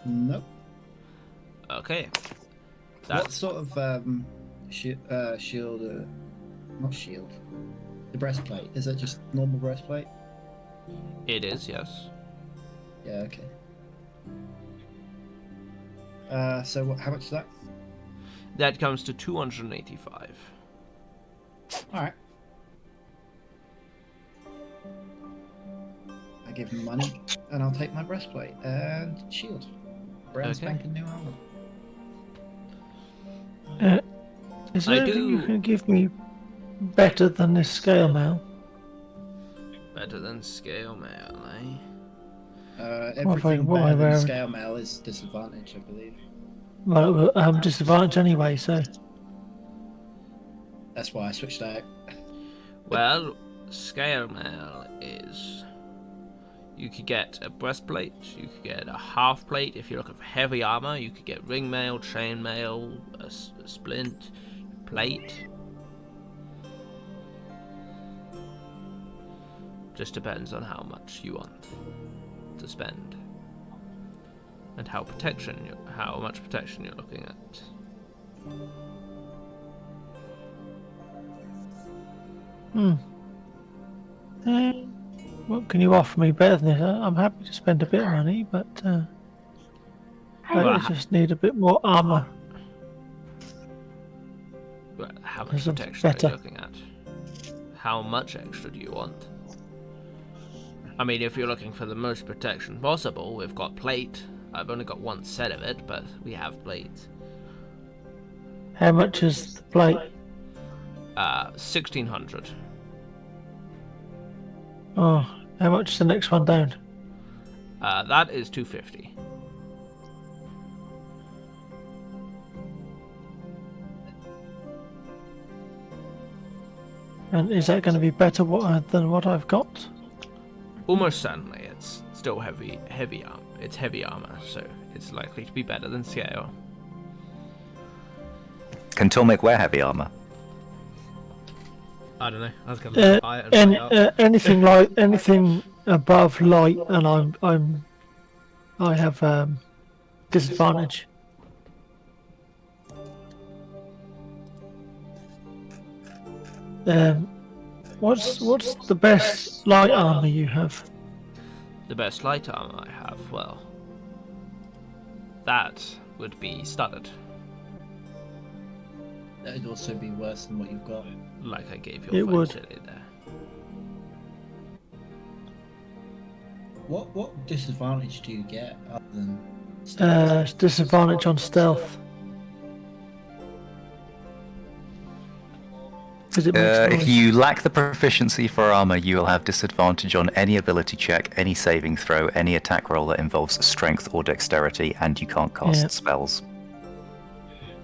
Nope. Okay. What sort of shield? Not shield. The breastplate. Is it just normal breastplate? It is, yes. Yeah. Okay. So how much is that? That comes to 285. All right. I give him money, and I'll take my breastplate and shield. Brand Okay. spanking new armor. Is I there anything you do- can give me better than this scale mail? Better than scale mail, eh? Everything what am I better than wearing? scale mail is disadvantage, I believe. Well, I'm disadvantaged anyway, so That's why I switched out. Well, scale mail is... You could get a breastplate, you could get a half plate. If you're looking for heavy armor, you could get ring mail, chain mail, a splint, plate. Just depends on how much you want to spend. And how much protection you're looking at. what can you offer me better than this? I'm happy to spend a bit of money, but Well, I just need a bit more armor. Well, how much Something protection are better. you looking at? How much extra do you want? I mean, if you're looking for the most protection possible, we've got plate. I've only got one set of it, but we have plates. How much is the plate? 1600. Oh, how much is the next one down? That is 250. And is that going to be better than what I've got? Almost certainly, it's still heavy armor. It's heavy armor, so it's likely to be better than scale. Can Tormek wear heavy armor? I don't know. I was gonna buy it and find out. Anything above light, and I have disadvantage. What's the best light armor you have? The best light armor I have, well, that would be studded, That'd also be worse than what you've got. like I gave It your friend would. Tilly there. What disadvantage do you get other than? Disadvantage on stealth. Because it makes If noise. you lack the proficiency for armor, you will have disadvantage on any ability check, any saving throw, any attack roll that involves strength or dexterity, and you can't cast Yeah. spells.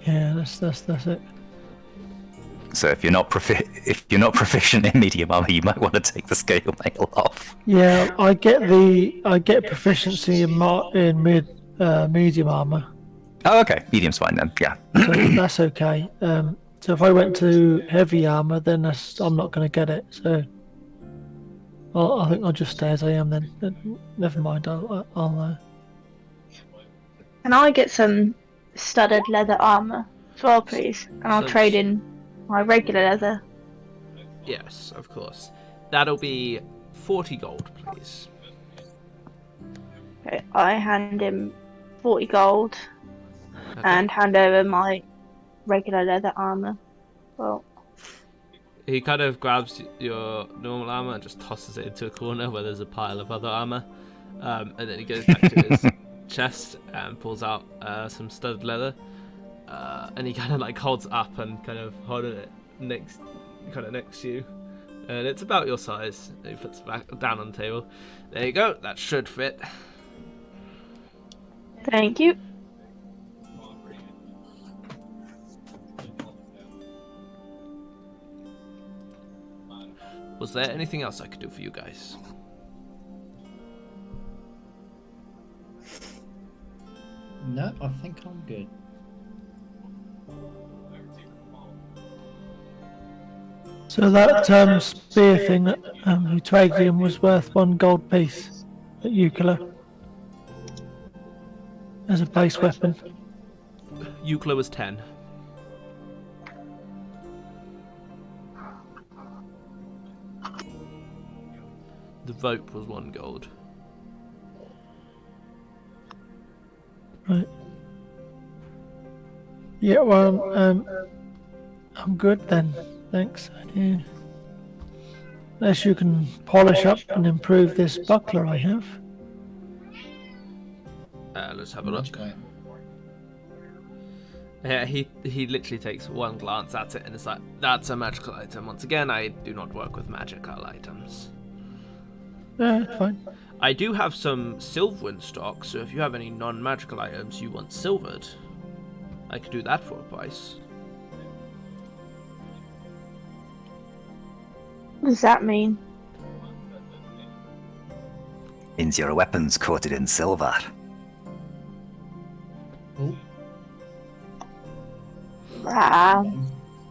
Yeah, that's it. So if you're not proficient in medium armor, you might want to take the scale mail off. Yeah, I get proficiency in medium armor, Oh, okay, medium's fine then. Yeah. so that's okay. So if I went to heavy armor, then I'm not going to get it. So I think I'll just stay as I am then. Never mind. I'll Can I get some studded leather armor as well, please? And I'll So- trade in my regular leather. Yes, of course. That'll be 40 gold, please. Okay, I hand him 40 gold Okay. and hand over my regular leather armor. Well, He kind of grabs your normal armor and just tosses it into a corner where there's a pile of other armor. And then he goes back to his chest and pulls out some studded leather. And he kind of like holds it up and kind of holding it next to you. And it's about your size. He puts it back down on the table. There you go. That should fit. thank you. Was there anything else I could do for you guys? No, I think I'm good. So that spear thing that we traded in was worth 1 gold piece at Eucla. as a base weapon? Euclid was 10. The rope was 1 gold. Right. Yeah, well, I'm good then. Thanks. Yeah. Unless you can polish up and improve this buckler I have. Let's have a look. Magic item. Yeah, he literally takes 1 glance at it and is like, that's a magical item. Once again, I do not work with magical items. Fine. I do have some silver in stock, so if you have any non-magical items you want silvered, I could do that for a price. What does that mean? Means your weapons coated in silver. Oh,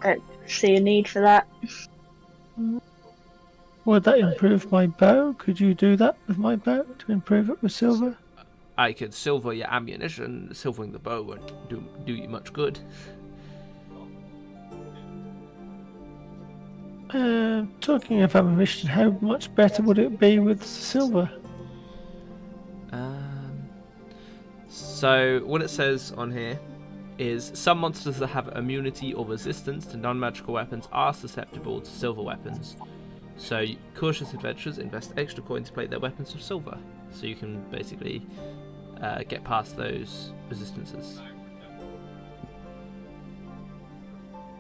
Don't see a need for that. Would that improve my bow? Could you do that with my bow to improve it with silver? I could silver your ammunition. Silvering the bow won't do you much good. Talking of ammunition, how much better would it be with silver? So what it says on here is some monsters that have immunity or resistance to non-magical weapons are susceptible to silver weapons. So cautious adventurers invest extra coins to plate their weapons with silver, so you can basically get past those resistances.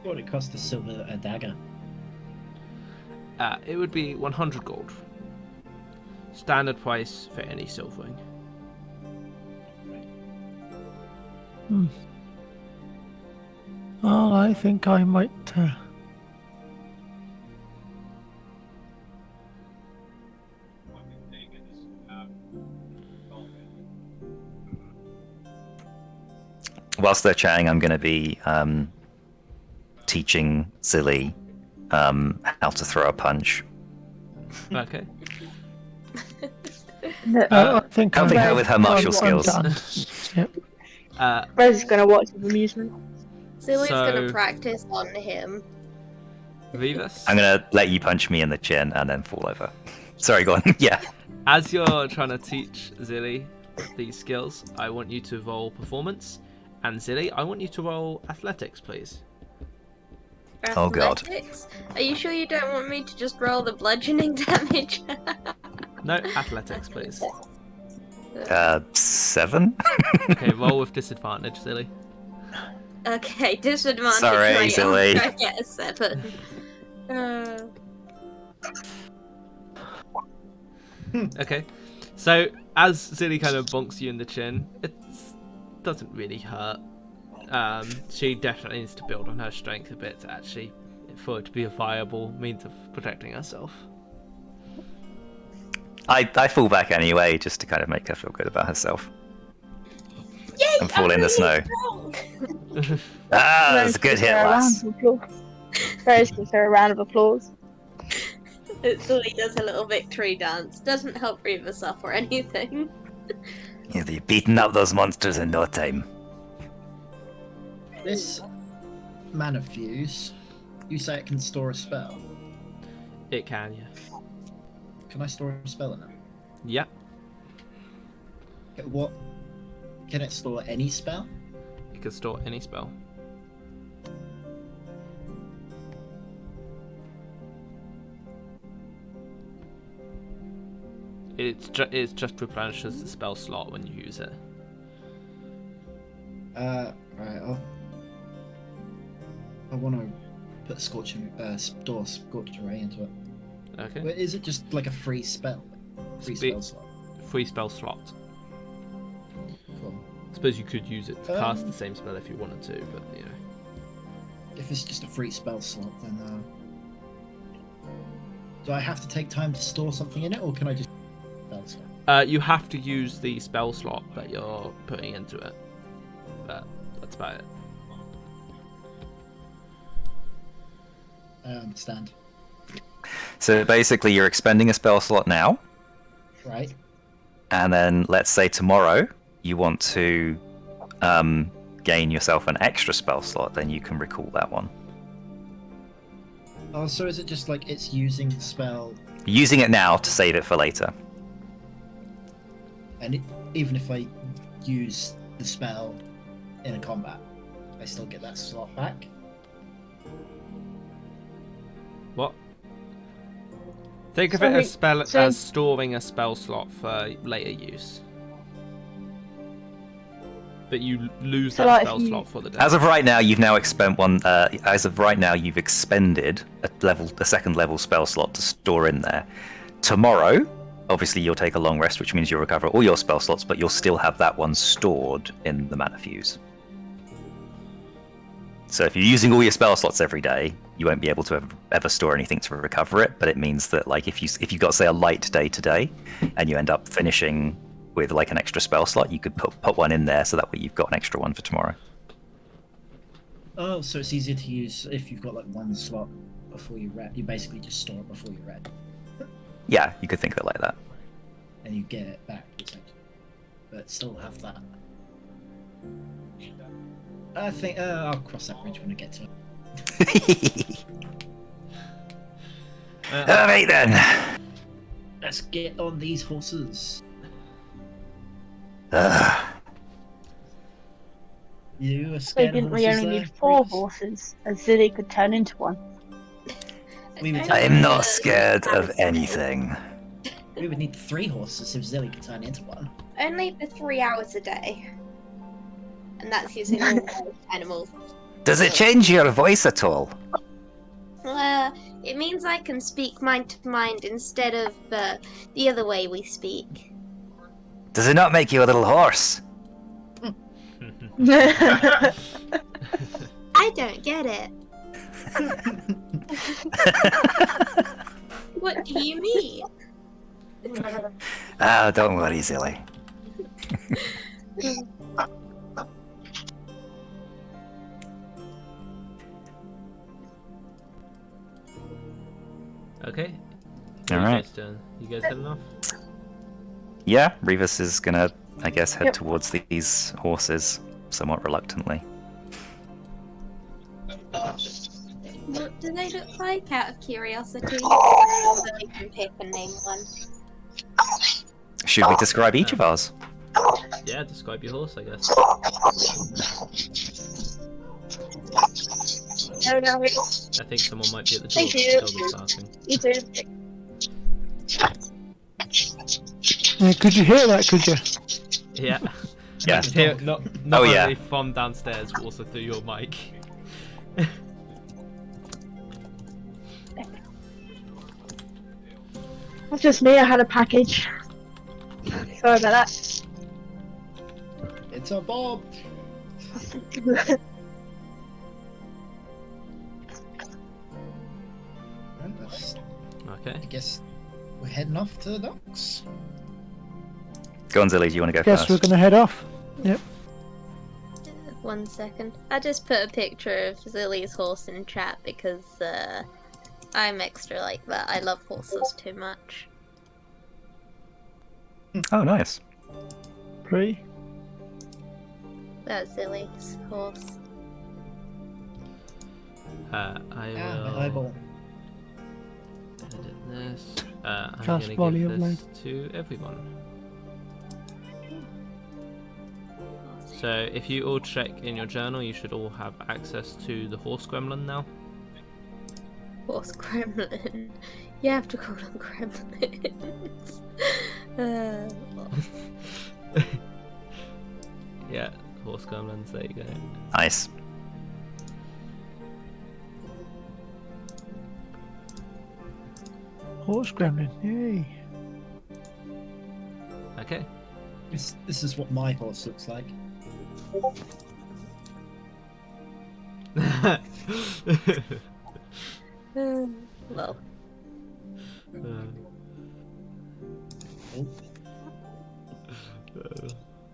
what would it cost to silver a dagger? It would be 100 gold. Standard price for any silvering. Well, I think I might. Whilst they're chatting, I'm going to be teaching Zilly how to throw a punch. Okay. I think helping I'm- her with her martial I'm skills. done. Yep. Rose is going to watch with amusement. Zilly's So- gonna practice on him. Vivas, I'm going to let you punch me in the chin and then fall over. Sorry, go on. Yeah. as you're trying to teach Zilly these skills, I want you to roll performance. And Zilly, I want you to roll athletics, please. Oh, God. Athletics? Are you sure you don't want me to just roll the bludgeoning damage? No, athletics, please. 7? Okay, roll with disadvantage, Zilly. Okay, disadvantage. Sorry, right, Zilly. I'll try to get a 7. Okay, so as Zilly kind of bonks you in the chin, it doesn't really hurt. She definitely needs to build on her strength a bit to actually, for it to be a viable means of protecting herself. I fall back anyway, just to kind of make her feel good about herself. Yay! And fall in the snow. Strong. Ah, Rose that's a good gives hit, her a lass. round of applause. Rose gives her a round of applause. Zilly does a little victory dance. Doesn't help Dissaphar or anything. You'll be beating up those monsters in no time. This mana fuse, you say it can store a spell. It can, yeah. Can I store a spell in it? Yeah. What? Can it store any spell? You can store any spell. It just replenishes the spell slot when you use it. Right. I want to put store Scorching Ray into it. Okay. But is it just like a free spell? Free spell slot. Free spell slot. Cool. I suppose you could use it to cast Um, the same spell if you wanted to, but you know. If it's just a free spell slot, then do I have to take time to store something in it, or can I just spell slot? You have to use the spell slot that you're putting into it. But that's about it. I understand. So basically, you're expending a spell slot now, Right. and then let's say tomorrow, you want to gain yourself an extra spell slot, then you can recall that one. Oh, so is it just like it's using the spell, Using it now to save it for later. and even if I use the spell in a combat, I still get that slot back? What? Think of So it as so- as storing a spell slot for later use. But you lose So, that like, spell if you- slot for the day. As of right now, you've now expended one. As of right now, you've expended a second level spell slot to store in there. Tomorrow, obviously, you'll take a long rest, which means you'll recover all your spell slots, but you'll still have that one stored in the mana fuse. So if you're using all your spell slots every day, you won't be able to ever store anything to recover it. But it means that, like, if you got, say, a light day today, and you end up finishing with like an extra spell slot, you could put one in there, so that way you've got an extra one for tomorrow. Oh, so it's easier to use if you've got like one slot before you read. You basically just store it before you read, Yeah, you could think of it like that. and you get it back, essentially. But still have that. I think I'll cross that bridge when I get to it. Alright then. Let's get on these horses. You are So scared didn't of we horses only there, need 4 Rufus? horses, and Zilly could turn into one? We would, I'm not scared of anything. we would need 3 horses if Zilly could turn into one. Only for 3 hours a day. And that's using all those animals. Does it change your voice at all? It means I can speak mind to mind instead of the other way we speak. Does it not make you a little hoarse? I don't get it. What do you mean? Ah, don't worry, Zilly. Okay. Alright. You guys heading off? Yeah, Revis is gonna, I guess, head Yep. towards these horses somewhat reluctantly. What do they look like, out of curiosity? So that we can pick and name one. Should we describe each of ours? Yeah, describe your horse, I guess. No, I think someone might be at the door. Thank you. The dog is barking. you do. Could you hear that? Could you? Yeah. Yeah. Hear, not Oh, only yeah. from downstairs, but also through your mic. That's just me. I had a package. Sorry about that. It's a Bob. And Okay. I guess we're heading off to the docks. Go on, Zilly, do you want to go Guess first? we're gonna head off. Yep. 1 second. I just put a picture of Zilly's horse in chat because I'm extra like that. I love horses too much. Oh, nice. Pretty. That's Zilly's horse. I My will eyeball. edit this. I'm Fast gonna volley give of this to everyone. So if you all check in your journal, you should all have access to the horse gremlin now. Horse gremlin. You have to call them gremlins. Yeah, horse gremlins, there you go. Nice. Horse gremlin. Yay. Okay. This is what my horse looks like.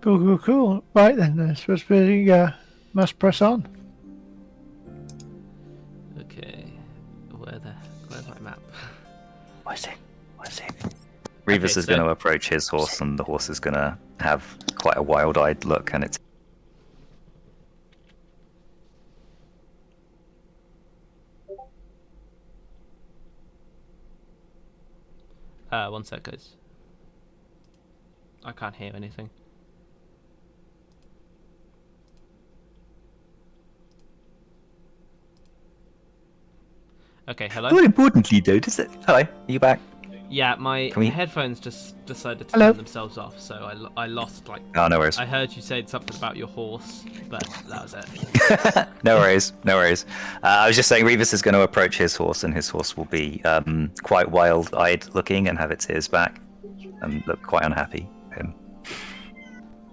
Well, Cool. Right then, I suppose we must press on. Okay. Where's my map? What is it? Revis Okay, is so- going to approach his horse, and the horse is going to have quite a wild-eyed look, and it's 1 sec, guys. I can't hear anything. Okay, hello? more importantly, though, does it? Hello, are you back? Yeah, my Can we- headphones just decided to Hello? turn themselves off, so I lost, like... Oh, no worries. I heard you say something about your horse, but that was it. No worries, no worries. I was just saying Revis is going to approach his horse, and his horse will be quite wild-eyed looking and have its ears back and look quite unhappy.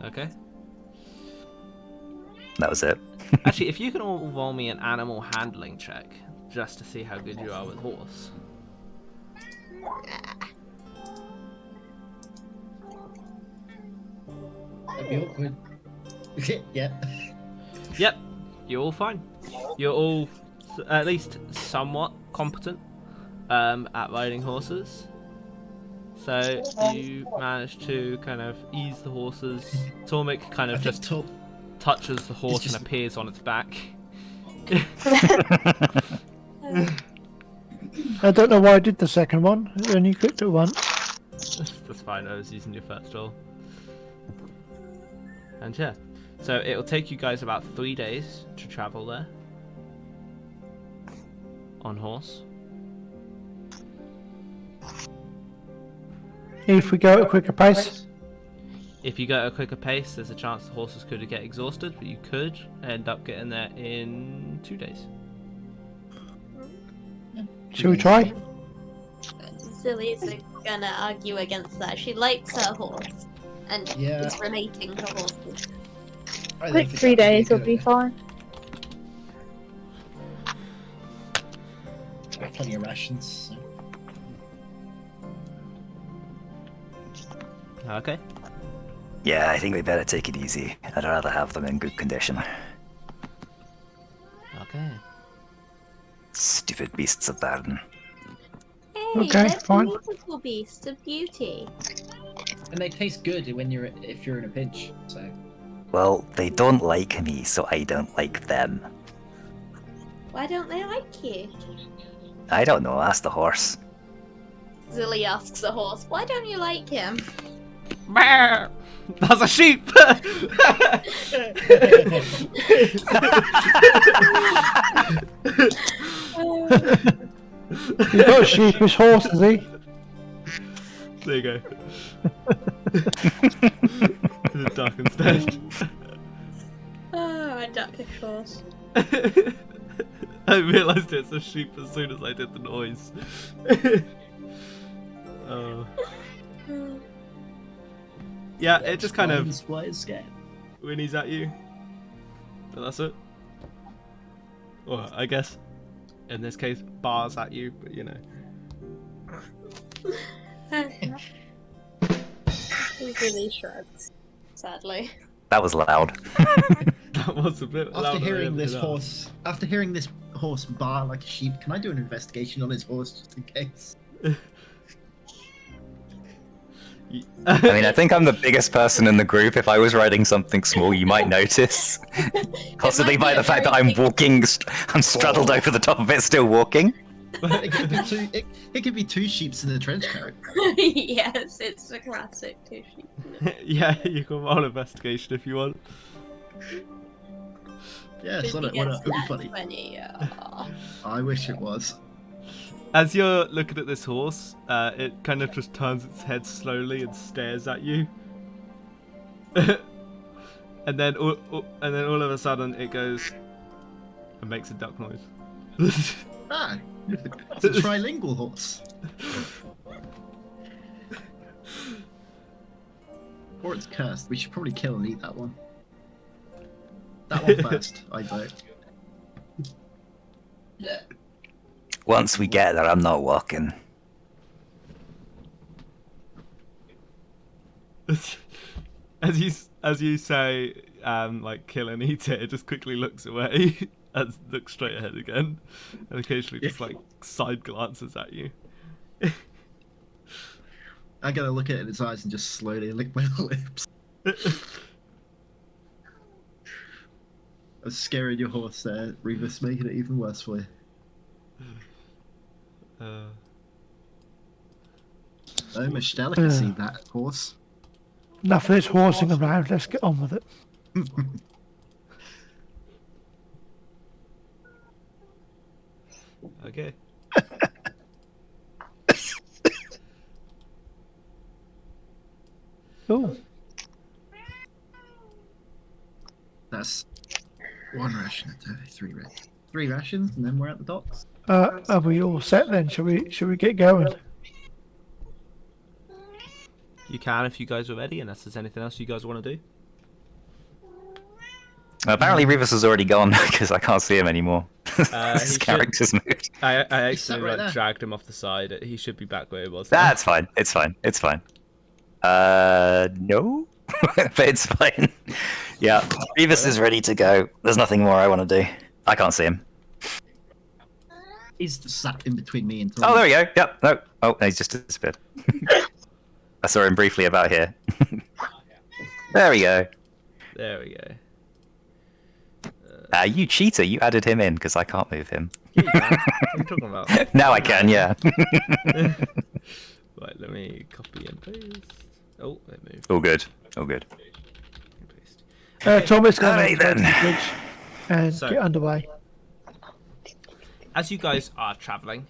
Okay. That was it. Actually, if you can all roll me an animal handling check, just to see how good you are with horse. That'd be awkward. Yeah. Yep, you're all fine. You're all at least somewhat competent at riding horses. So you manage to kind of ease the horses. Tormik kind of just touches the horse just- and appears on its back. I don't know why I did the second one. I only clicked it once. That's fine, I was using your first roll. And yeah, so it'll take you guys about 3 days to travel there. On horse. If we go at a quicker pace. If you go at a quicker pace, there's a chance the horses could get exhausted, but you could end up getting there in 2 days. Shall we try? Zillie's gonna argue against that. She likes her horse and Yeah. is relating her horses. I I don't think think 3 that'd days will good. be fine. Got plenty of rations. So. Okay. Yeah, I think we better take it easy. I'd rather have them in good condition. Okay. Stupid beasts of burden. Hey, Okay, they're fine. beautiful beasts of beauty. And they taste good when if you're in a pinch. So Well, they don't like me, so I don't like them. Why don't they like you? I don't know, ask the horse. Zillie asks the horse, why don't you like him? That's a sheep! He's got a sheepish horse, has he? There you go. Is it dark instead? Oh, a duckish horse. I realised it's a sheep as soon as I did the noise. Oh. Yeah, it just kind of whinnies at you. But that's it. Or I guess, in this case, bars at you, but you know. Zillie shrugs, sadly. That was loud. That was a bit louder after than hearing this everything horse bar like a sheep, can I do an investigation on his horse just in case? else. I mean, I think I'm the biggest person in the group. If I was riding something small, you might notice. Possibly by the fact that I'm walking, I'm straddled over the top of it, still walking. It could be two. It could be two sheeps in a trench coat. Yes, it's a classic two sheep. Yeah, you can roll investigation if you want. Yeah, If so he it gets would be that funny. 20, I wish it was. As you're looking at this horse, it kind of just turns its head slowly and stares at you. and then all of a sudden it goes and makes a duck noise. Ah, it's a trilingual horse. Or it's cursed. We should probably kill and eat that one. That one first, I vote. Yeah. Once we get there, I'm not walking. As you say, like kill and eat it, it just quickly looks away and looks straight ahead again, and occasionally just like side glances at you. I gotta look at it in its eyes and just slowly lick my lips. I'm scaring your horse there, Remus, making it even worse for you. Oh, much delicacy, that horse. Enough of this horsing around. Let's get on with it. Okay. Cool. That's one ration a day, three rations, and then we're at the docks. Are we all set then? Shall we get going? You can if you guys are ready, unless there's anything else you guys want to do. Apparently, Rivas has already gone because I can't see him anymore. He His should- character's moved. I sat actually right there. dragged him off the side. He should be back where he was. now. That's fine. It's fine. It's fine. No, but it's fine. Yeah, Rivas is ready to go. There's nothing more I want to do. I can't see him. He's just sat in between me and Tom. Oh, there we go. Yep. No. Oh, he's just disappeared. I saw him briefly about here. There we go. There we go. You cheater! You added him in because I can't move him. Yeah, you can. What are you talking about? Now I can. Yeah. Right, let me copy and paste. Oh, it moved. All good. All good. Paste. Thomas, go Alright to the then. bridge and So- get underway. As you guys are traveling,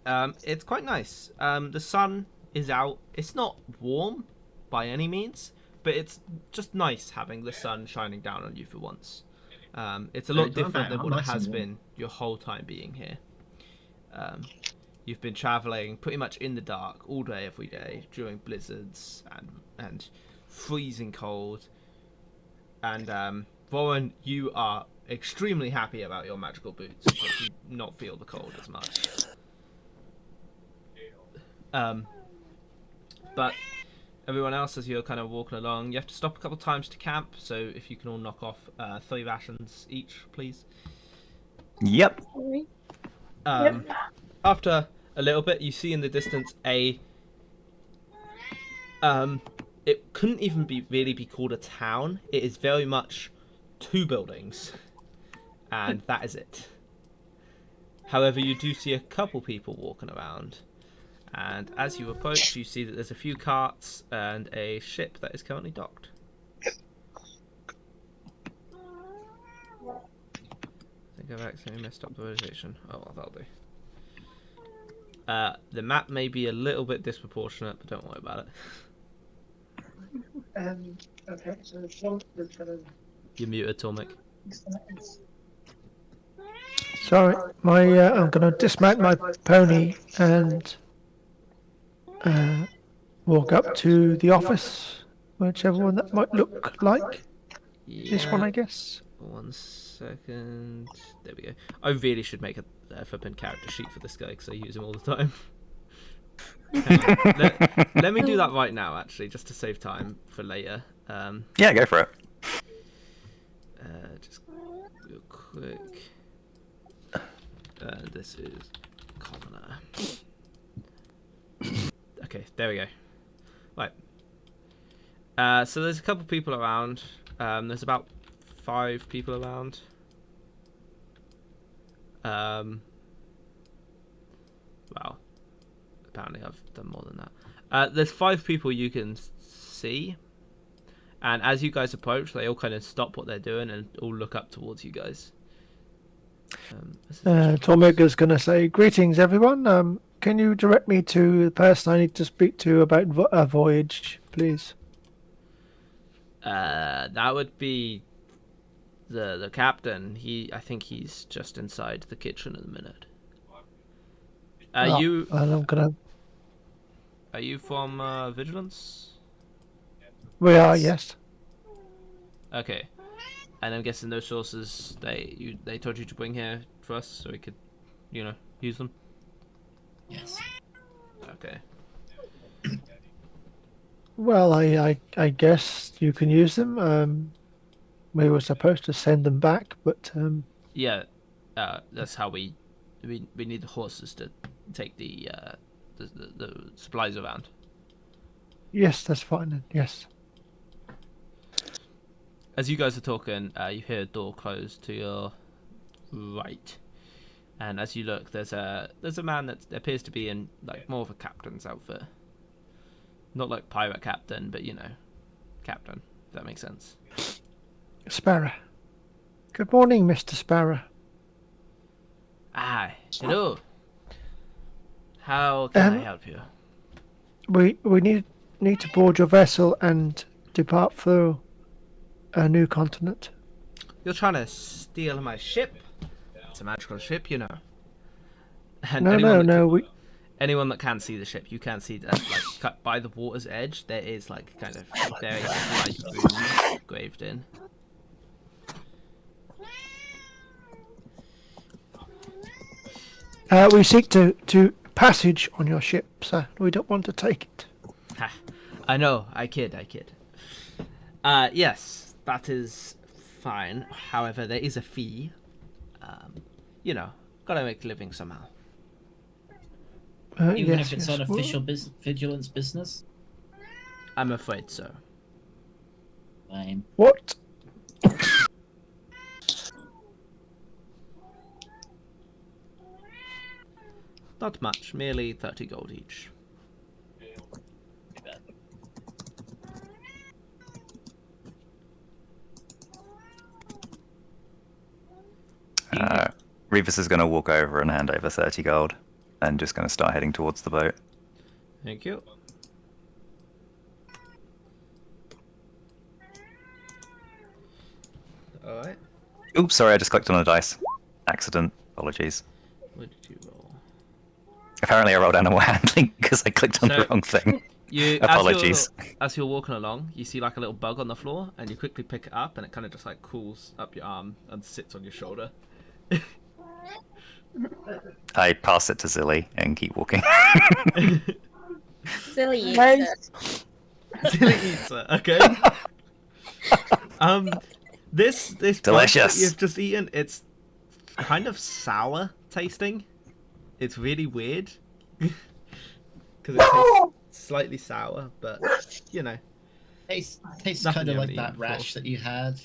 it's quite nice. The sun is out. It's not warm by any means, but it's just nice having the sun shining down on you for once. It's a lot different than what it has been your whole time being here. You've been traveling pretty much in the dark all day, every day, during blizzards and freezing cold. And Warren, you are extremely happy about your magical boots, but you not feel the cold as much. But everyone else, as you're kind of walking along, you have to stop a couple times to camp. So if you can all knock off 3 rations each, please. Yep. After a little bit, you see in the distance a it couldn't even really be called a town. It is very much 2 buildings, and that is it. However, you do see a couple people walking around, and as you approach, you see that there's a few carts and a ship that is currently docked. I think I've accidentally messed up the rotation. Oh, well, that'll do. The map may be a little bit disproportionate, but don't worry about it. Okay, so You're muted, Tormek. sorry, I'm going to dismount my pony and walk up to the office, whichever one that might look like. This one, I guess. 1 second. There we go. I really should make a flippin' character sheet for this guy because I use him all the time. Hang on. Let me do that right now, actually, just to save time for later. Yeah, go for it. Just real quick. This is commoner. Okay, there we go. Right. So there's a couple people around. There's about 5 people around. Wow. Apparently I've done more than that. There's 5 people you can see. And as you guys approach, they all kind of stop what they're doing and all look up towards you guys. Tormiga's going to say, "Greetings, everyone. Can you direct me to the person I need to speak to about a voyage, please?" That would be the captain. I think he's just inside the kitchen at the minute. And I'm gonna. Are you from Vigilance? We are, yes. Okay. And I'm guessing those sources they told you to bring here for us so we could, use them. Yes. Okay. Well, I guess you can use them. We were supposed to send them back, but Yeah. That's how we need the horses to take the supplies around. yes, that's fine then. Yes. as you guys are talking, you hear a door close to your right, and as you look, there's a man that appears to be in like more of a captain's outfit, not like pirate captain, but captain. If that makes sense. Sparrow. Good morning, Mr. Sparrow. Ah, hello. How can I Um, help you? We need to board your vessel and depart for a new continent. You're trying to steal my ship? It's a magical ship, you know. And No. anyone that can see the ship, you can see that, like, cut by the water's edge, there is, like, kind of very slight runes graved in. We seek to passage on your ship, sir. We don't want to take it. Ha, I know, I kid. Yes, that is fine. However, there is a fee. Gotta make a living somehow. Even Yes, if it's yes. unofficial vigilance business? I'm afraid so. Lame. What? Not much, merely 30 gold each. Revis is going to walk over and hand over 30 gold, and just going to start heading towards the boat. Thank you. Alright. Oops, sorry, I just clicked on a dice. Accident. Apologies. What did you roll? Apparently I rolled animal handling because I clicked on the wrong thing. Apologies. As you're walking along, you see like a little bug on the floor, and you quickly pick it up, and it kind of just like crawls up your arm and sits on your shoulder. I pass it to Zilly and keep walking. Silly eats Rose, it. Silly eater, okay. This bug that Delicious. you've just eaten, it's kind of sour tasting. It's really weird because it tastes slightly sour, but Tastes Nothing kind you of haven't like that eaten rash that you had.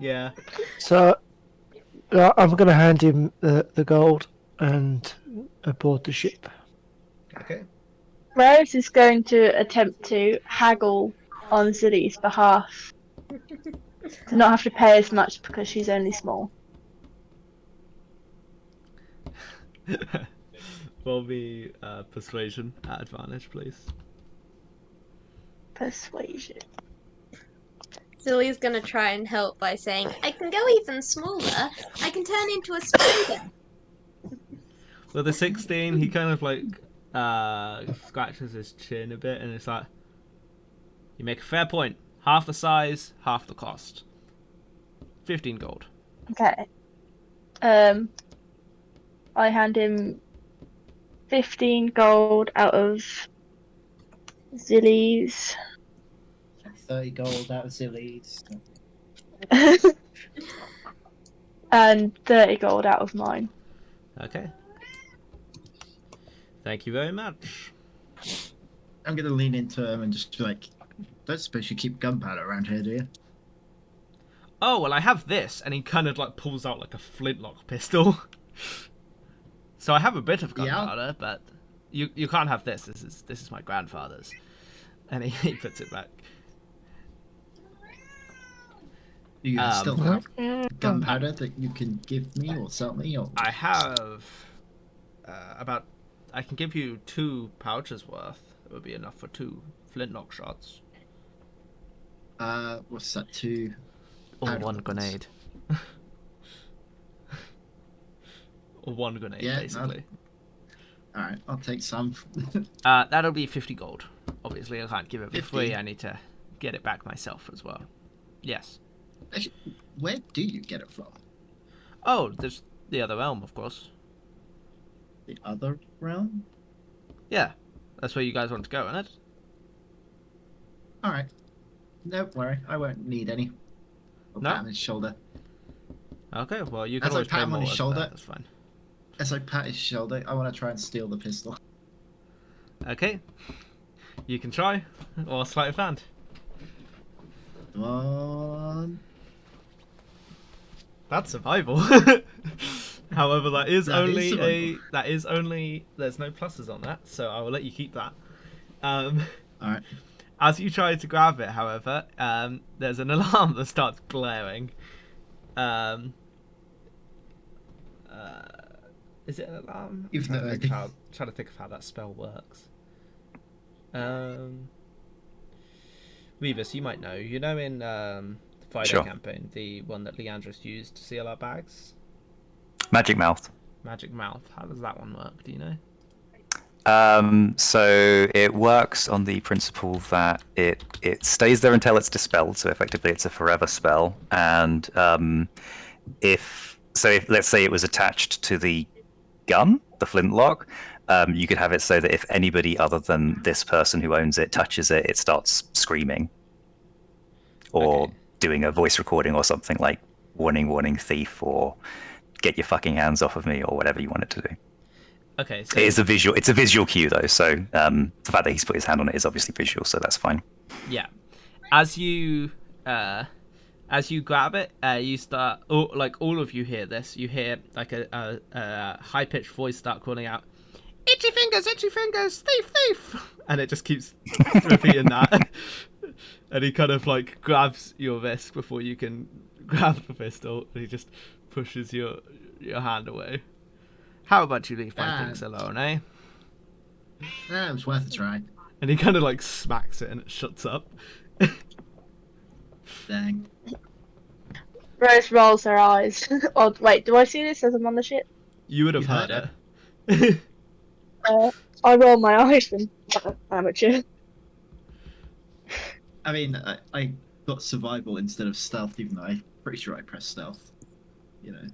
yeah. So, I'm going to hand him the gold and aboard the ship. Okay. Rose is going to attempt to haggle on Zilly's behalf to not have to pay as much because she's only small. Roll me persuasion at advantage, please. Persuasion. Silly's gonna try and help by saying, I can go even smaller. I can turn into a spider. With a 16, he kind of like scratches his chin a bit, and it's like, you make a fair point. Half the size, half the cost. 15 gold. Okay. I hand him 15 gold out of Zilly's. 30 gold out of Zillies. And 30 gold out of mine. Okay. Thank you very much. I'm gonna lean into him and just be like, don't suppose you keep gunpowder around here, do you? Oh, well, I have this, and he kind of like pulls out like a flintlock pistol. So I have a bit of gunpowder, but you can't have this. This is my grandfather's, and he puts it back. Do you still have gunpowder that you can give me or sell me? Or I have I can give you 2 pouches worth. It would be enough for 2 flintlock shots. what's that? 2 Or powder 1 bullets? grenade. Or 1 grenade, Yeah, basically. All right, I'll take some. That'll be 50 gold. Obviously, I can't give it for 50? free. I need to get it back myself as well. Yes. Actually, where do you get it from? Oh, there's the other realm, of course. The other realm? Yeah, that's where you guys want to go, isn't it? All right. Don't worry, I won't need any. I'll No? pat him on his shoulder. Okay, well, you can As I always pat pay him on more. his As shoulder- that, that's fine. As I pat his shoulder, I want to try and steal the pistol. Okay. You can try, or sleight of hand. Come on. That's survival. However, that is That is only survival. there's no pluses on that, so I will let you keep that. Alright. As you try to grab it, however, there's an alarm that starts blaring. Is it an alarm? Even though I I'm trying to think of how that spell works. Revis, you might know. You know in the Friday Sure. campaign, the one that Leandros used to seal our bags? Magic mouth. Magic Mouth. How does that one work? Do you know? So it works on the principle that it stays there until it's dispelled. So effectively, it's a forever spell. And if let's say it was attached to the gun, the flintlock, you could have it so that if anybody other than this person who owns it touches it, it starts screaming or Okay. doing a voice recording or something like "warning, warning, thief" or "get your fucking hands off of me" or whatever you want it to do. Okay, so It's a visual cue though, so the fact that he's put his hand on it is obviously visual, so that's fine. yeah, as you grab it, you start all of you hear this. You hear like a high pitched voice start calling out, itchy fingers, thief, thief," and it just keeps repeating that. And he kind of like grabs your wrist before you can grab the pistol, and he just pushes your hand away. How about you leave my things alone, eh? It was worth a try. And he kind of like smacks it and it shuts up. Dang. Rose rolls her eyes. Oh, wait, do I see this as I'm on the ship? You would have You heard heard it. I roll my eyes and amateur. I mean, I got survival instead of stealth, even though I'm pretty sure I pressed stealth. You know.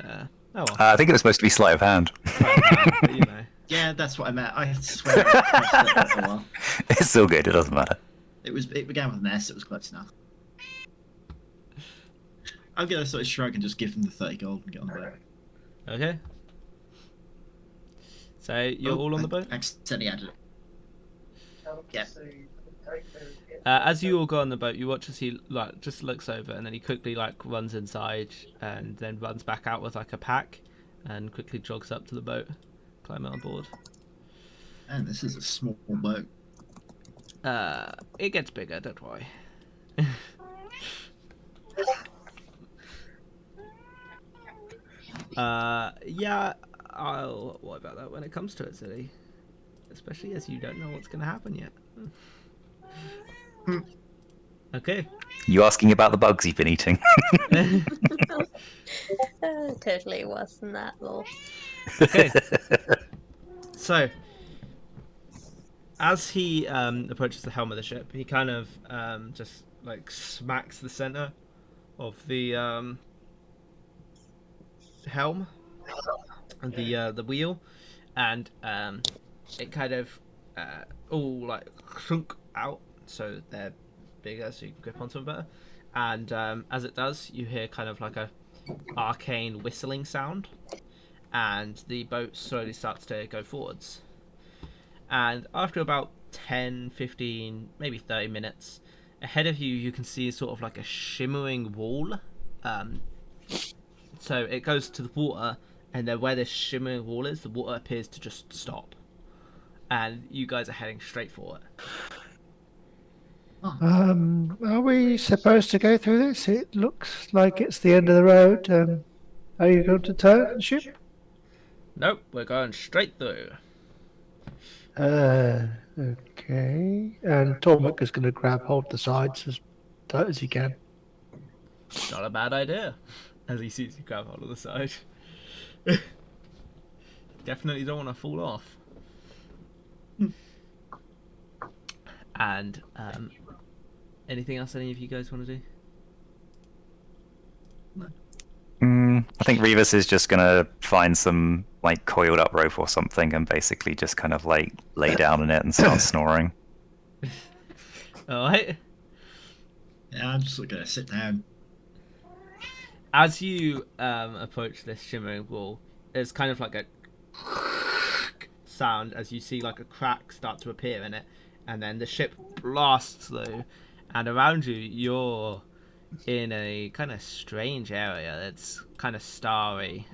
Yeah. Oh well. I think it was supposed to be sleight of hand. But, you know. Yeah, that's what I meant. I swear I pressed it for a while. It's still good. It doesn't matter. It began with an S. It was close enough. I'm gonna sort of shrug and just give him the 30 gold and get on the boat. Okay. So you're all on the boat? I accidentally added it. Yeah. As you all go on the boat, you watch as he like just looks over and then he quickly like runs inside and then runs back out with like a pack and quickly jogs up to the boat, climb on board. And this is a small boat. It gets bigger, don't worry. Yeah, I'll worry about that when it comes to it, silly. Especially as you don't know what's going to happen yet. Okay. You asking about the bugs you've been eating? Totally wasn't that law. Okay. So, as he approaches the helm of the ship, he kind of just like smacks the center of the helm and the wheel, and it kind of all like shrunk out, so they're bigger, so you can grip onto them better. And as it does, you hear kind of like a arcane whistling sound, and the boat slowly starts to go forwards. And after about 10, 15, maybe 30 minutes, ahead of you, you can see sort of like a shimmering wall. So it goes to the water, and then where this shimmering wall is, the water appears to just stop. And you guys are heading straight for it. Are we supposed to go through this? It looks like it's the end of the road. Are you going to turn the ship? Nope, we're going straight through. Okay. And Tormuk is going to grab hold of the sides as tight as he can. Not a bad idea. As he sees you grab hold of the side. Definitely don't want to fall off. And anything else any of you guys want to do? I think Revis is just gonna find some like coiled up rope or something and basically just kind of like lay down in it and start snoring. Alright. Yeah, I'm just gonna sit down. As you approach this shimmering wall, there's kind of like a sound as you see like a crack start to appear in it, and then the ship blasts through, and around you, you're in a kind of strange area that's kind of starry,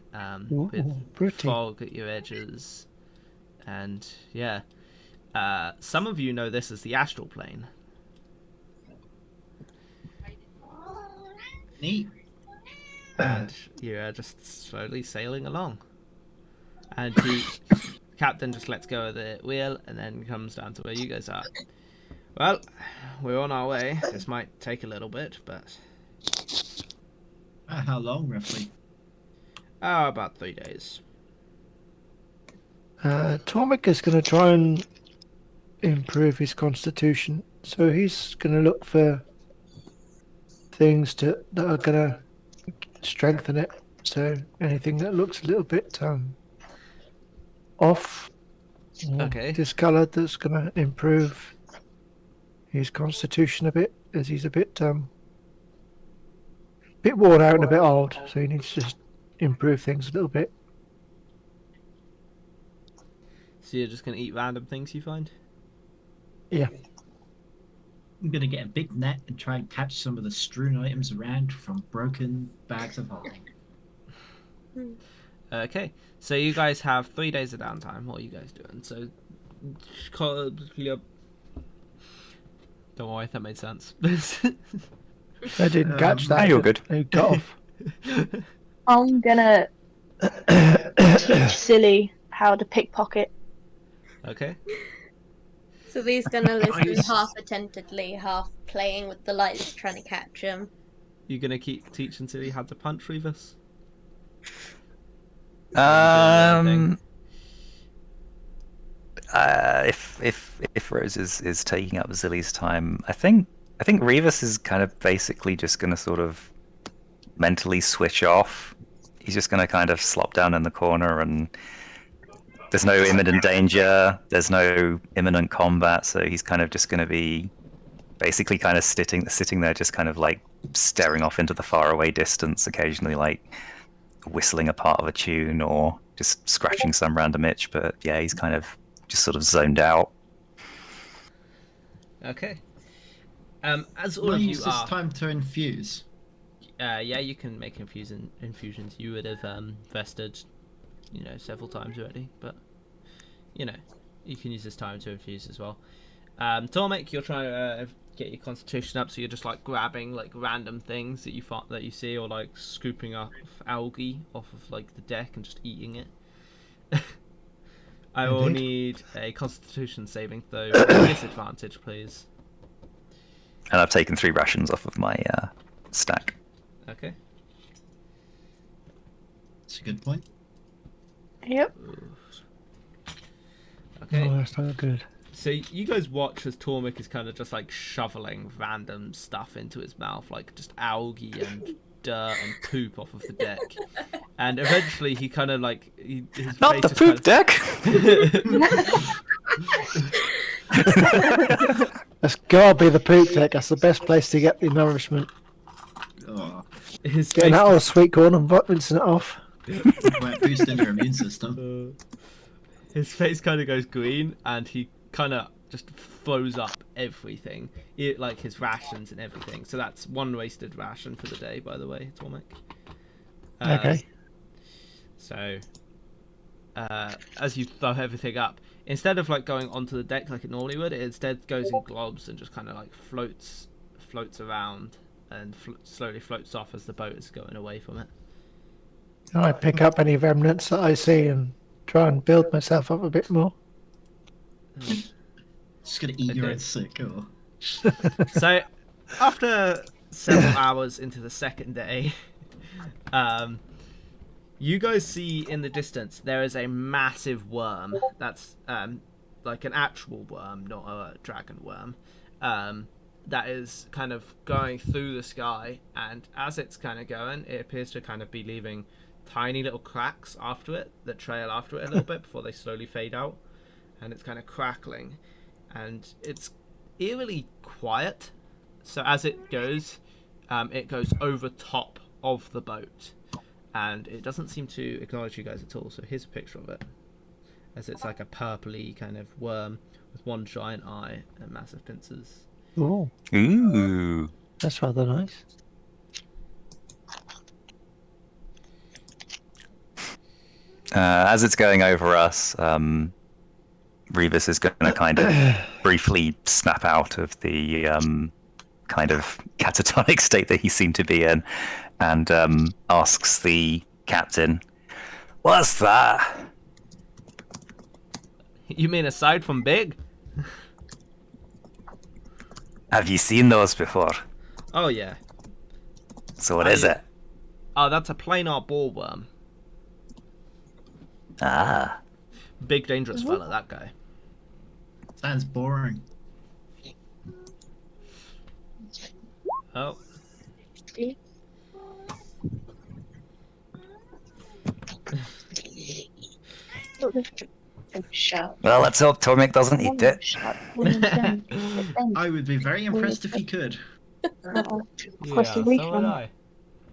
with Ooh, pretty. fog at your edges, and yeah. Some of you know this as the astral plane. Neat. And you're just slowly sailing along. And captain just lets go of the wheel and then comes down to where you guys are. Well, we're on our way. This might take a little bit, but How long, roughly? about 3 days. Tormek is going to try and improve his constitution, so he's going to look for things that are going to strengthen it. So anything that looks a little bit off, or Okay. discoloured, that's going to improve his constitution a bit, as he's a bit worn out and a bit old. So he needs to just improve things a little bit. So you're just going to eat random things you find? Yeah. I'm gonna get a big net and try and catch some of the strewn items around from broken bags of holding. Okay. So you guys have 3 days of downtime. What are you guys doing? So, don't worry if that made sense. I didn't catch that. Hey, you're good. It got off. I'm gonna teach Silly how to pickpocket. Okay. So he's gonna listen Nice. half attentively, half playing with the lights, trying to catch him. You gonna keep teaching Tilly how to punch Revis? If Rose is taking up Zilly's time, I think Revis is kind of basically just going to sort of mentally switch off. He's just going to kind of slop down in the corner, and there's no imminent danger. There's no imminent combat, so he's kind of just going to be basically kind of sitting there, just kind of like staring off into the faraway distance, occasionally like whistling a part of a tune or just scratching some random itch. But yeah, he's kind of just sort of zoned out. Okay. As all Will I of you use this are, time to infuse? yeah, you can make infusions. You would have vested, several times already, but you can use this time to infuse as well. Tormek, you're trying to get your constitution up, so you're just like grabbing like random things that you see, or like scooping up algae off of like the deck and just eating it. I will Indeed. need a constitution saving throw with disadvantage, please. And I've taken 3 rations off of my stack. Okay. That's a good point. Yep. Okay. Oh, that's not good. So you guys watch as Tormek is kind of just like shoveling random stuff into his mouth, like just algae and dirt and poop off of the deck, and eventually he kind of like his Not face the just poop deck! That's gotta be the poop deck. That's the best place to get the nourishment. Oh, his Getting face that old sweet corn and rinsing it off. we're boosting your immune system. his face kind of goes green, and he kind of just throws up everything, like his rations and everything. So that's 1 wasted ration for the day, by the way, Tormek. Okay. So, as you throw everything up, instead of like going onto the deck like it normally would, it instead goes in globs and just kind of like floats around and slowly floats off as the boat is going away from it. I pick up any remnants that I see and try and build myself up a bit more. Just gonna eat your Okay. own sick, or So, after several hours into the second day, you guys see in the distance there is a massive worm that's like an actual worm, not a dragon worm, that is kind of going through the sky, and as it's kind of going, it appears to kind of be leaving tiny little cracks after it that trail after it a little bit before they slowly fade out, and it's kind of crackling, and it's eerily quiet. So as it goes over top of the boat, and it doesn't seem to acknowledge you guys at all. So here's a picture of it, as it's like a purpley kind of worm with 1 giant eye and massive pincers. Oh, Ooh. that's rather nice. As it's going over us, Revis is going to kind of briefly snap out of the kind of catatonic state that he seemed to be in, and asks the captain, "What's that?" You mean aside from big? Have you seen those before? Oh yeah. So what is it? Oh, that's a planar ballworm. Ah. Big dangerous fella, that guy. Sounds boring. Oh. Well, let's hope Tormek doesn't eat it. I would be very impressed if he could. Yeah, so would I.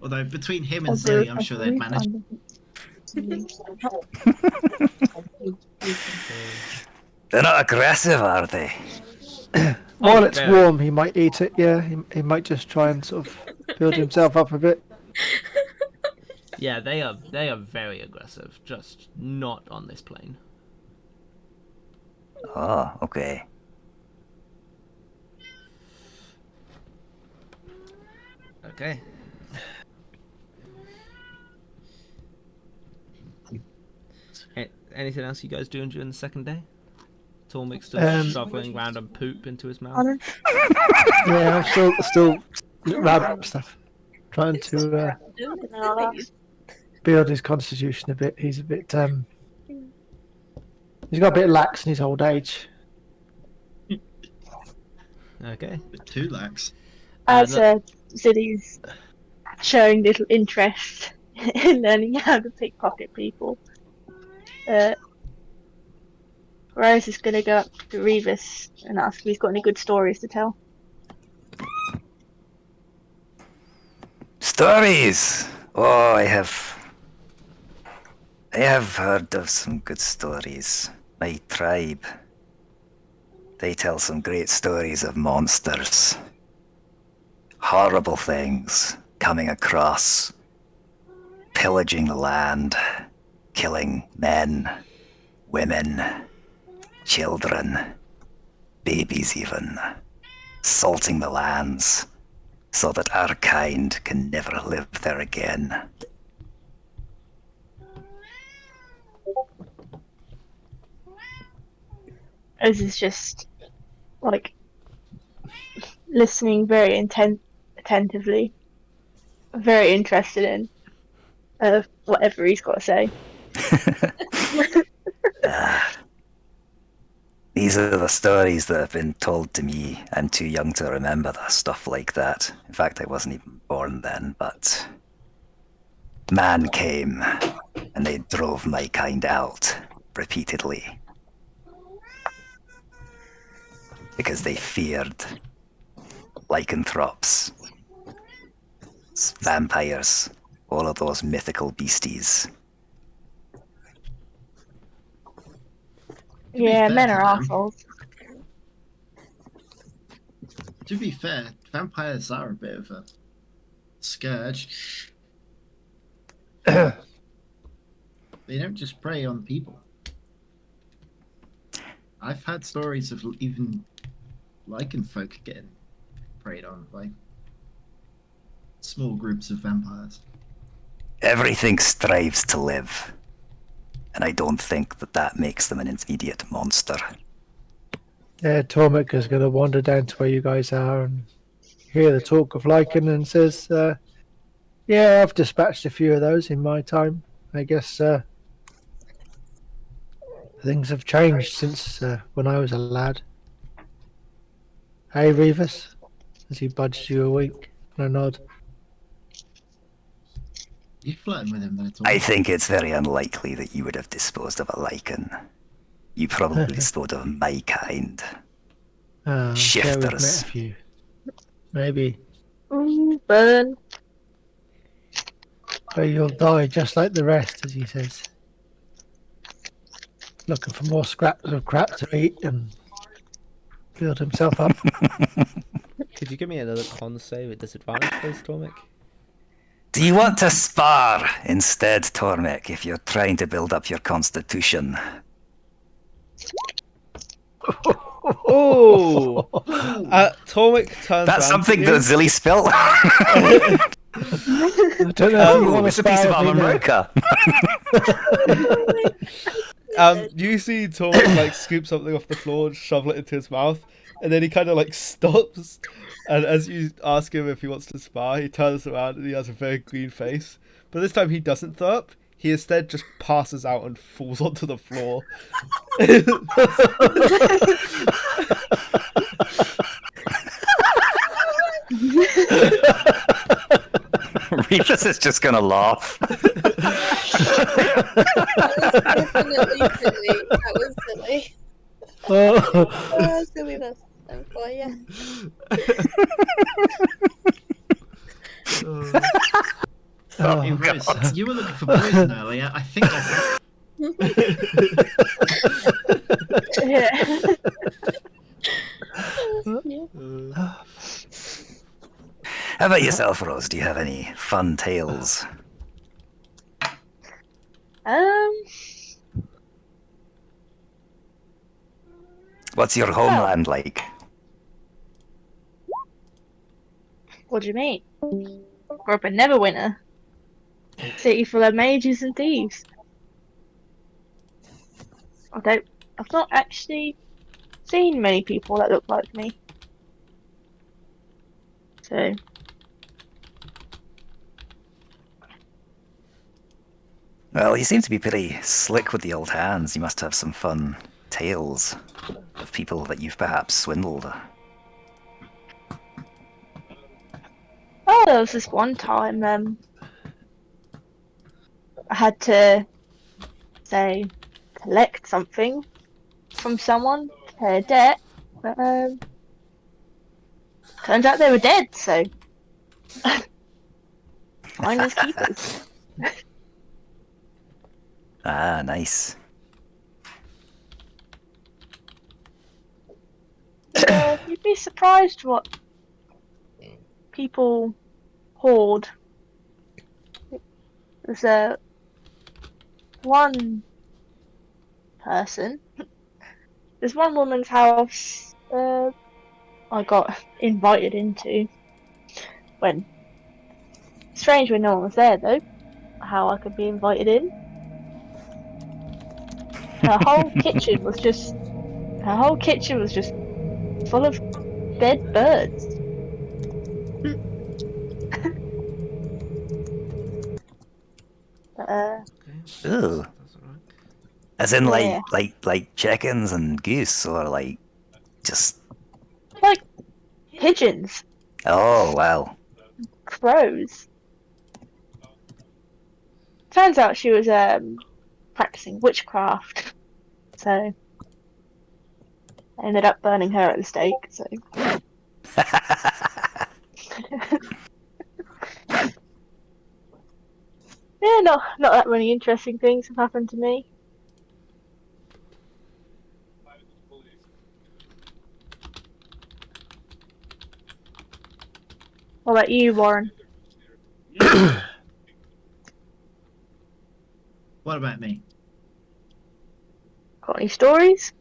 Although between him and Zilly, I'm sure they'd manage. They're not aggressive, are they? While it's very. warm, he might eat it. Yeah, he might just try and sort of build himself up a bit. Yeah, they are very aggressive, just not on this plane. Oh, okay. Okay. Anything else you guys doing during the second day? Tormix still shoveling random poop into his mouth. Yeah, I'm still rabbit stuff. Trying to build his constitution a bit. He's a bit he's got a bit lax in his old age. Okay. Bit too lax. As Ziddy's showing little interest in learning how to pickpocket people, Rose is going to go up to Revis and ask if he's got any good stories to tell. Stories! Oh, I have heard of some good stories. My tribe, they tell some great stories of monsters. Horrible things coming across, pillaging the land, killing men, women, children, babies even, salting the lands so that our kind can never live there again. Rose is just like listening very attentively, very interested in whatever he's got to say. These are the stories that have been told to me. I'm too young to remember the stuff like that. In fact, I wasn't even born then, but man came and they drove my kind out repeatedly. Because they feared lycanthropes, vampires, all of those mythical beasties. Yeah, fair men to are them. assholes. To be fair, vampires are a bit of a scourge. They don't just prey on people. I've had stories of even lycanfolk getting preyed on by small groups of vampires. Everything strives to live, and I don't think that makes them an immediate monster. Yeah, Tormek is going to wander down to where you guys are and hear the talk of Lycan and says, yeah, I've dispatched a few of those in my time. I guess things have changed since when I was a lad. Hey, Revis, as he budged you a wink and a nod. You flirting with him then at all? I think it's very unlikely that you would have disposed of a lichen. You probably disposed of my kind. Yeah, we've met Shifters. a few. Maybe. Burn. But you'll die just like the rest, as he says. Looking for more scraps of crap to eat and build himself up. Could you give me another con save with disadvantage, please, Tormek? Do you want to spar instead, Tormek, if you're trying to build up your constitution? Oh! Tormek turns That's around something to that you. Zilly spilt. I don't know if you want to It's a piece spar of with me now. Amarocca. You see Tormek like scoop something off the floor and shovel it into his mouth, and then he kind of like stops. And as you ask him if he wants to spar, he turns around and he has a very green face. But this time he doesn't throw up. He instead just passes out and falls onto the floor. Regis is just gonna laugh. Definitely silly. That was silly. Oh, Silly that's time for you. oh, Hey, Rose, you were looking for poison earlier. I think I Yeah. How about yourself, Rose? Do you have any fun tales? What's your homeland like? What do you mean? Grew up in Neverwinter. City full of mages and thieves. I've not actually seen many people that look like me. So, Well, you seem to be pretty slick with the old hands. You must have some fun tales of people that you've perhaps swindled. oh, there was this one time, I had to, say, collect something from someone to pay a debt, but, turns out they were dead, so, finders keepers. Ah, nice. You'd be surprised what people hoard. There's one person. There's one woman's house I got invited into. When strange when no one was there though. How I could be invited in. Her whole kitchen was just full of dead birds. Ooh. That's alright. As in, Yeah. like chickens and goose, or like just. Like pigeons, Oh, wow. crows. Turns out she was practicing witchcraft, so I ended up burning her at the stake. So yeah, not that many interesting things have happened to me. What about you, Warren? What about me? Got any stories?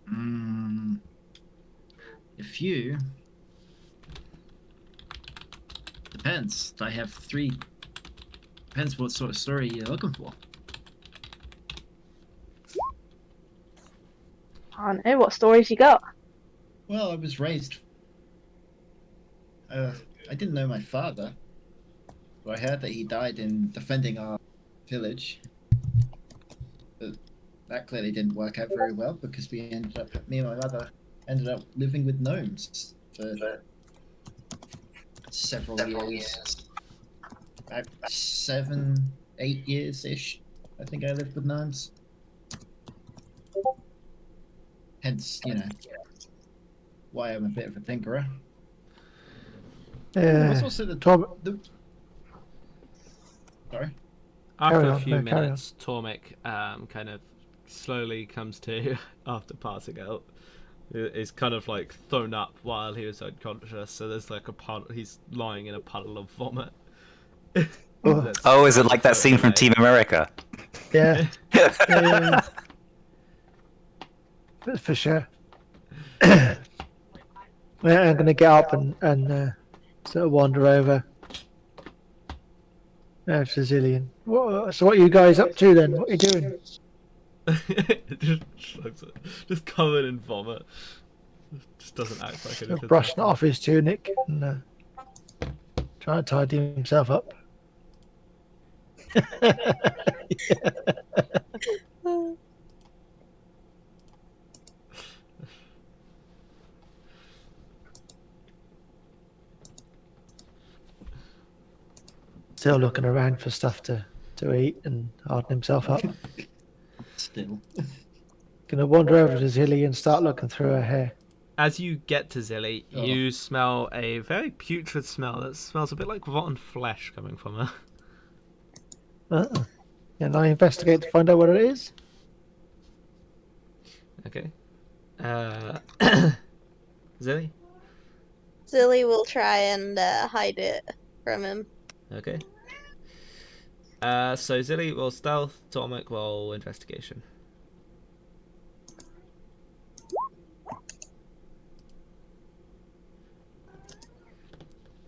A few. Depends. I have 3. Depends what sort of story you're looking for. I don't know. What stories you got? Well, I was raised. I didn't know my father, but I heard that he died in defending our village. But that clearly didn't work out very well because me and my mother ended up living with gnomes for several years. About 7, 8 years ish. I think I lived with gnomes. Hence, why I'm a bit of a tinkerer. There was also the sorry. After Carry a on, few no, carry on. minutes, Tormek kind of slowly comes to after passing out. is kind of like thrown up while he was unconscious. So there's like a puddle. He's lying in a puddle of vomit. That's Oh, is it like that scene from away. Team America? Yeah, yeah. For sure. Yeah, I'm gonna get up and sort of wander over. There's Zillion. So what are you guys up to then? What are you doing? just covered in vomit. Just doesn't act like anything. Brushing off his tunic and trying to tidy himself up. Still looking around for stuff to eat and harden himself up. Still. Gonna wander over to Zilly and start looking through her hair. As you get to Zilly, you smell a very putrid smell that smells a bit like rotten flesh coming from her. And I investigate to find out what it is. Okay. Zilly? Zilly will try and hide it from him. Okay. So Zilly will stealth, Tormek will investigation.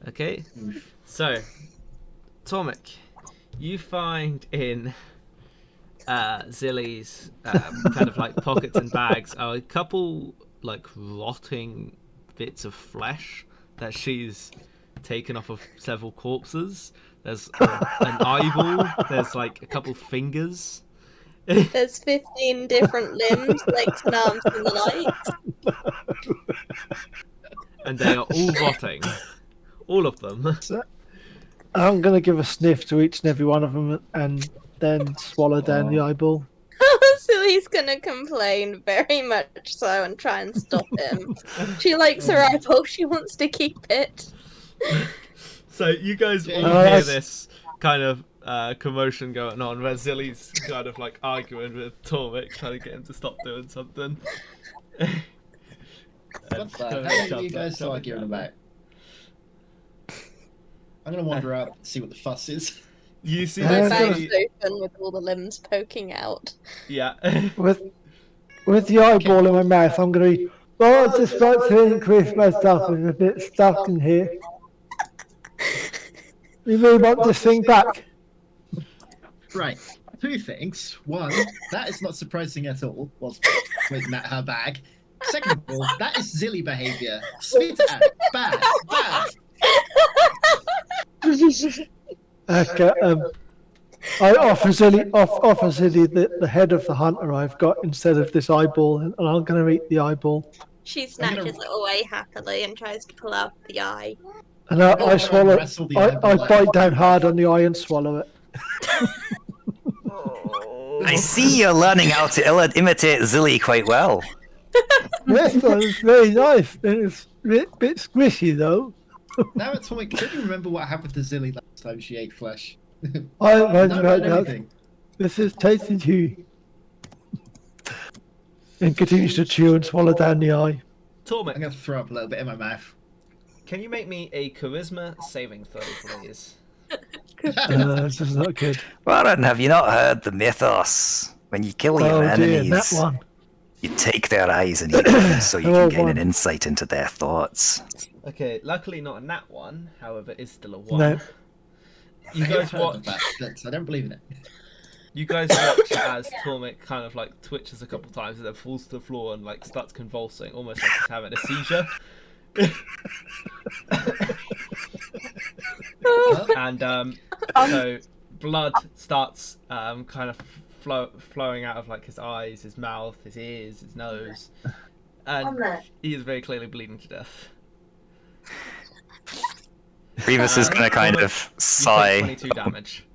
Okay. So, Tormek, you find in Zilly's kind of like pockets and bags are a couple like rotting bits of flesh that she's taken off of several corpses. There's an eyeball. There's like a couple fingers. There's 15 different limbs, legs and arms and the like. And they are all rotting. All of them. So I'm gonna give a sniff to each and every one of them and then swallow down the eyeball. Zilly's gonna complain very much so and try and stop him. She likes her eyeball, she wants to keep it. So you guys all hear this kind of commotion going on where Zilly's kind of like arguing with Tormek, trying to get him to stop doing something. What the hell are you guys arguing about? I'm gonna wander out and see what the fuss is. You see My Yeah, bag's Zilly... open with all the limbs poking out. Yeah. With the eyeball in my mouth, I'm gonna be. Oh, I just like to increase myself and a bit stuck in here. You really want this thing back? Right. Two things. One, that is not surprising at all. Was waiting at her bag. Second of all, that is Zilly behaviour. Spit it out. Bad. Bad. Okay, I offer Zilly the head of the hunter I've got instead of this eyeball, and I'm going to eat the eyeball. She snatches it away happily and tries to pull out the eye. And I swallow. wrestle the I eyeball bite down hard on the eye and swallow it. I see you're learning how to imitate Zilly quite well. This one's very nice. It's a bit squishy though. Now, Atomic, can you remember what happened to Zilly last time she ate flesh? I Not right about now. anything. This is tasty too. And continues to chew and swallow down the eye. I'm Tormek, gonna throw up a little bit in my mouth. can you make me a charisma saving throw, please? This is not good. Warren, have you not heard the mythos? When you kill your Oh dear, enemies, that one. you take their eyes and eat them so you Oh, can gain one. an insight into their thoughts. Okay, luckily not a nat one, however, it's still a 1. No. You I guys have heard watch. of that, but I don't believe in it. You guys watch as Tormek kind of like twitches a couple times and then falls to the floor and like starts convulsing, almost like he's having a seizure. And so blood starts kind of flowing out of like his eyes, his mouth, his ears, his nose, and he is very clearly bleeding to death. Revis is going to kind Tormek, of You take sigh. 22 damage.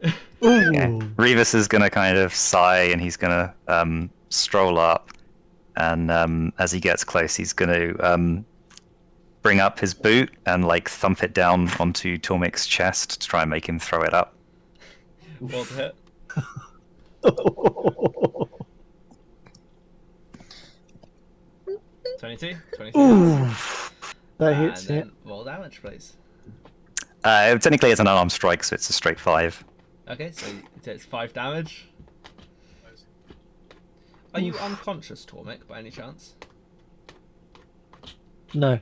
Yeah. Revis is going to kind of sigh and he's going to stroll up. And as he gets close, he's going to bring up his boot and like thump it down onto Tormek's chest to try and make him throw it up. Roll to hit. 22. 22 Ooh, hits. that And hits then it. roll damage, please. Technically, it's an unarmed strike, so it's a straight 5. Okay, so it takes 5 damage. Are you unconscious, Tormek, by any chance? No.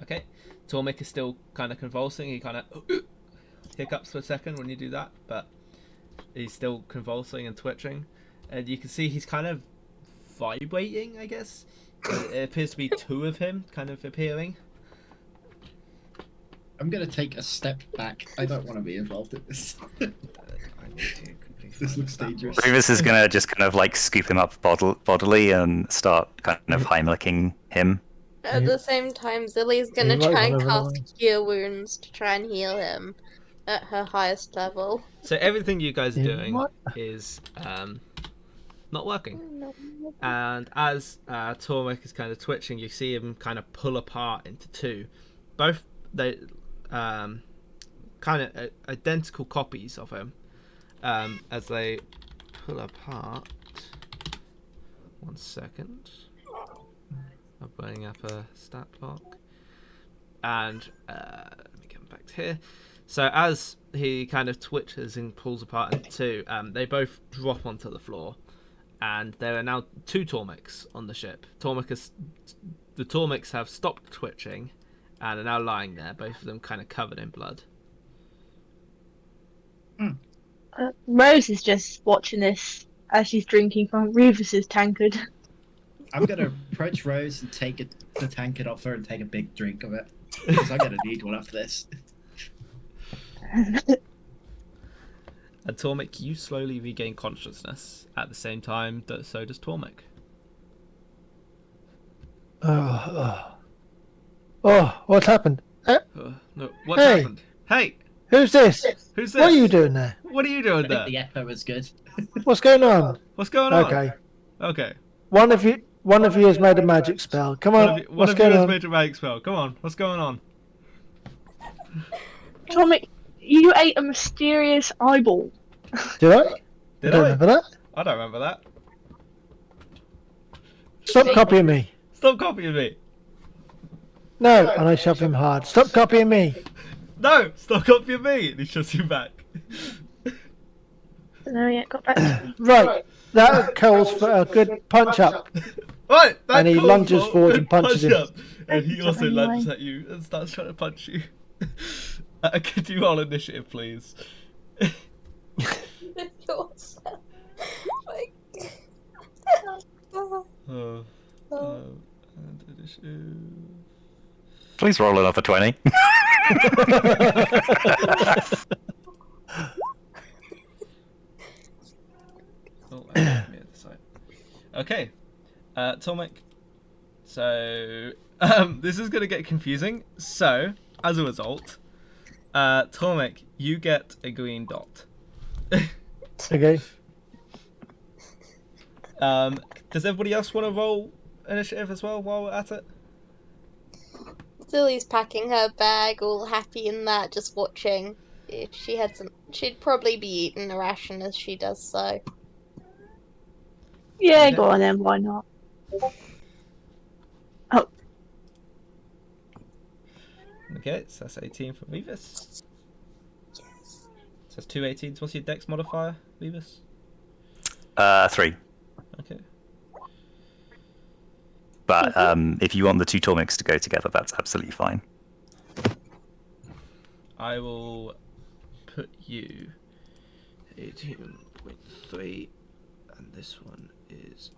Okay. Tormek is still kind of convulsing. He kind of hiccups for a second when you do that, but he's still convulsing and twitching. And you can see he's kind of vibrating, I guess. It appears to be 2 of him kind of appearing. I'm gonna take a step back. I don't want to be involved in this. I need to quickly This find looks the stat dangerous. block. Rivers is gonna just kind of like scoop him up bodily and start kind of Heimlicking him. At the same time, Zilly's gonna You might try and wanna run cast away. Cure Wounds to try and heal him at her highest level. So everything you guys are You doing what? is not working. And as Tormek is kind of twitching, you see him kind of pull apart into 2. Both they kind of identical copies of him. As they pull apart. 1 second. I'm bringing up a stat block. And let me get back to here. So as he kind of twitches and pulls apart into 2, they both drop onto the floor. And there are now 2 Tormeks on the ship. The Tormeks have stopped twitching and are now lying there, both of them kind of covered in blood. Rose is just watching this as she's drinking from Rufus's tankard. I'm gonna approach Rose and take the tankard off her and take a big drink of it. Because I'm gonna need one after this. And Tormek, you slowly regain consciousness at the same time that so does Tormek. Oh, what's happened? No, what's Hey! happened? Hey, Who's this? who's this? What are you doing there? What are you I doing think there? the echo was good. What's going on? What's going on? Okay, Okay. one of you has made a magic spell. Come on, One what's of you going has on? made a magic spell. Come on, what's going on? Tommy, you ate a mysterious eyeball. Did I? Did don't I? remember that. I don't remember that. Stop copying me. Stop copying me. No, and I shove him hard. Stop copying me. No, stop copying me. And he shoves you back. No, yeah, got back to me. Right, that calls for a good punch up. Right, that And he calls lunges for forward a and punches punch him. up. And he also Anyway. lunges at you and starts trying to punch you. Could you roll initiative, please? Yourself. Like... Oh, and initiative. Please roll another 20. Oh, I have me at the side. Okay, Tomek. So, this is gonna get confusing. So, as a result, Tomek, you get a green dot. Okay. Does everybody else want to roll initiative as well while we're at it? Zilly's packing her bag, all happy in that, just watching. If she had some, she'd probably be eating a ration as she does so. Yeah, Okay. go on then, why not? Oh, Okay, so that's 18 for Revis. So that's 2 18s. What's your dex modifier, Revis? 3. Okay. But if you want the 2 Tormeks to go together, that's absolutely fine. I will put you 18.3, and this one is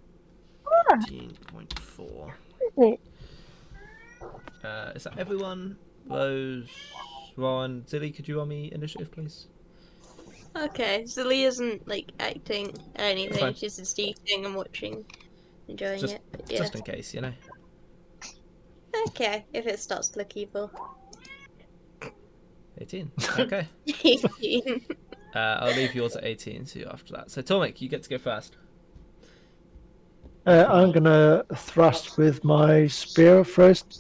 18.4. is it? Is that everyone? Rose, Ron, Zilly, could you roll me initiative, please? Okay, Zilly isn't like acting or anything. Fine. She's just eating and watching, enjoying Just, it. But yeah. just in case, you know. Okay, if it starts to look evil. 18. Okay. 18. I'll leave yours at 18, so you're after that. So, Tomek, you get to go first. I'm gonna thrust with my spear of first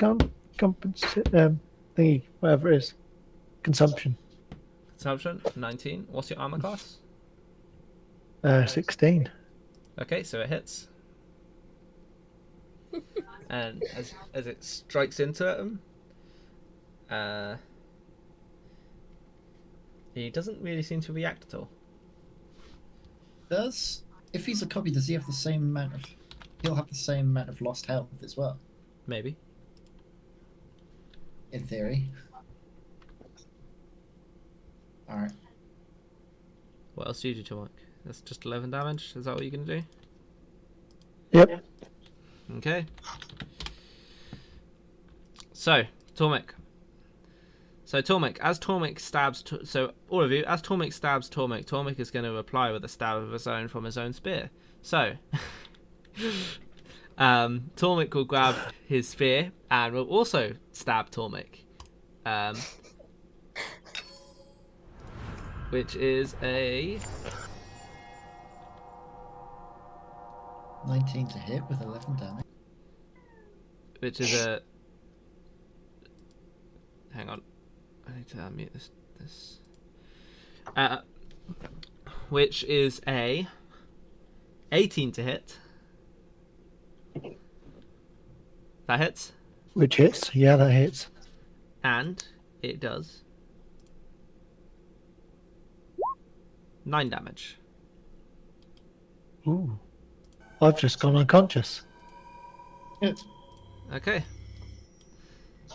thingy, whatever it is. Consumption. Consumption, 19. What's your armor class? 16. Okay, so it hits. And as it strikes into him, he doesn't really seem to react at all. If he's a copy, does he have the same amount of? He'll have the same amount of lost health as well, Maybe. in theory. All right. What else do you do, Tormek? That's just 11 damage. Is that what you're gonna do? Yep. Okay. So, Tormek. As Tormek stabs... So, all of you, as Tormek stabs Tormek, Tormek is going to reply with a stab of his own from his own spear. So, Tormek will grab his spear and will also stab Tormek. Which is a... 19 to hit with 11 damage. Which is a... Hang on. I need to unmute this. Which is a 18 to hit. That hits. Which hits? Yeah, that hits. And it does 9 damage. Ooh. I've just gone unconscious. Okay.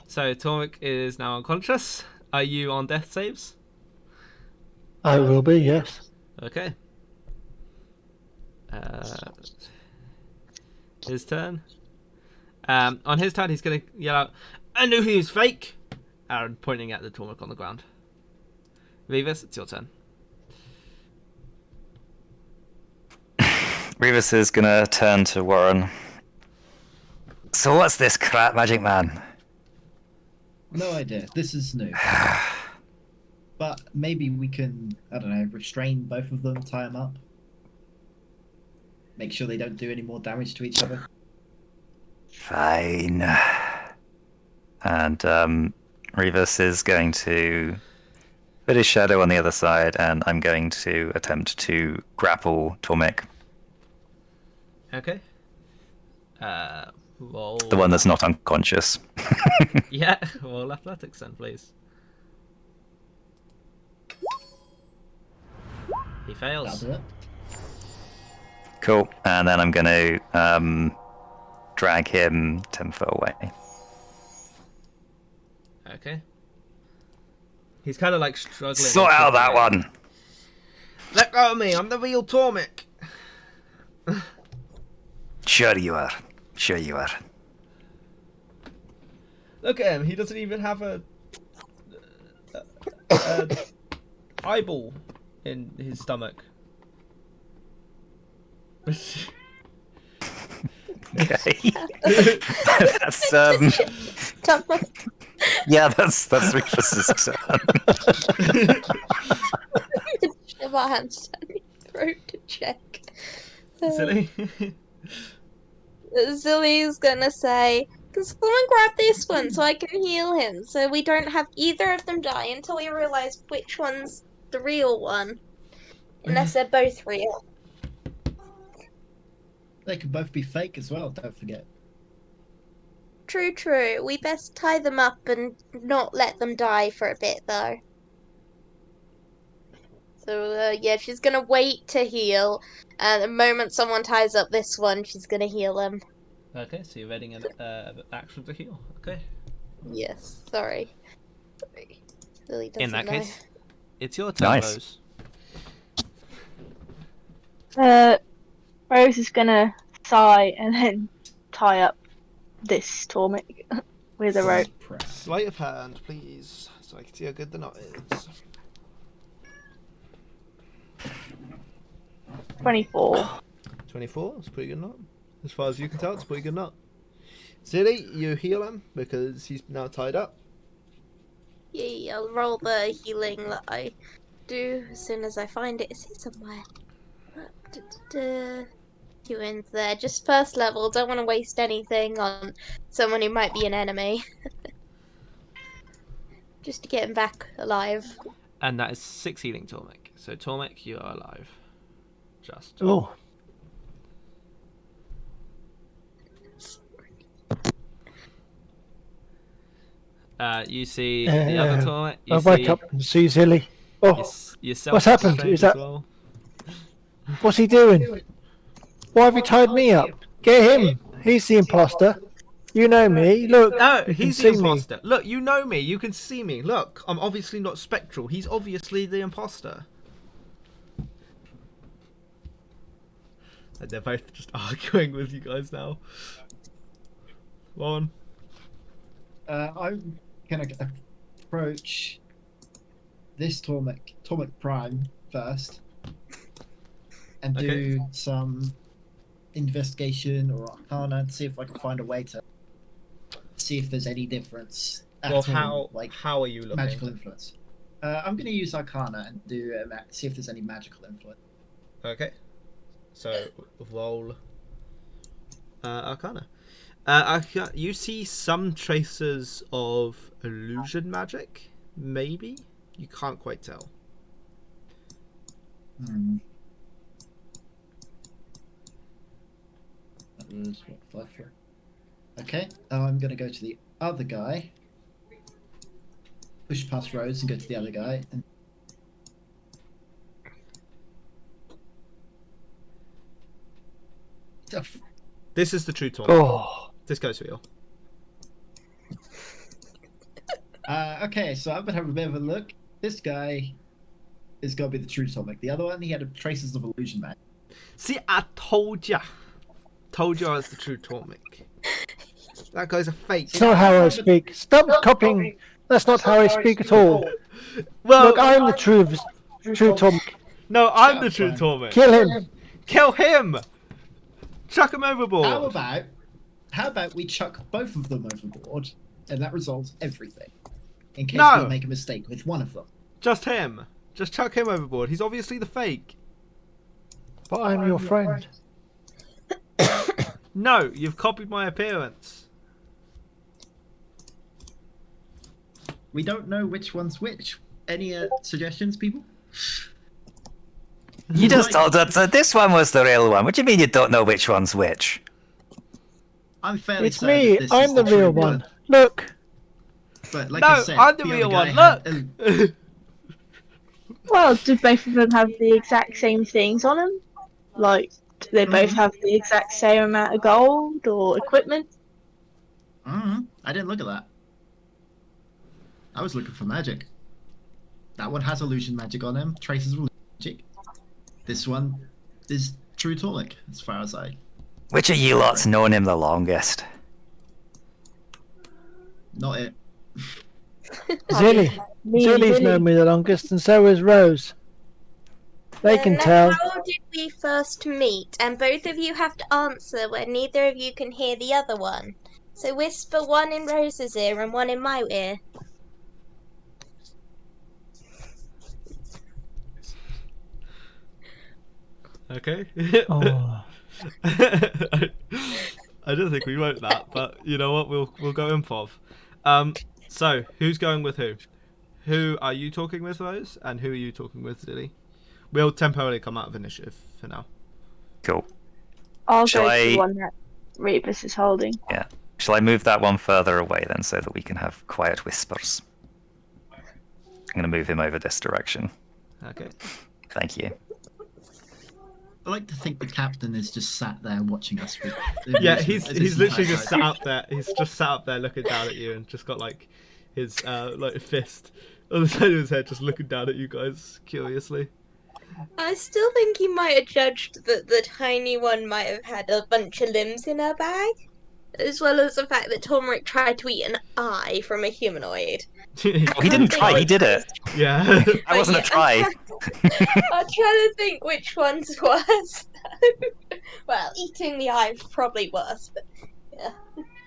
So Tormek is now unconscious. Are you on death saves? I will be, yes. Okay. His turn. On his turn, he's going to yell out, "I knew he was fake!" And pointing at the Tormek on the ground. Revis, it's your turn. Revis is gonna turn to Warren. So what's this crap, Magic Man? No idea. This is new. But maybe we can, I don't know, restrain both of them, tie them up. Make sure they don't do any more damage to each other. Fine. And Revis is going to put his shadow on the other side, and I'm going to attempt to grapple Tormek, Okay. Roll. the one that's not unconscious. Yeah, roll athletics then, please. He That'll fails. do it. Cool. And then I'm going to drag him 10 foot away. Okay. He's kind of like struggling. Sort out that one. Let go of me. I'm the real Tormek. Sure you are. Sure you are. Look at him. He doesn't even have a eyeball in his stomach. Okay. That's yeah, that's Rufus's turn. Shove our hands down your throat to check. Silly. Zilly's gonna say, "Can someone grab this one so I can heal him, so we don't have either of them die until we realise which one's the real one, unless they're both real." They could both be fake as well, don't forget. True, true. We best tie them up and not let them die for a bit, though. So, yeah, she's gonna wait to heal, and the moment someone ties up this one, she's gonna heal him. Okay, so you're readying an action to heal. Okay. Yes, sorry. Lily doesn't In that know. case, it's your turn, Nice. Rose. Rose is gonna sigh and then tie up this Tormek with a rope. Sleight of hand, please, so I can see how good the knot is. 24. 24, it's a pretty good knot. As far as you can tell, it's a pretty good knot. Zilly, you heal him because he's now tied up. Yeah, I'll roll the healing that I do as soon as I find it. It's here somewhere. Two wins there. Just first level. Don't want to waste anything on someone who might be an enemy. Just to get him back alive. And that is 6 healing, Tormek. So, Tormek, you are alive. Just. Oh, You see the other Torment. You I wake see up and see Zilly. Oh, yourself. what's happened? Strange Is that- as well. what's he doing? Why have you tied me up? Get him. He's the imposter. You know me. Look, No, you can he's the see me. imposter. Look, you know me. You can see me. Look, I'm obviously not spectral. He's obviously the imposter. And they're both just arguing with you guys now. One. I'm gonna approach this Tormek Prime first, and do some investigation or arcana to see if I can find a way to see if there's any difference. At all, how are you looking? magical influence. I'm gonna use arcana and do see if there's any magical influence. Okay. So roll arcana. You see some traces of illusion magic, maybe? You can't quite tell. That was what, 5 4. Okay, I'm gonna go to the other guy. Push past Rose and go to the other guy. And... This is the true Torment. Oh, This goes real. Okay, so I'm gonna have a bit of a look. This guy is gonna be the true Tomic. The other one, he had traces of illusion magic. See, I told ya. Told you I was the true Torment. That guy's a fake. it's not how I speak. Stop copying. That's not how I speak at all. Well, Look, I'm the true Tom. no, I'm Shut the up, true Brian. Torment. Kill him. Kill him! Chuck him overboard. How about we chuck both of them overboard, and that resolves everything. In case No. we make a mistake with one of them. Just him. Just chuck him overboard. He's obviously the fake. But I'm your friend. No, you've copied my appearance. We don't know which one's which. Any suggestions, people? You just told us that this one was the real one. What do you mean you don't know which one's which? I'm fairly It's certain me. this is I'm the true real one. one. Look. But like No, I said, I'm the other real guy one. had Look. Well, do both of them have the exact same things on them? Like, do they both have the exact same amount of gold or equipment? I didn't look at that. I was looking for magic. That one has illusion magic on him, traces of illusion magic. This one is true Tonic, as far as I... Which of you lot's known him the longest? Not it. Zilly. Zilly's known me the longest, and so has Rose. They can Now, tell. How did we first meet? And both of you have to answer when neither of you can hear the other one. So whisper one in Rose's ear and one in my ear. Okay. Oh. I don't think we wrote that, but you know what? We'll go improv. So who's going with who? Who are you talking with, Rose? And who are you talking with, Zilly? We'll temporarily come out of initiative for now. Cool. I'll Shall go to I- the one that Rebus is holding. Yeah. Shall I move that one further away then so that we can have quiet whispers? I'm going to move him over this direction. Okay. Thank you. I like to think the captain is just sat there watching us. With Yeah, he's this literally entire just time. sat up there. He's just sat up there looking down at you and just got like his like fist on the side of his head, just looking down at you guys curiously. I still think he might have judged that the tiny one might have had a bunch of limbs in her bag, as well as the fact that Tormeric tried to eat an eye from a humanoid. Oh, he didn't try, he did it. Yeah. That wasn't a try. I'm trying to think which one's worse. Well, eating the eye is probably worse, but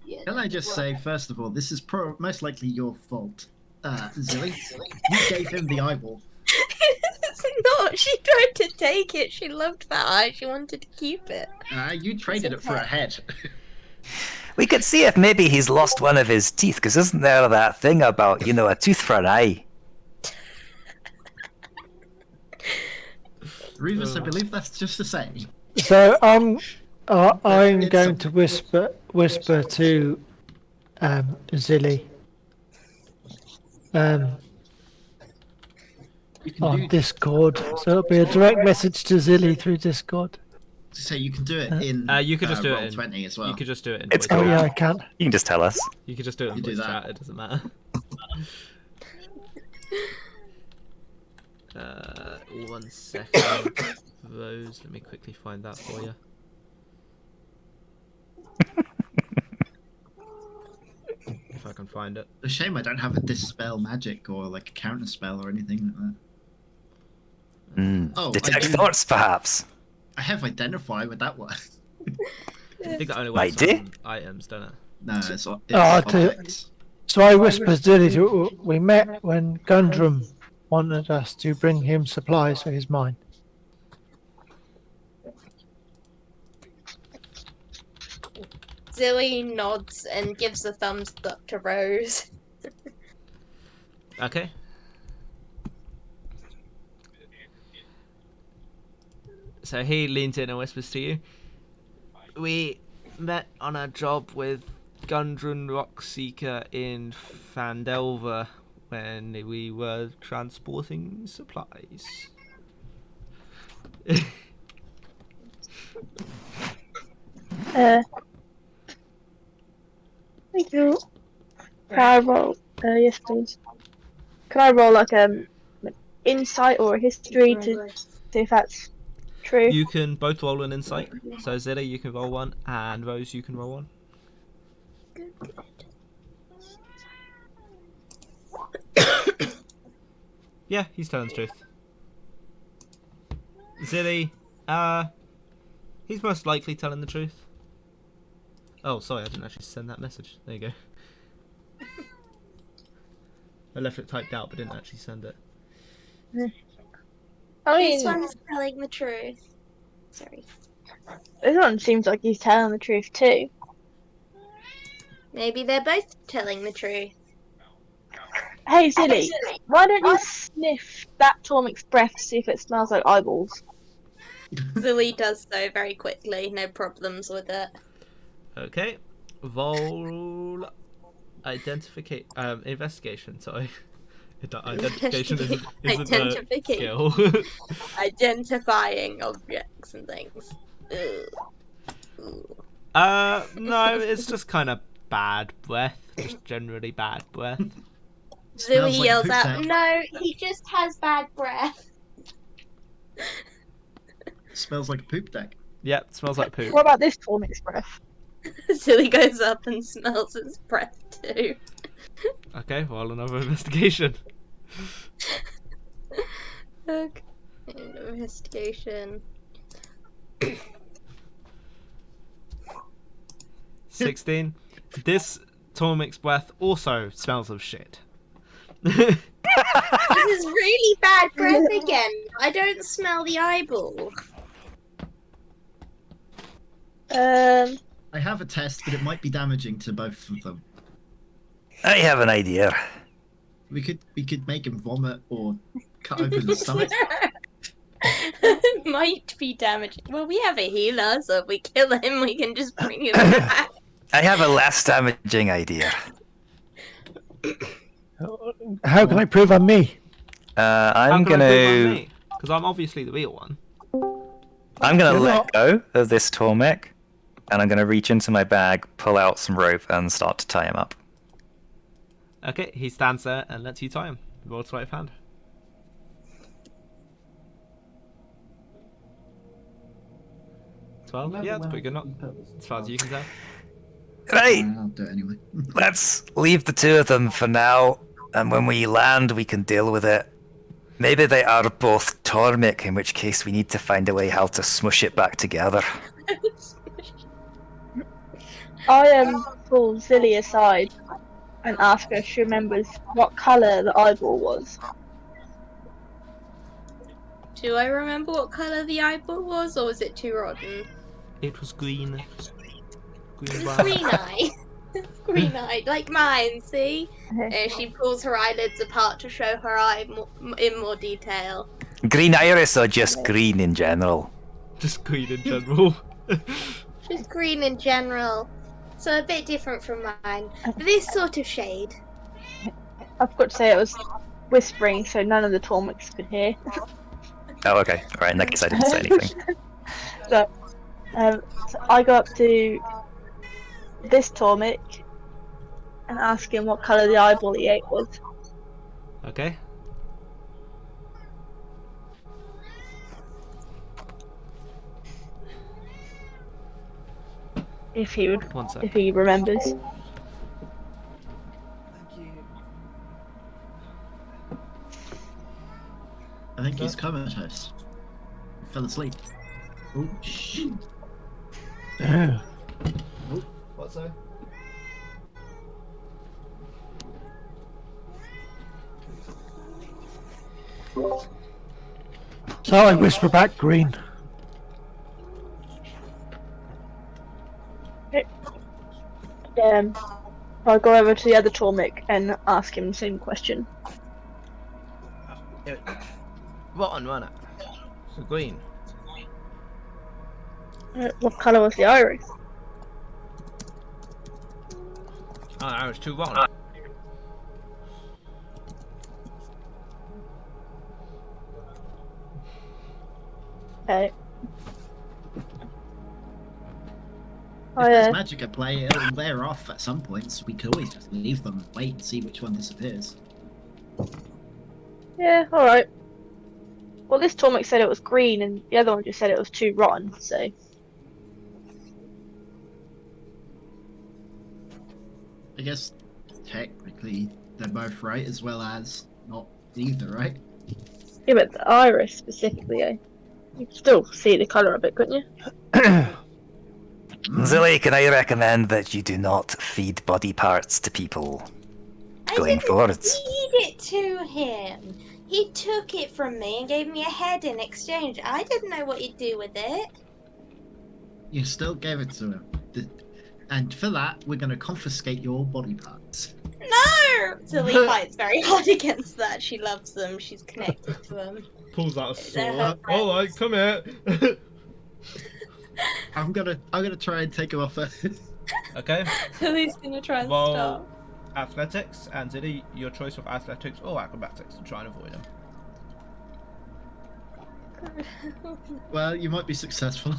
yeah. Can I just say, first of all, this is most likely your fault, Zilly. You gave him the eyeball. It's not. She tried to take it. She loved that eye. She wanted to keep it. You traded it for a head. We could see if maybe he's lost one of his teeth, because isn't there that thing about, you know, a tooth for an eye? Revis, I believe that's just the same. So I'm It's going a- to whisper to Zilly. You can on do Discord, so it'll be a direct message to Zilly through Discord. so you can do it in You could just do it in Roll20 as well. You could just do it in It's voice Oh cool. yeah, chat. I can. You can just tell us. You could just do it in You do voice that. chat. It doesn't matter. One second, Rose. Let me quickly find that for you. If I can find it. A shame I don't have a dispel magic or like a counter spell or anything like that. Oh, I Detect do. thoughts, perhaps. I have identify with that one. I think that only Might works do. on items, don't it? No, it's to- objects. So I whispered Zilly to. We met when Gundrum wanted us to bring him supplies for his mine. Zilly nods and gives a thumbs up to Rose. Okay. So he leans in and whispers to you. We met on a job with Gundren Rockseeker in Fandelver when we were transporting supplies. Thank you. Can I roll? Yes, please. Can I roll like an insight or a history to see if that's true? You can both roll an insight. So Zilla, you can roll one, and Rose, you can roll one. Yeah, he's telling the truth. Zilly, he's most likely telling the truth. Oh, sorry, I didn't actually send that message. There you go. I left it typed out, but didn't actually send it. I This mean, one's telling the truth. Sorry. this one seems like he's telling the truth too. Maybe they're both telling the truth. Hey, Zilly, why don't you sniff that Tormic's breath to see if it smells like eyeballs? Zilly does so very quickly, no problems with it. Okay, roll investigation. Sorry, identification isn't a Identification. skill. Identifying objects and things. Ooh. No, it's just kind of bad breath, just generally bad breath. Smells Zilly like yells poop out, deck. "No, he just has bad breath." Smells like a poop deck. Yep, smells like poop. What about this Tormic's breath? Zilly goes up and smells his breath too. Okay, roll another investigation. Okay. Investigation. 16. This Tormic's breath also smells of shit. This is really bad breath again. I don't smell the eyeball. I have a test, but it might be damaging to both of them. I have an idea. We could make him vomit or cut open his stomach. It might be damaging. Well, we have a healer, so if we kill him, we can just bring him back. I have a less damaging idea. How can I prove I'm me? I'm gonna Because I'm obviously the real one. let not. go of this Tormek, and I'm gonna reach into my bag, pull out some rope, and start to tie him up. Okay, he stands there and lets you tie him. Roll sleight of hand. $12? Yeah, that's pretty good, not as far as you can tell. Right, I'll do it anyway. let's leave the two of them for now, and when we land, we can deal with it. Maybe they are both Tormek, in which case we need to find a way how to smush it back together. I pull Zilly aside and ask her if she remembers what colour the eyeball was. Do I remember what colour the eyeball was, or was it too rotten? It was green. Green brown. Green eye. Green eye, like mine, see? She pulls her eyelids apart to show her eye in more detail. Green iris or just green in general? Just green in general. She's green in general, so a bit different from mine. This sort of shade. I forgot to say it was whispering, so none of the Tormics could hear. Oh, okay. All right. In that case, I didn't say anything. so, so I go up to this Tormic and ask him what colour the eyeball he ate was. Okay. If he would, One sec. if he remembers. Thank you. I think he's comatose. He fell asleep. Oh, shit. Oh. Oh, what's that? So I whisper back, Green. I'll go over to the other Tormic and ask him the same question. Rotten, wasn't it? So green. What colour was the iris? Oh, I was too rotten. Okay. If there's magic at play, it'll wear off at some point, so we could always just leave them and wait and see which one disappears. Yeah, alright. Well, this Tormic said it was green, and the other one just said it was too rotten, so... I guess technically they're both right, as well as not either, right? Yeah, but the iris specifically, you could still see the colour of it, couldn't you? Zilly, can I recommend that you do not feed body parts to people going forwards? Feed it to him. He took it from me and gave me a head in exchange. I didn't know what he'd do with it. You still gave it to him. And for that, we're going to confiscate your body parts. No! Tilly fights very hard against that. She loves them. She's connected to them. Pulls out a They're sword. her friends. Alright, come here. I'm gonna try and take him off. Okay. Tilly's gonna try and Roll stop. athletics, and Zilly, your choice of athletics or acrobatics to try and avoid him. Well, you might be successful.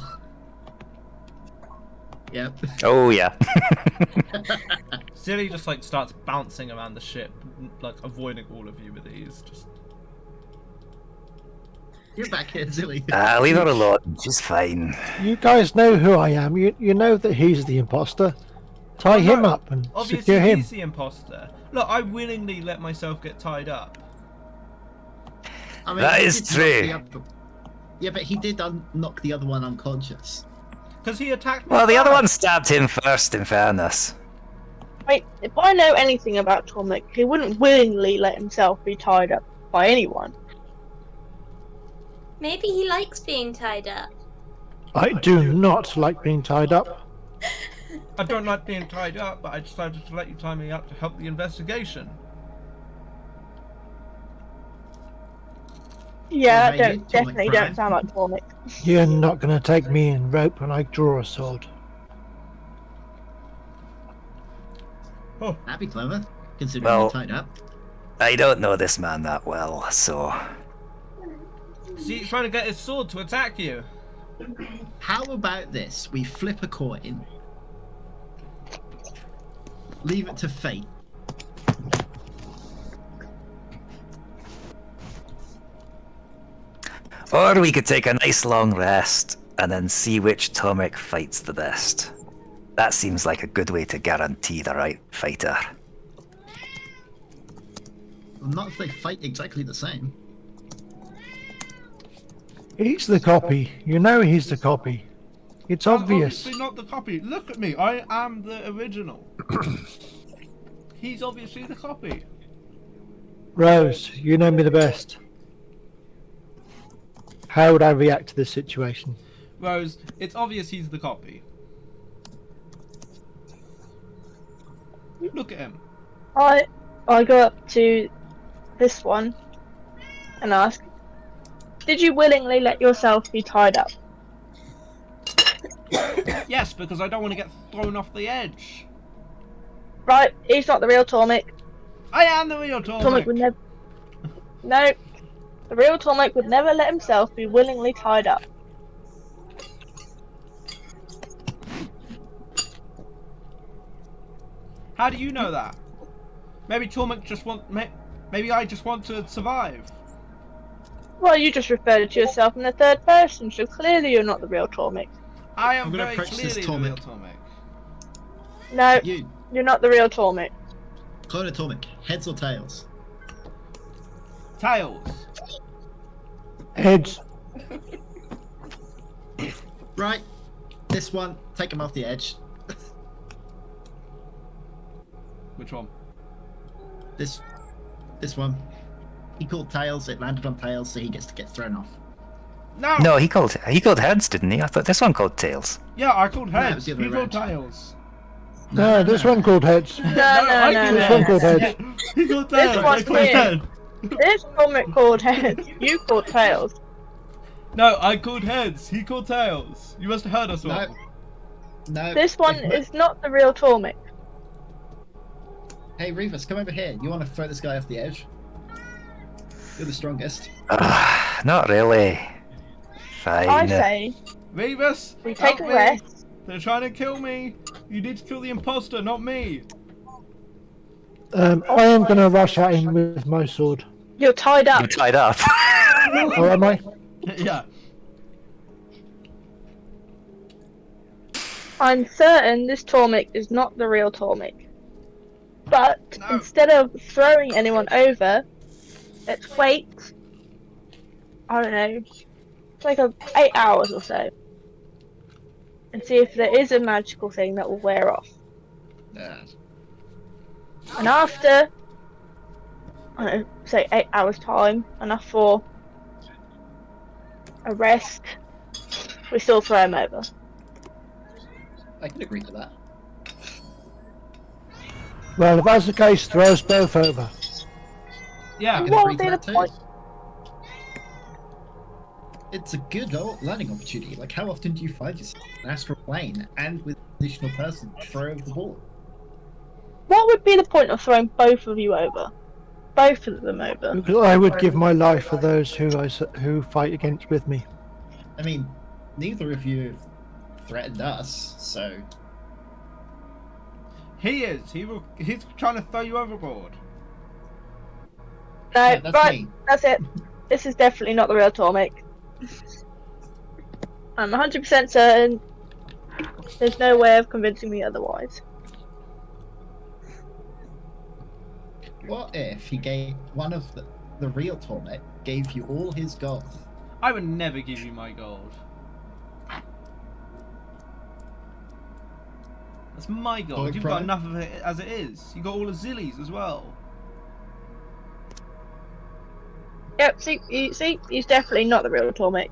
Yep. Oh, yeah. Zilly just like starts bouncing around the ship, like avoiding all of you with ease. Just You're back here, Zilly. Leave her alone. She's fine. You guys know who I am. You know that he's the imposter. Tie him up and obviously secure him. he's the imposter. Look, I willingly let myself get tied up. I mean, That he is did knock true. Yeah, but he did knock the other one unconscious. Because he attacked me Well, the other first. one stabbed him first, in fairness. Wait, if I know anything about Tormic, he wouldn't willingly let himself be tied up by anyone. Maybe he likes being tied up. I do not like being tied up. I don't like being tied up, but I decided to let you tie me up to help the investigation. Yeah, Well, that maybe Tormic definitely Prime. don't sound like Tormic. You're not going to take me in rope when I draw a sword. Oh, That'd be clever, considering Well- you're tied up. I don't know this man that well, so... see, he's trying to get his sword to attack you. How about this? We flip a coin. Leave it to fate. Or we could take a nice long rest, and then see which Tomic fights the best. That seems like a good way to guarantee the right fighter. Well, not if they fight exactly the same. He's the copy. You know he's the copy. It's I'm obvious. obviously not the copy. Look at me. I am the original. He's obviously the copy. Rose, you know me the best. How would I react to this situation? Rose, it's obvious he's the copy. Look at him. I go up to this one and ask, did you willingly let yourself be tied up? Yes, because I don't want to get thrown off the edge. Right, he's not the real Tormic. I am the real Tormek Tormek. would never. No, the real Tormek would never let himself be willingly tied up. How do you know that? Maybe Tormek just want. Maybe I just want to survive. Well, you just referred to yourself in the third person, so clearly you're not the real Tormek. I I'm am gonna very approach this clearly the real Tormek. Tormek. No, You, you're not the real Tormek. clone of Tormek, heads or tails? Tails. Heads. Right. This one, take him off the edge. Which one? This one. He called tails, it landed on tails, so he gets to get thrown off. No. No, he called heads, didn't he? I thought this one called tails. Yeah, I called No, it heads. was the other He way called around. tails. No, this one called heads. No, I no, called no. This one called no. heads. He called This tails. one I called here. head. This Tormek called heads. You called tails. No, I called heads. He called tails. You must have heard us No. all. No. This one if Mo- is not the real Tormek. Hey, Revis, come over here. You want to throw this guy off the edge? You're the strongest. Not really. Fine. I say Revis, we take help a me. rest. They're trying to kill me. You need to kill the imposter, not me. I am going to rush at him with my sword. You're tied up. You're tied up. Oh, am I? Yeah. I'm certain this Tormek is not the real Tormek. But No. instead of throwing anyone over, let's wait. I don't know. It's like 8 hours or so, and see if there is a magical thing that will wear off. Yeah. And after, I don't know, say 8 hours time, enough for a rest, we still throw him over. I can agree to that. Well, if that's the case, throw us both over. Yeah. I can What agree would to be that the too. point? It's a good learning opportunity. Like, how often do you find yourself in an astral plane and with an additional person to throw over the ball? What would be the point of throwing both of you over? Both of them over? Because I would give my life for those who fight against with me. I mean, neither of you have threatened us, so He is. He's trying to throw you overboard. No, yeah, that's right, me. that's it. This is definitely not the real Tormek. I'm 100% certain. There's no way of convincing me otherwise. What if he gave one of the real Torment gave you all his gold? I would never give you my gold. That's my gold. Gold You've got prime? enough of it as it is. You got all the zillies as well. Yep, see, he's definitely not the real Tormek.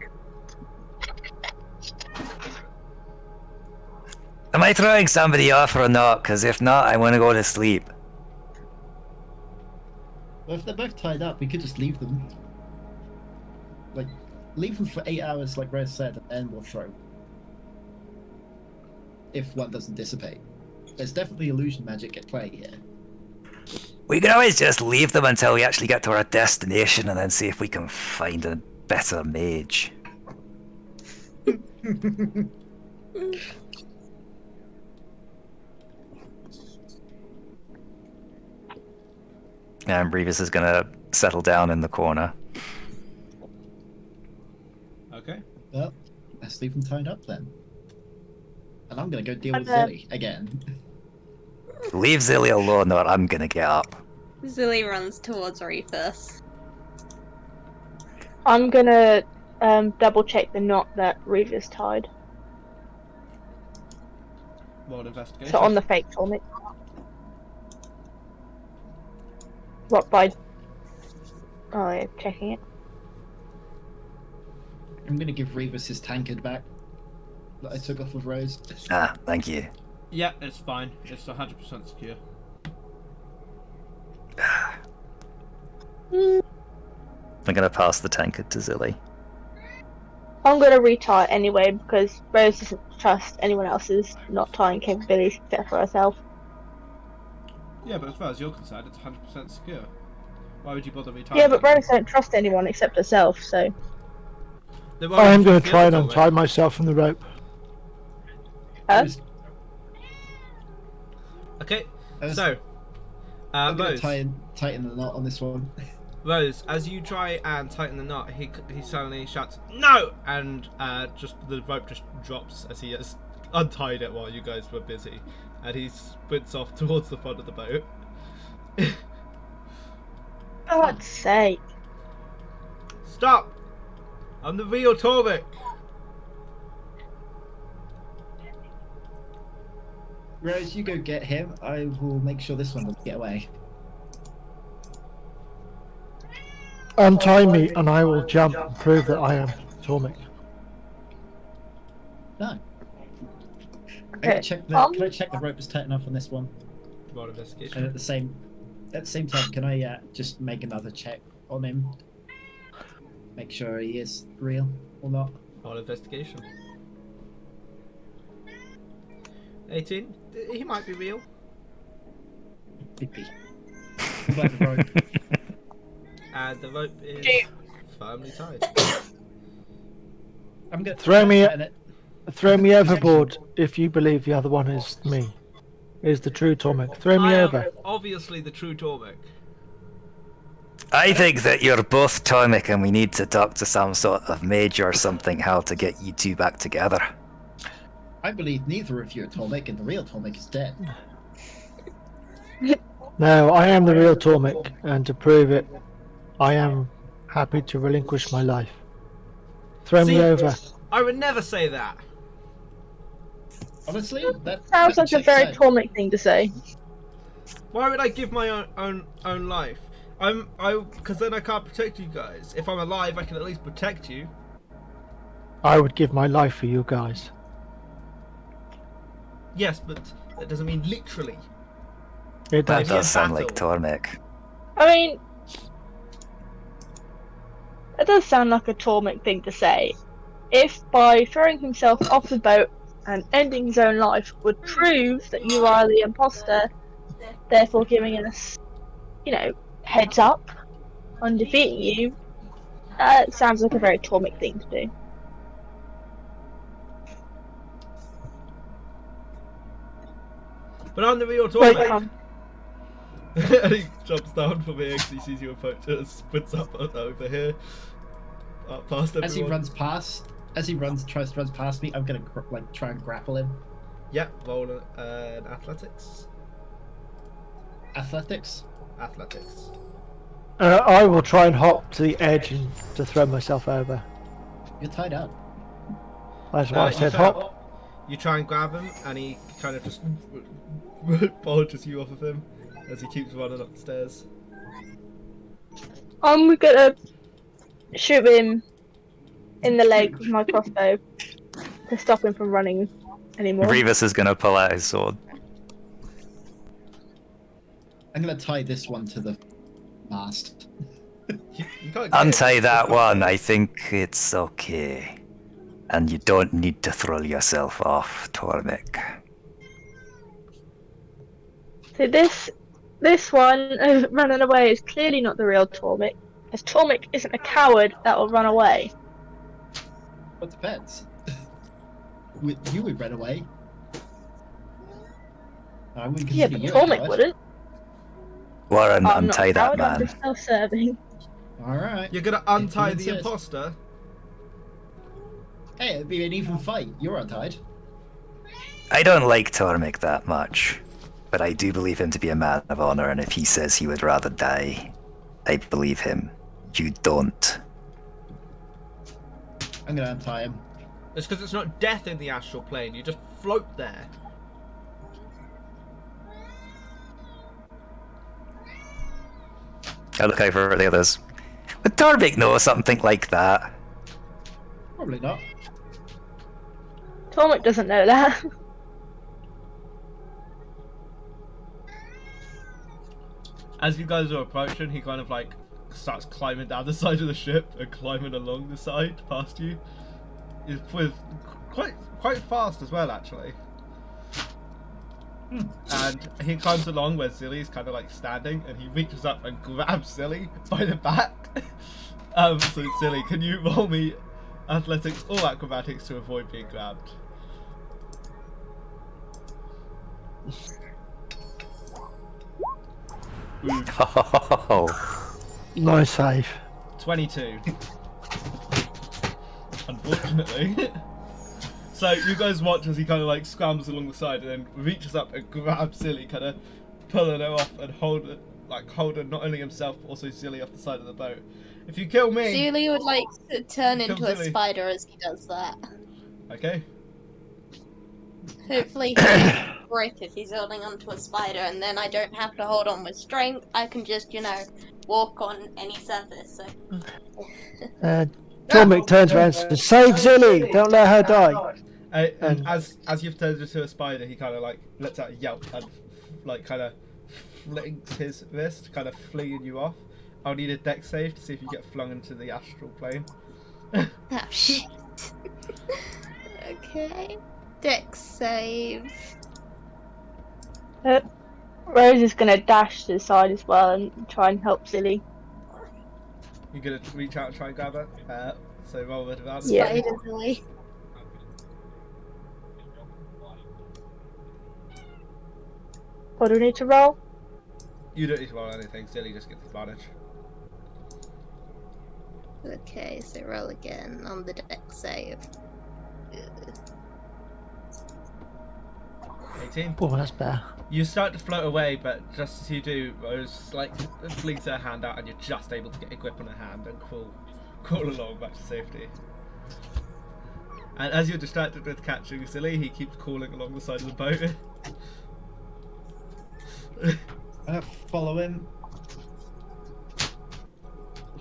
Am I throwing somebody off or not? Because if not, I want to go to sleep. Well, if they're both tied up, we could just leave them. Like, leave them for 8 hours, like Rose said, and then we'll throw. If one doesn't dissipate. There's definitely illusion magic at play here. We can always just leave them until we actually get to our destination and then see if we can find a better mage. And Revis is gonna settle down in the corner. Okay. Well, let's leave them tied up then. And I'm gonna go deal with Okay. Zilly again. Leave Zilly alone or I'm gonna get up. Zilly runs towards Reefus. I'm gonna double check the knot that Reva's tied. World investigation. So on the fake Tormek. What by? Oh, yeah, checking it. I'm gonna give Revis his tankard back that I took off of Rose. Ah, thank you. Yeah, it's fine. It's 100% secure. I'm gonna pass the tankard to Zilly. I'm gonna retie it anyway because Rose doesn't trust anyone else's not tying capabilities except for herself. Yeah, but as far as you're concerned, it's 100% secure. Why would you bother me tying Yeah, but them? Rose don't trust anyone except herself, so. Then why I would am you going use to the try and other untie Tolmec? myself from the rope. Huh? Okay, was- so I'm going Rose. to tighten the knot on this one. Rose, as you try and tighten the knot, he suddenly shouts, "No!" And just the rope just drops as he has untied it while you guys were busy, and he sprints off towards the front of the boat. God's sake. Stop! I'm the real Torvik. Rose, you go get him. I will make sure this one doesn't get away. Untie me, and I will jump and prove that I am Tormek. No. Okay. Can I check the rope is tight enough on this one? Roll And investigation. at the same time, can I just make another check on him? Make sure he is real or not. Roll investigation. 18. He might be real. Pee-pee. What about the rope? And the rope is firmly tied. I'm gonna Throw me- tighten it. Throw me overboard if you believe the other one is me. Is the true Tormek. Throw me I am over. obviously the true Torvik. I think that you're both Tonic and we need to talk to some sort of mage or something how to get you two back together. I believe neither of you are Tolmek, and the real Tolmek is dead. No, I am the real Tormek, and to prove it, I am happy to relinquish my life. Throw See? me over. I would never say that. Honestly, that Sounds like a checks very out. Tormek thing to say. Why would I give my own life? Because then I can't protect you guys. If I'm alive, I can at least protect you. I would give my life for you guys. Yes, but that doesn't mean literally. It That does. Maybe does in sound like battle. Tormek. I mean, it does sound like a Tormek thing to say. If by throwing himself off the boat and ending his own life would prove that you are the imposter, therefore giving us, heads up on defeating you, that sounds like a very Tormek thing to do. But I'm the real Wait, Torvik. And he jumps down from here because he sees you approach and sprints up over here. Up past everyone. As he tries to run past me, I'm gonna try and grapple him. Yeah, roll an athletics. Athletics. Athletics. I will try and hop to the edge and to throw myself over. You're tied up. That's why I You said try- hop. You try and grab him, and he kind of just bulges you off of him as he keeps running up the stairs. I'm gonna shoot him in the leg with my crossbow to stop him from running anymore. Revis is gonna pull out his sword. I'm gonna tie this one to the mast. You can't get Untie it. that one, I think it's okay. And you don't need to throw yourself off, Tormek. So this one running away is clearly not the real Tormek, as Tormek isn't a coward that will run away. What depends? You would run away. I wouldn't Yeah, consider but you a Tormek coward. wouldn't. Warren, I'm not untie a that coward, I'm man. just self-serving. All right. You're gonna untie If the you insist. imposter. Hey, it'd be an even fight. You're untied. I don't like Tormek that much, but I do believe him to be a man of honor, and if he says he would rather die, I believe him. You don't. I'm gonna untie him. It's because it's not death in the astral plane. You just float there. I look over at the others. Would Tormek know something like that? Probably not. Tormek doesn't know that. As you guys are approaching, he kind of starts climbing down the side of the ship and climbing along the side past you. He's with quite fast as well, actually. And he comes along where Zilly's kind of like standing, and he reaches up and grabs Zilly by the back. So Zilly, can you roll me athletics or acrobatics to avoid being grabbed? Oh, No save. 22. Unfortunately. So you guys watch as he kind of like scrambles along the side and then reaches up and grabs Zilly, kind of pulling her off and hold her not only himself but also Zilly off the side of the boat. If you kill me, Zuli would like to turn Kill into a Zilly. spider as he does that. okay. Hopefully he can grip if he's holding onto a spider, and then I don't have to hold on with strength. I can just, walk on any surface. So. Tormik turns around and says, "Save Zilly! Don't let her die." And as you've turned into a spider, he kind of like lets out a yelp and like kind of flings his wrist, kind of flinging you off. I'll need a dex save to see if you get flung into the astral plane. Oh shit. Okay. Dex save. Rose is gonna dash to the side as well and try and help Zilly. You're gonna reach out and try and grab her. So roll with advantage. Yeah. Spider Zuli. What do we need to roll? You don't need to roll anything. Silly just gets advantage. Okay, so roll again on the dex save. 18. Oh, that's better. You start to float away, but just as you do, Rose like flings her hand out, and you're just able to get a grip on her hand and crawl along back to safety. And as you're distracted with catching Silly, he keeps crawling along the side of the boat. I'm gonna follow him.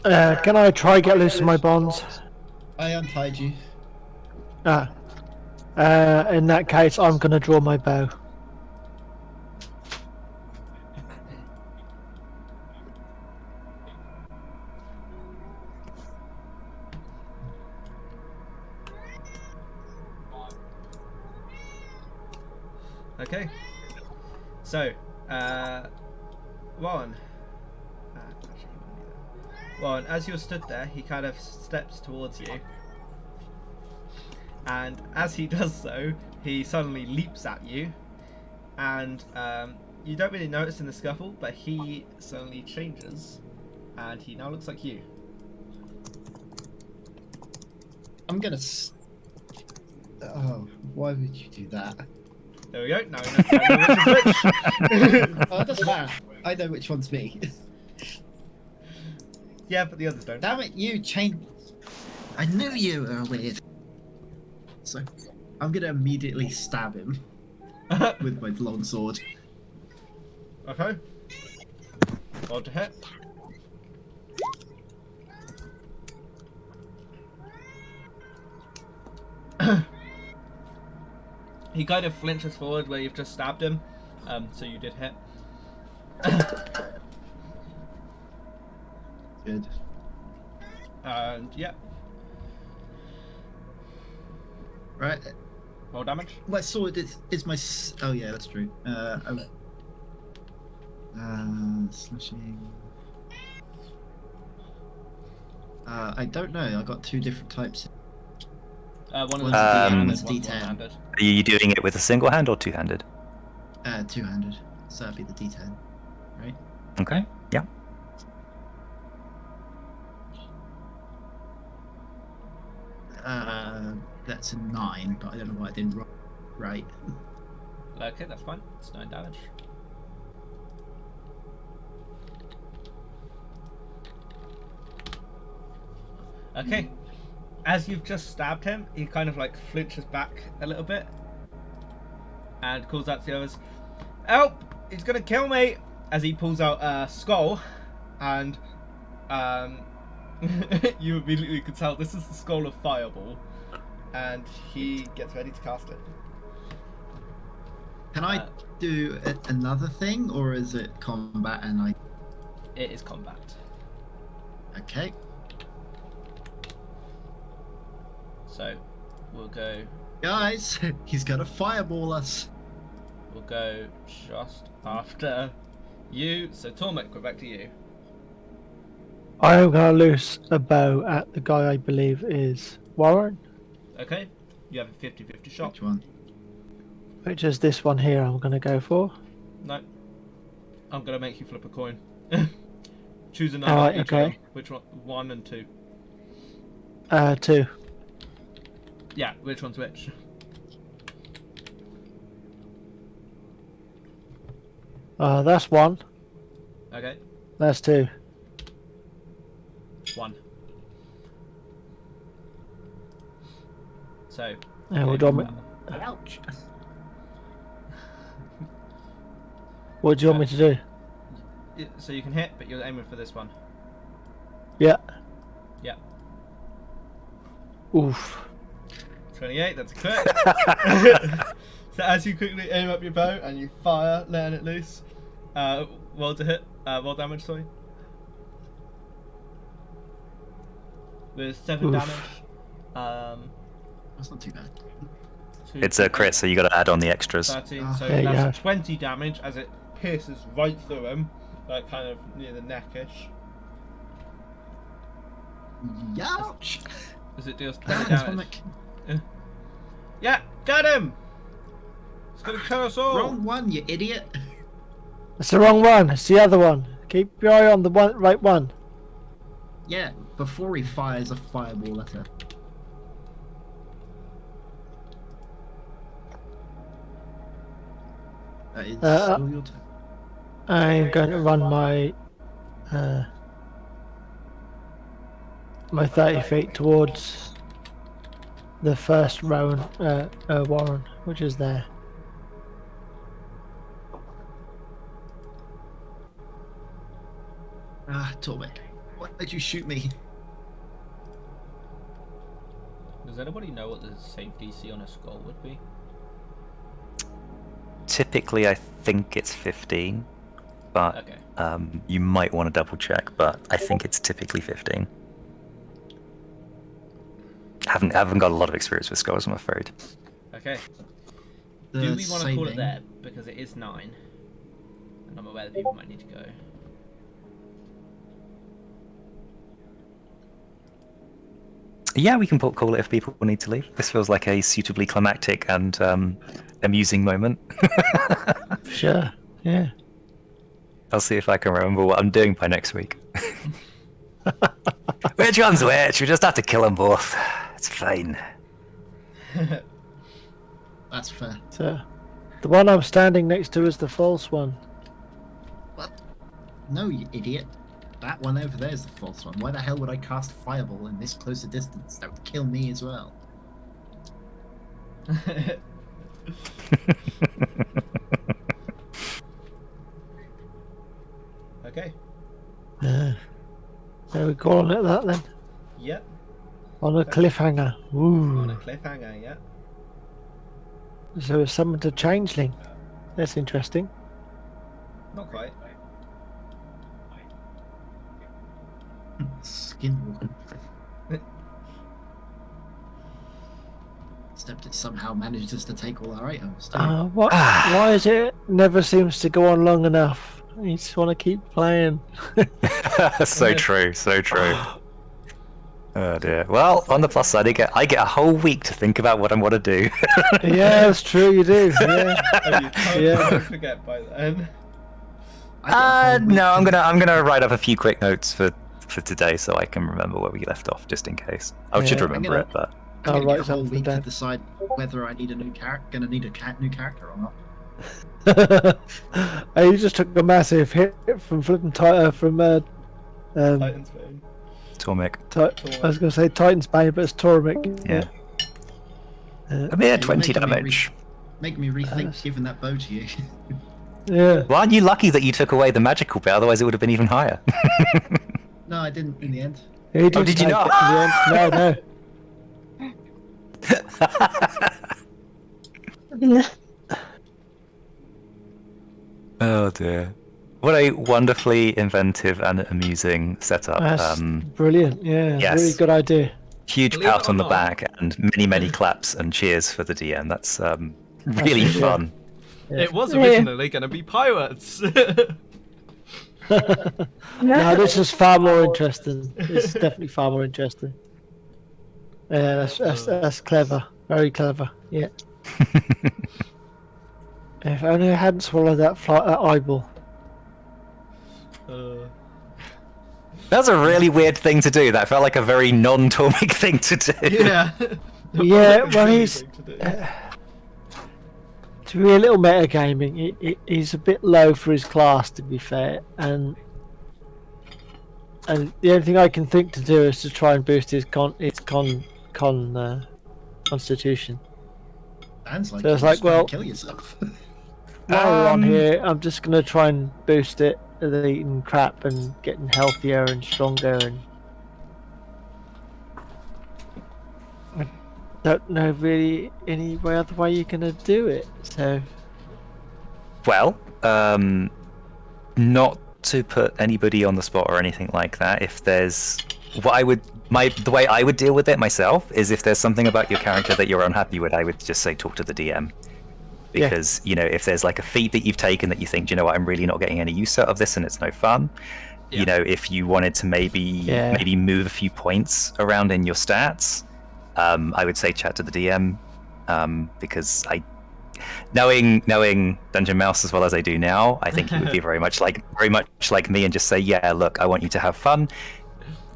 Can I try get loose of my bonds? I untied you. In that case, I'm gonna draw my bow. Okay. So, Ron. Ron, as you're stood there, he kind of steps towards you. And as he does so, he suddenly leaps at you. And you don't really notice in the scuffle, but he suddenly changes. And he now looks like you. I'm gonna. Oh, why would you do that? There we go. Now we know which is which. Oh, it doesn't matter. I know which one's me. Yeah, but the others don't. Damn it, you changed. I knew you were weird. So, I'm gonna immediately stab him with my long sword. Okay. Roll to hit. He kind of flinches forward where you've just stabbed him, so you did hit. Good. And yeah, Right. roll damage. My sword is my. Oh yeah, that's true. Slashing. I don't know. I got two different types. One of One's them's D8, D8, one's one's D10. one-handed. Are you doing it with a single hand or two-handed? Two-handed. So that'd be the D10, right? Okay. Yeah. That's a 9, but I don't know why I didn't roll right. Okay, that's fine. It's 9 damage. Okay. As you've just stabbed him, he kind of like flinches back a little bit and calls out to the others, "Help! He's gonna kill me!" As he pulls out a skull, and you immediately can tell this is the skull of Fireball, and he gets ready to cast it. Can I do another thing, or is it combat and I... It is combat. Okay. So we'll go. Guys, he's gonna fireball us. will go just after you. So Tormek, we're back to you. I am going to loose a bow at the guy I believe is Warren, Okay, you have a 50-50 shot. Which one? which is this one here I'm going to go for. No, I'm gonna make you flip a coin. Choose a number. Alright, each okay. of them. Which one? 1 and 2. 2. Yeah, which one's which? That's 1. Okay, That's 2. 1. So. Yeah, okay, what do you want me, Ouch. what do you want me to do? So you can hit, but you're aiming for this one. Yeah. Yeah. Oof. 28, that's a crit. So as you quickly aim up your bow and you fire, letting it loose, roll to hit, roll damage, sorry. With 7 Oof. damage. That's not too bad. It's a crit, so you got to add on the extras. 13, so There you that's go. 20 damage as it pierces right through him, like kind of near the neckish. Ouch. As it deals 20 Damn it, damage. Sonic. Yeah, got him! It's gonna kill us all! Wrong one, you idiot. It's the wrong one. It's the other one. Keep your eye on the right one. Yeah, before he fires a fireball at her. It's still your turn. I'm going to run my 30 feet towards the first Warren, which is there. Ah, Tormek. Why did you shoot me? Does anybody know what the save DC on a skull would be? Typically, I think it's 15, but Okay. you might want to double check. But I think it's typically 15. Haven't got a lot of experience with skulls, I'm afraid. Okay. The Do we want to call it saving- there? Because it is 9. And I'm aware that people might need to go. Yeah, we can call it if people need to leave. This feels like a suitably climactic and amusing moment. Sure. Yeah. I'll see if I can remember what I'm doing by next week. Which one's which? We just have to kill them both. It's fine. That's fair. So, the one I'm standing next to is the false one. What? No, you idiot. That one over there is the false one. Why the hell would I cast Fireball in this close a distance? That would kill me as well. Okay. Are we calling it that then? Yep. On a cliffhanger. On a Ooh. cliffhanger, yeah. So it's summoned a changeling. That's interesting. Not quite. Skinwalker. Except it somehow manages to take all our items. too. What? Why is it never seems to go on long enough? You just want to keep playing. So true, so true. Oh dear. Well, on the plus side, I get a whole week to think about what I want to do. Yeah, that's true. You do. Yeah. And you totally Yeah. forget by then. I get a whole week No, I'm to- gonna write up a few quick notes for today so I can remember where we left off, just in case. I should Yeah. remember gonna- it, but I'm I'll gonna write get a whole something week to down. decide whether I need a new character. Gonna need a new character or not. You just took a massive hit from flipping Titan's Bane. Tormek. I was going to say Titan's Bane, but it's Tormek. Yeah. A mere you're 20 making me damage. Make me rethink Nice. giving that bow to you. Yeah. Well, aren't you lucky that you took away the magical bit? Otherwise, it would have been even higher. No, I didn't in the end. He did did you take not? it in the end. No, Oh dear. What a wonderfully inventive and amusing setup. That's brilliant. Yeah, yes. really good idea. Huge Believe it pat or on the not. back and many claps and cheers for the DM. That's really That's- yeah. fun. It was originally going to be pirates. No, this is far more interesting. This is definitely far more interesting. Yeah, that's clever. Very clever. Yeah. If only I hadn't swallowed that eyeball. That's a really weird thing to do. That felt like a very non-Tormig thing to do. Yeah. Yeah, well, he's to be a little metagaming. He's a bit low for his class, to be fair, and the only thing I can think to do is to try and boost his constitution. Sounds like So you're it's like, just gonna well, kill yourself. while we're on here, I'm just gonna try and boost it with eating crap and getting healthier and stronger, and I don't know really any other way you're gonna do it. So Well, not to put anybody on the spot or anything like that. If there's the way I would deal with it myself is if there's something about your character that you're unhappy with, I would just say talk to the DM. Because, you know, if there's like a feat that you've taken that you think, do you know what, I'm really not getting any use out of this and it's no fun. Yeah. You know, if you wanted to maybe move a few points around in your stats, I would say chat to the DM. Because knowing Dungeon Mouse as well as I do now, I think he would be very much like me and just say, yeah, look, I want you to have fun.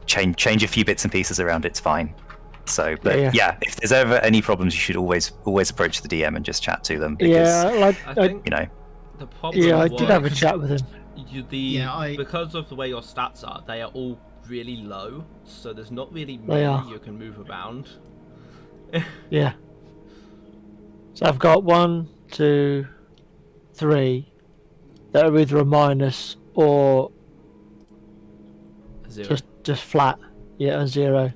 Change a few bits and pieces around, it's fine. So, but yeah, if there's ever any problems, you should always approach the DM and just chat to them. Because, I think you know, the problem. Yeah, I did have a chat with him. Because of the way your stats are, they are all really low, so there's not really They many are. you can move around. Yeah. So I've got 1, 2, 3 that are either a minus or Zero. just flat. Yeah, and 0.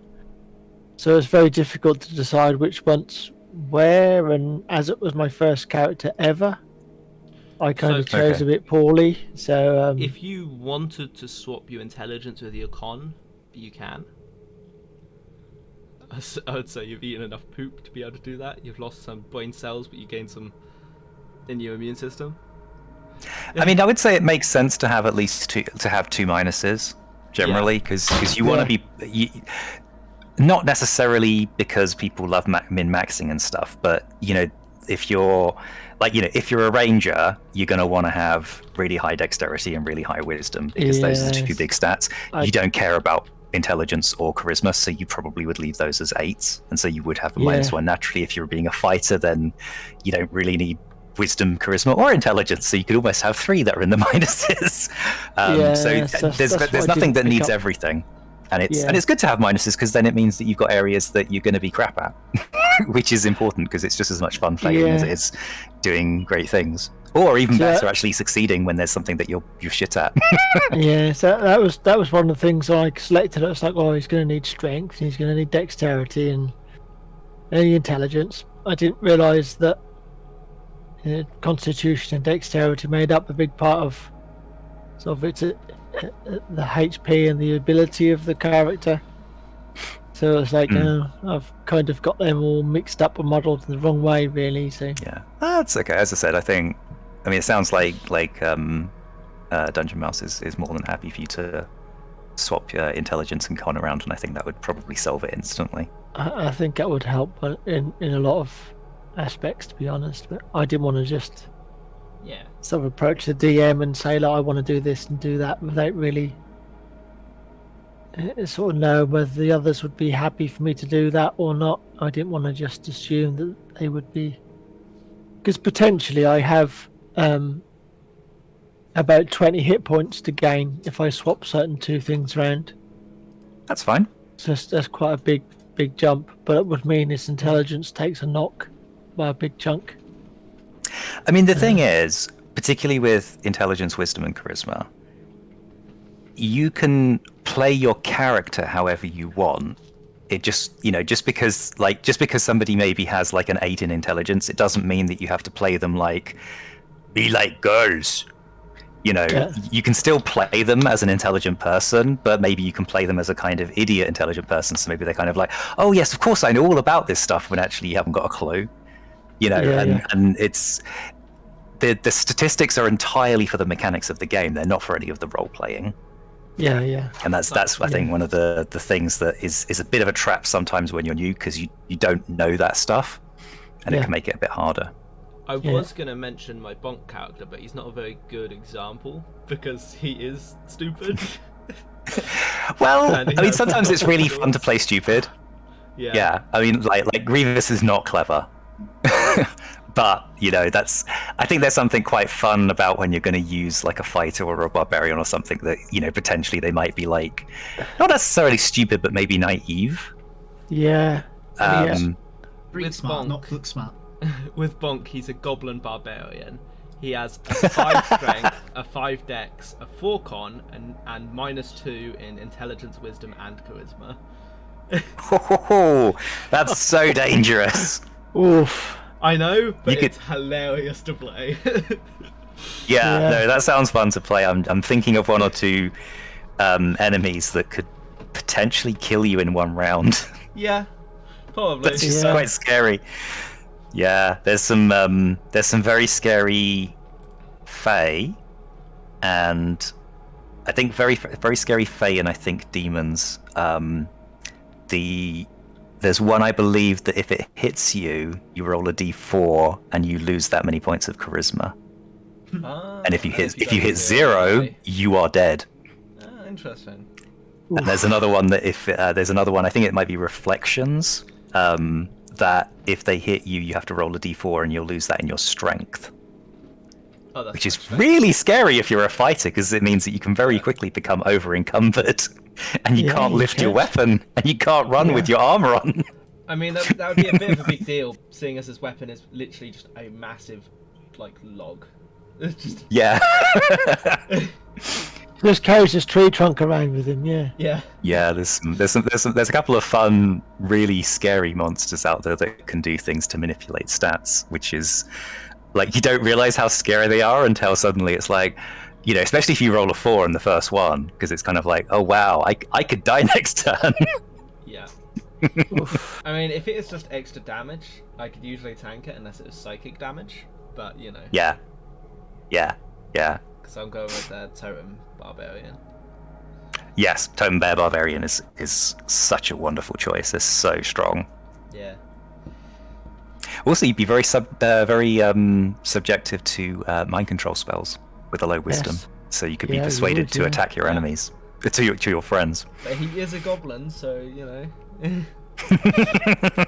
So it's very difficult to decide which one's where, and as it was my first character ever, I kind of chose a bit poorly. So if you wanted to swap your intelligence with your con, you can. I would say you've eaten enough poop to be able to do that. You've lost some brain cells, but you gained some in your immune system. I mean, I would say it makes sense to have at least two minuses generally, because you want to be. Not necessarily because people love min-maxing and stuff, but you know, if you're a ranger, you're going to want to have really high dexterity and really high wisdom because those are the two big stats. You don't care about intelligence or charisma, so you probably would leave those as 8s, and so you would have a -1 naturally. If you're being a fighter, then you don't really need wisdom, charisma, or intelligence, so you could almost have 3 that are in the minuses. So there's nothing that needs everything. And it's good to have minuses because then it means that you've got areas that you're going to be crap at, which is important because it's just as much fun failing as it is doing great things, or even better, actually succeeding when there's something that you're shit at. Yeah, so that was one of the things I selected. It's like, oh, he's going to need strength, he's going to need dexterity and any intelligence. I didn't realise that constitution and dexterity made up a big part of sort of the HP and the ability of the character. So it's like I've kind of got them all mixed up and muddled in the wrong way, really. So yeah, that's okay. As I said, I mean, it sounds like Dungeon Mouse is more than happy for you to swap your intelligence and con around, and I think that would probably solve it instantly. I think that would help in a lot of aspects, to be honest. But I didn't want to just sort of approach the DM and say, like, I want to do this and do that without really sort of know whether the others would be happy for me to do that or not. I didn't want to just assume that they would be, because potentially I have about 20 hit points to gain if I swap certain 2 things around. That's fine. So that's quite a big jump, but it would mean his intelligence takes a knock by a big chunk. I mean, the thing is, particularly with intelligence, wisdom, and charisma, you can play your character however you want. It just, just because somebody maybe has like an 8 in intelligence, it doesn't mean that you have to play them like, be like girls. You can still play them as an intelligent person, but maybe you can play them as a kind of idiot intelligent person. So maybe they're kind of like, oh yes, of course I know all about this stuff, when actually you haven't got a clue. And it's the statistics are entirely for the mechanics of the game. They're not for any of the role playing. Yeah. And that's I think one of the things that is a bit of a trap sometimes when you're new, because you don't know that stuff, and it can make it a bit harder. I was going to mention my Bonk character, but he's not a very good example because he is stupid. Well, I mean, sometimes it's really fun to play stupid. Yeah. I mean, like Grievous is not clever. But, you know, I think there's something quite fun about when you're going to use like a fighter or a barbarian or something that, you know, potentially they might be like, not necessarily stupid, but maybe naive. Yeah. Street smart, not book smart. With Bonk, he's a goblin barbarian. He has a 5 strength, a 5 dex, a 4 con, and -2 in intelligence, wisdom, and charisma. Oh, that's so dangerous. Oof. I know, but it's hilarious to play. Yeah, no, that sounds fun to play. I'm thinking of 1 or 2 enemies that could potentially kill you in 1 round. Yeah, probably. That's just quite scary. Yeah, there's some very scary Fae, and I think very scary Fae, and I think demons. There's one, I believe, that if it hits you, you roll a d4 and you lose that many points of charisma. And if you hit 0, you are dead. Interesting. And there's another one that I think it might be reflections. That if they hit you, you have to roll a d4 and you'll lose that in your strength. Oh, that's which is really scary if you're a fighter, because it means that you can very quickly become over encumbered, and you can't lift your weapon, and you can't run with your armor on. I mean, that would be a bit of a big deal, seeing as his weapon is literally just a massive, like, log. It's just... Yeah. Just carries his tree trunk around with him. Yeah. Yeah. There's a couple of fun, really scary monsters out there that can do things to manipulate stats, which is like you don't realize how scary they are until suddenly it's like, you know, especially if you roll a 4 in the first one, because it's kind of like, oh wow, I could die next turn. Yeah. I mean, if it is just extra damage, I could usually tank it unless it was psychic damage, but you know. Yeah. Because I'm going with Totem Barbarian. Yes, Totem Bear Barbarian is such a wonderful choice. It's so strong. Yeah. Also, you'd be very subjective to mind control spells with a low wisdom, so you could be persuaded to attack your enemies, to your friends. But he is a goblin, so you know.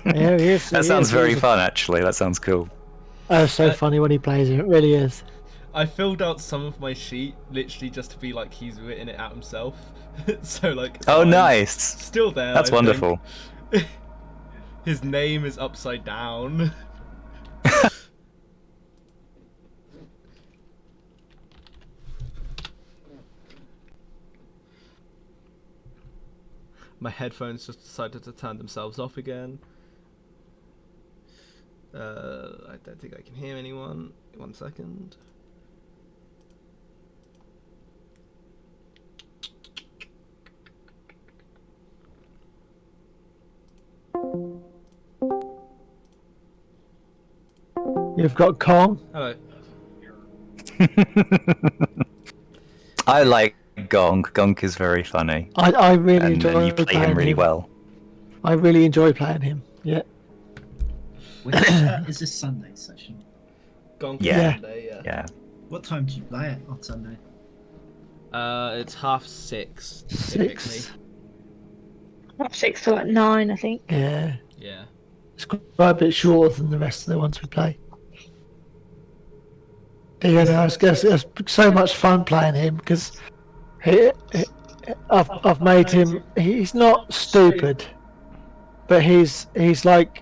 Yeah, he is. That sounds very fun, actually. That sounds cool. Oh, so funny when he plays it. It really is. I filled out some of my sheet literally just to be like he's written it out himself. So like. Oh, nice. Still there. That's wonderful. His name is upside down. My headphones just decided to turn themselves off again. I don't think I can hear anyone. 1 second. You've got Kong. Hello. I like Gonk. Gonk is very funny. I really enjoy and you play him really well. I really enjoy playing him. Yeah. Is this Sunday session? Gonk Yeah. Sunday, Yeah. What time do you play it on Sunday? It's 6:30 typically. 6. 6 to like 9, I think. Yeah. Yeah. It's quite a bit shorter than the rest of the ones we play. Yeah, no, it's so much fun playing him because I've made him. He's not stupid, but he's like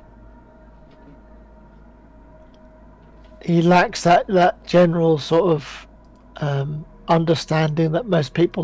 he lacks that general sort of understanding that most people